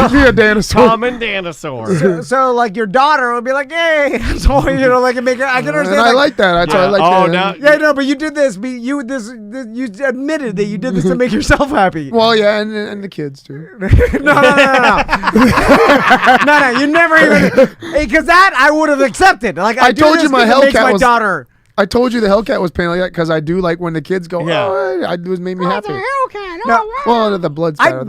H: Be a dinosaur.
F: Common dinosaur.
D: So like your daughter would be like, "Hey," so like make it. I can understand.
H: And I like that. I like that.
D: No, but you did this. You admitted that you did this to make yourself happy.
H: Well, yeah, and the kids too.
D: No. You never even because that I would have accepted. Like I
H: told you my Hellcat
D: was my daughter.
H: I told you the Hellcat was painted like that because I do like when the kids go, it was made me happy.
D: Hellcat.
H: No, well, the blood spatter.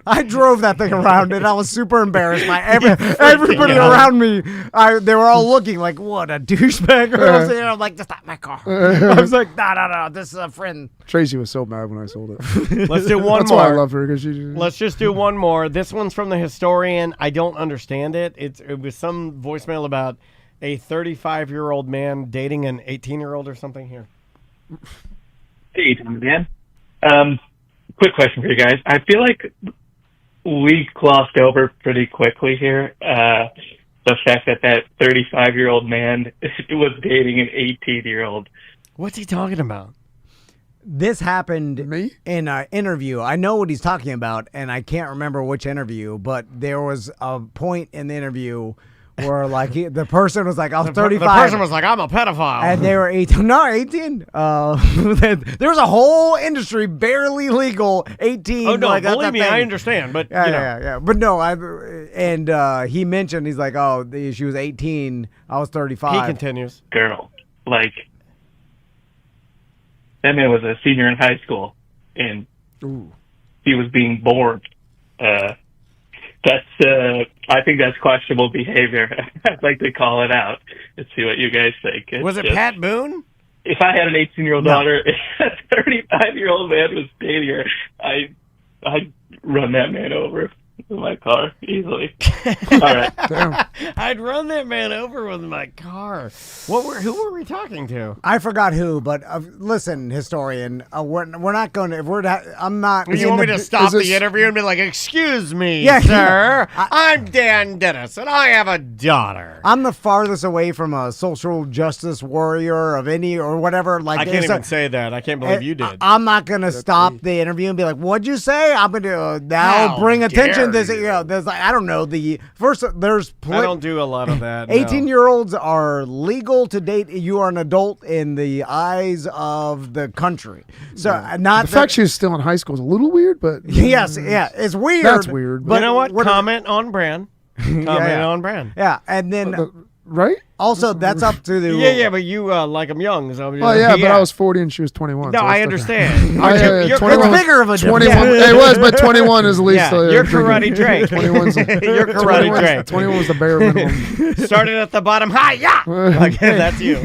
D: I drove that thing around and I was super embarrassed by everybody around me. They were all looking like, what a douchebag. I'm like, that's not my car. I was like, no, this is a friend.
H: Tracy was so mad when I sold it.
F: Let's do one
H: That's
F: more.
H: That's why I love her.
F: Let's just do one more. This one's from the historian. I don't understand it. It was some voicemail about a 35-year-old man dating an 18-year-old or something here.
J: Hey, Tom, man. Quick question for you guys. I feel like we glossed over pretty quickly here the fact that 35-year-old man was dating an 18-year-old.
F: What's he talking about?
D: This happened in an interview. I know what he's talking about, and I can't remember which interview, but there was a point in the interview where like the person was like, I was 35.
F: The person was like, I'm a pedophile.
D: And they were 18. No, 18. There's a whole industry barely legal 18.
F: Oh, no,
D: like,
F: believe me, I understand. But,
D: yeah. But no, he mentioned, he's like, she was 18. I was 35.
F: He continues.
J: Girl, like, that man was a senior in high school, and he was being born. I think that's questionable behavior. I'd like to call it out and see what you guys think.
F: Was it Pat Boone?
J: If I had an 18-year-old daughter, a 35-year-old man was dating her, I'd run that man over with my car easily. All right.
F: I'd run that man over with my car. Who were we talking to?
D: I forgot who, but listen, historian, we're not going to. I'm not.
F: You want me to stop the interview and be like, "Excuse me, sir, I'm Dan Dennis, and I have a daughter."
D: I'm the farthest away from a social justice warrior of any or whatever. Like
F: I can't even say that. I can't believe you did.
D: I'm not going to stop the interview and be like, "What'd you say?" I'm going to now bring attention. There's like I don't know the first. There's
F: I don't do a lot of that.
D: 18-year-olds are legal to date. You are an adult in the eyes of the country. So not
H: the fact she's still in high school is a little weird, but
D: yes, it's weird.
H: That's weird.
F: But you know what? Comment on brand. On brand.
D: Yeah, and then
H: right.
D: Also, that's up to the
F: but you like them young. So
H: but I was 40 and she was 21.
F: No,
H: so
F: I understand.
D: You're 21, bigger of a
H: 21. It was, but 21 is at least.
F: You're karate Drake.
H: 21's
F: you're karate Drake.
H: 21 was the bare minimum.
F: Started at the bottom. Hi, okay, that's you.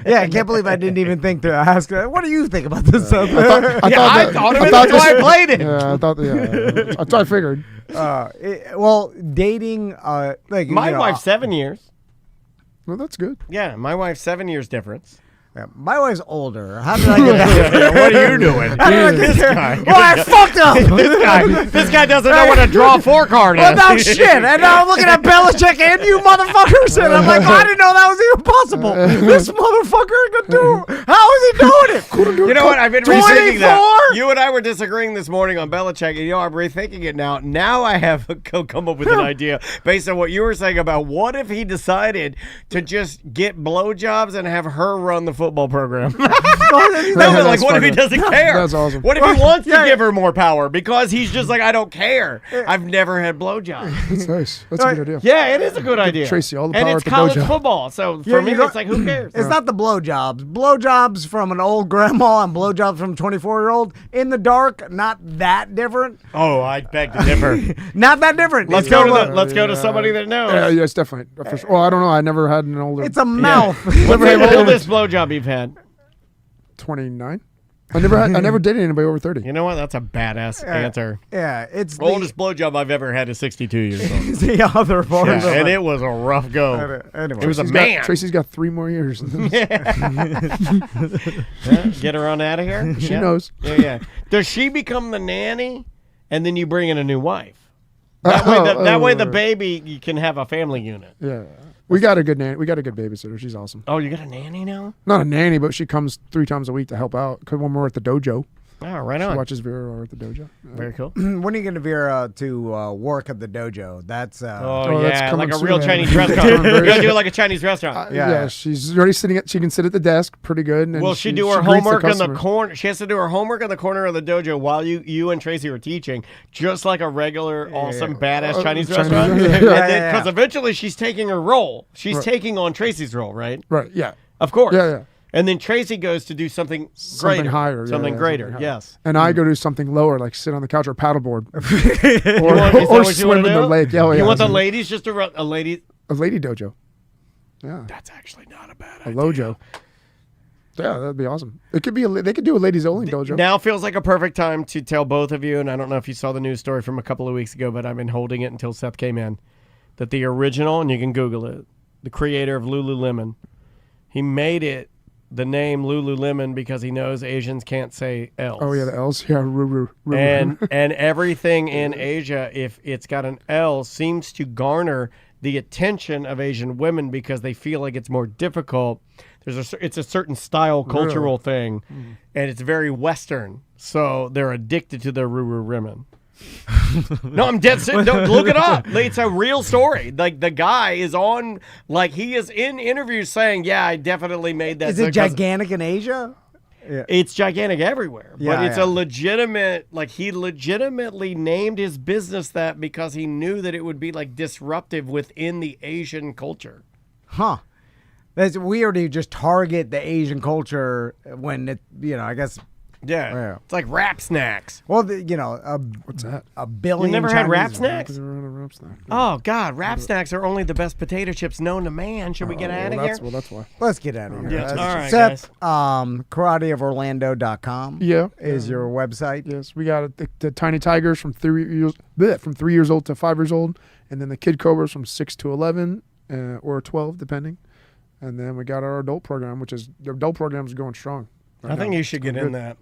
D: I can't believe I didn't even think to ask. What do you think about this stuff?
F: I thought of it. That's why I played it.
H: Yeah, I thought. Yeah, I figured.
D: Dating. Like
F: my wife's 7 years.
H: Well, that's good.
F: Yeah, my wife's 7 years difference.
D: Yeah, my wife's older. How did I get that?
F: What are you doing? This guy.
D: Well, I fucked up.
F: This guy doesn't know what a draw 4 card is.
D: Well, no shit. And now I'm looking at Belichick and you motherfuckers, and I'm like, I didn't know that was even possible. This motherfucker could do. How is he doing it?
F: You know what? I've been rethinking that. You and I were disagreeing this morning on Belichick, and I'm rethinking it now. Now I have come up with an idea based on what you were saying about what if he decided to just get blowjobs and have her run the football football program.
H: That's
F: what if he
H: fucking-
F: doesn't care?
H: That's awesome.
F: What if he wants to give her more power because he's just like, I don't care. I've never had blowjobs.
H: That's nice. That's a good idea.
F: Yeah, it is a good idea.
H: Tracy all the
F: and
H: power
F: it's
H: at the
F: college
H: dojo.
F: football, so
D: Yeah,
F: for me,
D: you don't-
F: it's like, who cares?
D: It's not the blowjobs. Blowjobs from an old grandma and blowjobs from a 24-year-old in the dark. Not that different.
F: Oh, I beg to differ.
D: Not that different.
F: Let's go to somebody that knows.
H: Yeah, yes, definitely. For sure. Well, I don't know. I never had an older.
D: It's a mouth.
F: What's the oldest blowjob you've had?
H: 29. I never dated anybody over 30.
F: You know what? That's a badass answer.
D: Yeah, it's
F: The oldest blowjob I've ever had is 62 years old.
D: the other part of
F: and
D: it.
F: it was a rough go.
D: Anyway,
F: It was a
H: Tracy's
F: man.
H: Tracy's got 3 more years.
F: Get her on out of here.
H: She knows.
F: Yeah. Does she become the nanny, and then you bring in a new wife? That way, the baby you can have a family unit.
H: Yeah. We got a good nanny. We got a good babysitter. She's awesome.
F: Oh, you got a nanny now?
H: Not a nanny, but she comes 3 times a week to help out. Because when we're at the dojo,
F: Oh, right
H: she
F: on.
H: watches Vera or at the dojo.
F: Very cool.
D: when are you going to Vera to work at the dojo? That's
F: Oh,
H: that's
F: yeah,
H: coming
F: like a
H: soon,
F: real
H: man.
F: Chinese restaurant. You gotta do it like a Chinese restaurant.
H: Yeah, she's already sitting she can sit at the desk pretty good. And
F: Will she do her
H: greets
F: homework in the
H: customers.
F: corner? She has to do her homework in the corner of the dojo while you and Tracy are teaching, just like a regular, awesome, badass Chinese restaurant.
H: yeah.
F: Because eventually she's taking her role. She's taking on Tracy's role, right?
H: Right, yeah.
F: Of course.
H: Yeah.
F: And then Tracy goes to do something
H: Something
F: greater.
H: higher.
F: Something greater,
H: higher.
F: yes.
H: And I go do something lower, like sit on the couch or paddleboard.
F: Is that
H: or
F: what you
H: swim
F: wanna
H: in
F: do?
H: the lake. Yeah,
F: You
H: yeah,
F: want the
H: so-
F: ladies just to run a lady?
H: A lady dojo. Yeah.
F: That's actually not a bad
H: A
F: idea.
H: lojo. Yeah, that'd be awesome. It could be they could do a ladies only dojo.
F: Now feels like a perfect time to tell both of you, and I don't know if you saw the news story from a couple of weeks ago, but I've been holding it until Seth came in, that the original, and you can Google it, the creator of Lululemon, he made it the name Lululemon because he knows Asians can't say L's.
H: Oh yeah, the L's. Yeah, roo.
F: And everything in Asia, if it's got an L, seems to garner the attention of Asian women because they feel like it's more difficult. It's a certain style, cultural thing, and it's very Western. So they're addicted to their Lululemon. No, I'm dead serious. Don't look it up. It's a real story. Like the guy is on, like he is in interviews saying, "Yeah, I definitely made that."
D: is it gigantic in Asia?
F: It's gigantic everywhere, but
D: Yeah,
F: it's
D: yeah.
F: a legitimate. Like he legitimately named his business that because he knew that it would be like disruptive within the Asian culture.
D: Huh. That's weird to just target the Asian culture when it, I guess.
F: Yeah,
D: Yeah.
F: it's like rap snacks.
D: Well,
H: What's that?
D: a billion.
F: You never had rap
D: Chinese-
F: snacks? Oh God, rap snacks are only the best potato chips known to man. Should we get out of here?
H: Well, that's why.
D: Let's get out of here.
F: Yeah, all right,
D: Seth, karateoforlando.com
H: Yeah.
D: is your website.
H: Yes, we got the tiny tigers from 3 years old to 5 years old, and then the kid cobras from 6 to 11 or 12, depending. And then we got our adult program, which is the adult program is going strong. right
F: I think
H: now.
F: you should get in that.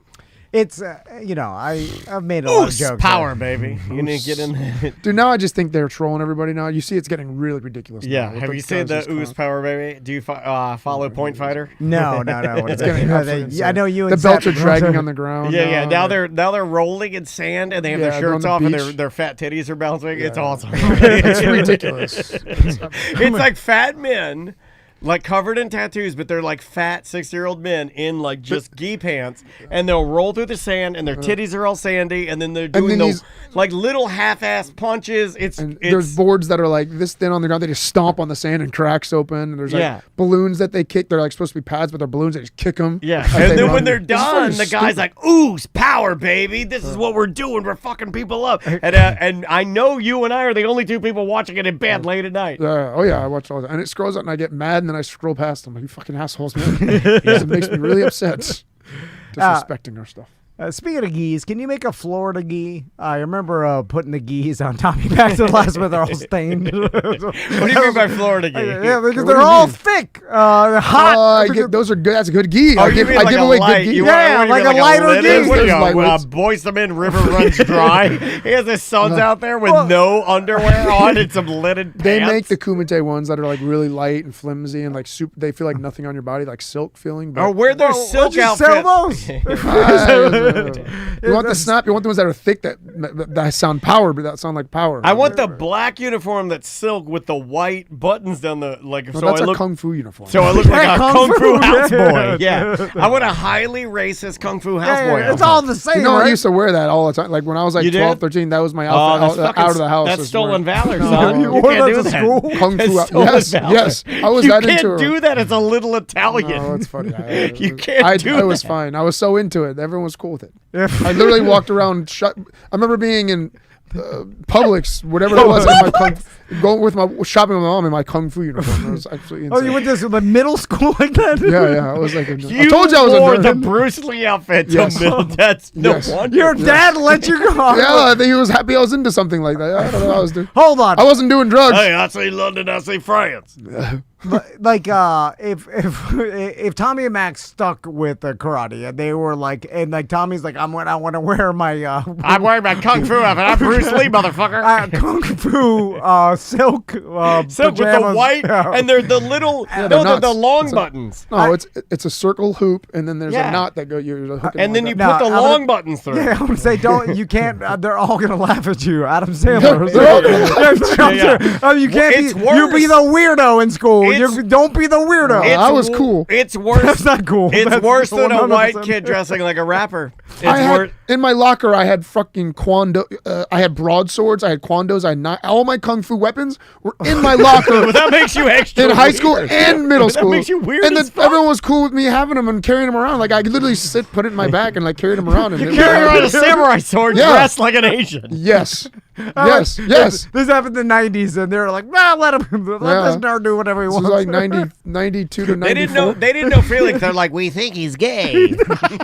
D: It's, I've made a lot of jokes.
F: Power, baby. You need to get in there.
H: Dude, now I just think they're trolling everybody now. You see it's getting really ridiculous.
F: Yeah.
H: now.
F: Have you seen the Ooze Power, baby? Do you follow Point Fighter?
D: No.
H: It's getting absolutely
D: I know you.
H: the
D: And
H: belts are
D: Seth-
H: dragging on the ground.
F: Yeah. Now they're rolling in sand and they have
H: Yeah,
F: their
H: they're on
F: shirts
H: the
F: off and
H: beach.
F: their fat titties are bouncing. It's awesome.
H: It's ridiculous.
F: It's like fat men, like covered in tattoos, but they're like fat 6-year-old men in like just gi pants, and they'll roll through the sand, and their titties are all sandy, and then they're doing those like little half-ass punches.
H: There's boards that are like this thin on the ground. They just stomp on the sand and cracks open. And there's like balloons that they kick. They're like supposed to be pads, but they're balloons. They just kick them.
F: Yeah,
H: as
F: and
H: they
F: then
H: run.
F: when they're
H: It's
F: done,
H: fucking
F: the guy's
H: stupid.
F: like, "Ooze power, baby! This is what we're doing. We're fucking people up." And I know you and I are the only two people watching it in bed late at night.
H: Oh yeah, I watch all that, and it scrolls out, and I get mad, and then I scroll past them. Like, you fucking assholes, man. It makes me really upset. Disrespecting our stuff.
D: Speaking of geese, can you make a Florida gi? I remember putting the geese on Tommy back to the last one. They're all stained.
F: What do you mean by Florida gi?
D: Yeah, because
H: What
D: they're
H: do you
D: all
H: mean?
D: thick, hot.
H: Those are good. That's a good gi.
F: Oh,
H: I
F: you
H: give
F: mean like a
H: away
F: light?
H: good gi.
F: You
D: Yeah,
F: want-
D: like
F: you mean
D: a lighter
F: linen?
D: gi.
F: What are you,
H: There's lightweights.
F: Boys the Men River runs dry. He has his sons out there with no underwear on and some linen pants.
H: They make the Kumite ones that are like really light and flimsy and like super. They feel like nothing on your body, like silk feeling. But
F: Oh, where there's silk
D: Would you
F: outfits.
D: sell those?
H: You want the snap. You want the ones that are thick that sound power, but that sound like power.
F: I want the black uniform that's silk with the white buttons down the like.
H: No,
F: so
H: that's
F: I
H: a
F: look
H: kung fu uniform.
F: So I look like a kung fu houseboy.
D: Yeah.
F: Yeah, I want a highly racist kung fu houseboy.
D: It's all the same.
H: You know,
D: right?
H: I used to wear that all the time. Like when I was like
F: You did?
H: 12, 13, that was my
F: Oh,
H: outfit
F: that's
H: out of the house.
F: That's
H: was
F: stolen
H: wearing-
F: valor, son.
D: You
F: You
D: wore
F: can't
D: that
F: do
D: to
F: that.
D: school?
H: Kung fu.
F: That's stolen
H: Yes,
F: valor.
H: yes. I was
F: you
H: that
F: can't
H: into it.
F: do that as a little Italian.
H: No, it's funny.
F: You can't do
H: I was
F: that.
H: fine. I was so into it. Everyone was cool with it. I literally walked around. I remember being in Publix, whatever it was, in my going with my shopping with my mom in my kung fu uniform. It was absolutely insane.
D: Oh, you went to the middle school like that?
H: Yeah. I was like, I
F: You
H: told you I was a
F: wore
H: nerd.
F: the Bruce Lee outfit.
H: Yes.
F: That's no
H: Yes.
F: wonder.
D: Your dad let you go.
H: Yeah, I think he was happy I was into something like that. I don't know what I was doing.
D: Hold on.
H: I wasn't doing drugs.
F: Hey, I say London, I say France.
D: Like if Tommy and Max stuck with karate and they were like, and like Tommy's like, I want to wear my
F: I'm wearing my kung fu outfit. I'm Bruce Lee, motherfucker.
D: kung fu silk
F: Silk with the
D: pajamas.
F: white,
D: Yeah.
F: and they're the little,
H: they're
F: no, they're the
H: nuts.
F: long
H: It's a-
F: buttons.
H: No, it's a circle hoop, and then there's
F: Yeah.
H: a knot that you're hooking
F: And then you
H: like
F: put the
D: No, I'm
F: long
D: gonna-
F: buttons through.
D: Yeah, I would say you can't. They're all gonna laugh at you, Adam Sandler.
H: They're all gonna laugh
F: Yeah.
D: You can't
F: It's
D: be. You be
F: worse.
D: the weirdo in school.
F: It's-
D: Don't be the weirdo.
H: I was cool.
F: It's worse.
D: That's not cool.
F: It's
D: That's
F: worse than a
D: 100%.
F: white kid dressing like a rapper. It's
H: I had,
F: worse.
H: in my locker, I had fucking Kwando. I had broadswords. I had Kwandos. I had all my kung fu weapons were in my locker
F: But that makes you extra
H: in high
F: weird.
H: school and middle
F: That
H: school.
F: makes you weird
H: And
F: as
H: then
F: fuck.
H: everyone was cool with me having them and carrying them around. Like I could literally put it in my back and like carry them around. And it was-
F: Carrying around a samurai sword
H: Yeah.
F: dressed like an Asian.
H: Yes. Yes.
D: This happened in the 90s, and they're like, let him. Let this nerd do whatever he
H: This
D: wants.
H: was like 92 to 94.
F: They didn't know Felix. They're like, we think he's gay.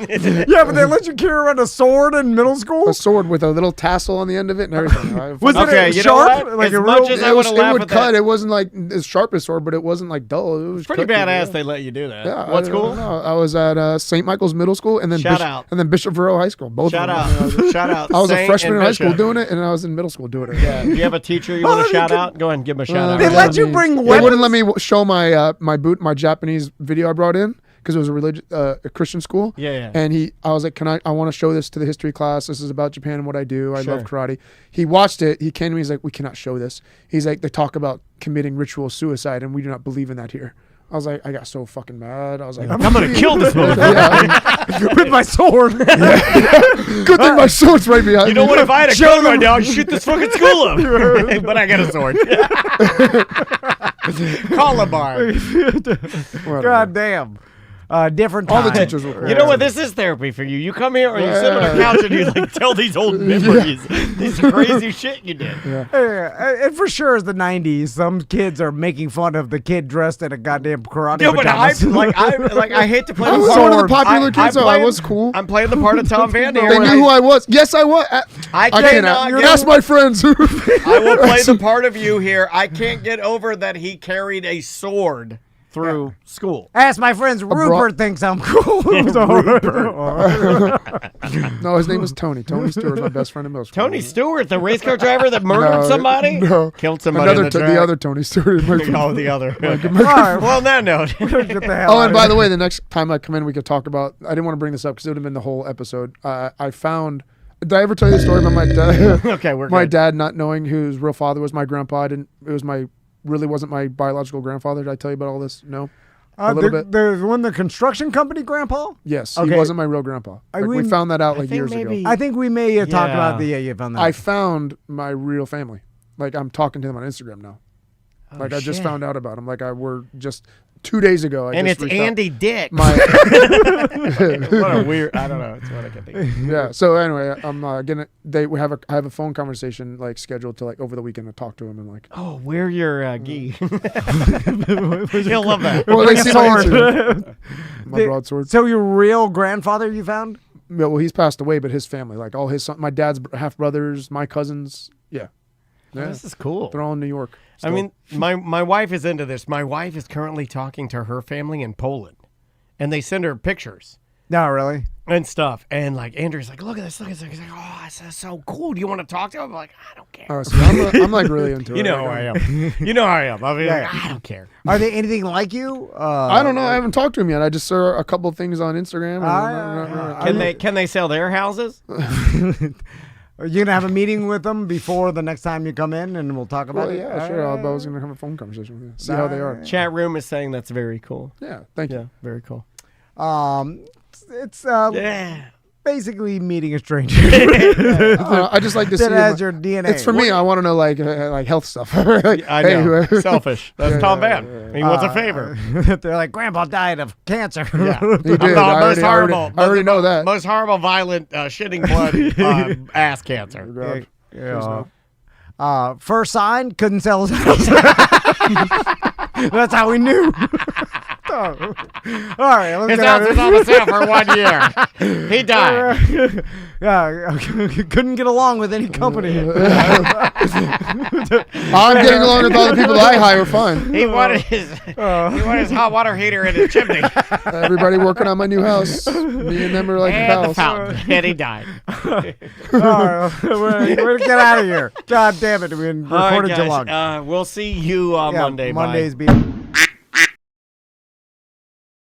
D: Yeah, but they let you carry around a sword in middle school.
H: A sword with a little tassel on the end of it and everything.
D: Was
F: Okay,
D: it
F: you know
D: sharp?
F: what?
D: Like
F: As
D: a
F: much
D: real?
F: as I wanna laugh
H: would
F: at
H: cut.
F: that.
H: It wasn't like as sharp as sword, but it wasn't like dull. It was
F: Pretty
H: cut,
F: badass
H: yeah.
F: they let you do that.
H: Yeah,
F: What
H: I
F: school?
H: don't know. I was at St. Michael's Middle School and then
F: Shout out.
H: and then Bishop Verot High School. Both
F: Shout
H: of them.
F: out. Shout out.
H: I was a
F: Saint
H: freshman
F: and
H: in high school
F: Bishop.
H: doing it, and I was in middle school doing it.
F: Yeah. Do you have a teacher you want to shout out? Go ahead and give him a shout out.
D: They let you bring
H: They
D: weapons.
H: wouldn't let me show my my Japanese video I brought in because it was a Christian school.
F: Yeah.
H: And I was like, I want to show this to the history class. This is about Japan and what I do. I
F: Sure.
H: love karate. He watched it. He came to me. He's like, we cannot show this. He's like, they talk about committing ritual suicide, and we do not believe in that here. I was like, I got so fucking mad. I was like,
F: I'm gonna kill this motherfucker.
D: with my sword.
H: good thing my sword's right behind
F: You know
H: me.
F: what? If I had a gun right now, I'd shoot this fucking school up. But I got a sword. Call a bar.
D: God damn. Different
H: All the
D: time.
H: teachers were cool.
F: You know what? This is therapy for you. You come here and you sit on the couch and you like tell these old memories, these crazy shit you did.
D: And for sure, it's the 90s. Some kids are making fun of the kid dressed in a goddamn karate
F: Yeah, but I
D: pajamas.
F: hate to play
H: I
F: the
H: was
F: part.
H: one of the popular kids, so I
F: playing-
H: was cool.
F: I'm playing the part of Tom Van
H: They
F: Dam.
H: knew who I was. Yes, I was.
F: I
H: can't.
F: cannot get
H: Ask my friends.
F: I will play the part of you here. I can't get over that he carried a sword through school.
D: Ask my friends. Rupert thinks I'm cool.
H: No, his name was Tony. Tony Stewart was my best friend in middle school.
F: Tony Stewart, the race car driver that murdered somebody?
H: No.
F: Killed somebody
H: Another
F: in the
H: the
F: track.
H: other Tony Stewart.
F: Oh, the other.
D: All right,
F: Well, on that note.
D: get the hell
H: Oh,
D: out
H: and
D: of
H: by
D: here.
H: the way, the next time I come in, we could talk about. I didn't want to bring this up because it would have been the whole episode. I found. Did I ever tell you the story about my dad?
F: Okay, we're
H: my
F: good.
H: dad not knowing who his real father was. My grandpa didn't. It was really wasn't my biological grandfather. Did I tell you about all this? No. A little bit.
D: The one, the construction company grandpa?
H: Yes,
D: Okay.
H: he wasn't my real grandpa. Like, we found that out like years ago.
D: I think we may have talked about
F: Yeah.
D: you found that.
H: I found my real family. Like I'm talking to them on Instagram now. Like I just
F: shit.
H: found out about them. Like we're just 2 days ago.
F: And
H: just
F: it's
H: reached out.
F: Andy Dick.
H: My
F: What a weird. I don't know. It's what I can think.
H: yeah. So anyway, I'm gonna. I have a phone conversation like scheduled to like over the weekend to talk to him and like.
F: Oh, we're your gi. He'll love that.
H: Well, they
D: Bring a
H: see my
D: sword.
H: Instagram. My broadsword.
D: So your real grandfather you found?
H: Yeah, well, he's passed away, but his family, like all his my dad's half brothers, my cousins, yeah,
F: Oh, this is cool.
H: they're all in New York.
F: I mean, my wife is into this. My wife is currently talking to her family in Poland, and they send her pictures.
D: No, really.
F: And stuff. And like Andrew's like, look at this. He's like, oh, this is so cool. Do you want to talk to him? I'm like, I don't care.
H: Oh, see, I'm like really into it.
F: You know how I am. You know how I am. I mean, like, I don't care.
D: Are they anything like you?
H: I don't know. I haven't talked to him yet. I just saw a couple of things on Instagram.
F: Can they sell their houses?
D: Are you gonna have a meeting with them before the next time you come in, and we'll talk about it?
H: Yeah, sure. I was gonna have a phone conversation with you. See how they are.
F: Chat room is saying that's very cool.
H: Yeah, thank you.
F: Yeah, very cool.
D: It's basically meeting a stranger.
H: I just like to see
D: that has your DNA.
H: It's for me. I want to know like health stuff. Like,
F: I know. Selfish. That's Tom Van. He wants a favor.
D: They're like, Grandpa died of cancer.
F: Yeah.
H: He did. I already know that.
F: Most horrible, violent, shitting blood ass cancer.
D: First sign, couldn't sell his house. That's how we knew. All right, let's
F: his
D: get
F: house was on the sale for 1 year. He died.
D: Yeah, couldn't get along with any company.
H: I'm getting along with all the people that I hire fine.
F: He wanted his hot water heater in his chimney.
H: Everybody working on my new house. Me and them are like
F: and
H: pals.
F: And he died.
D: All right, we're gonna get out of here. God damn it, we've been recorded too long.
F: We'll see you on Monday.
D: Monday's
F: Bye.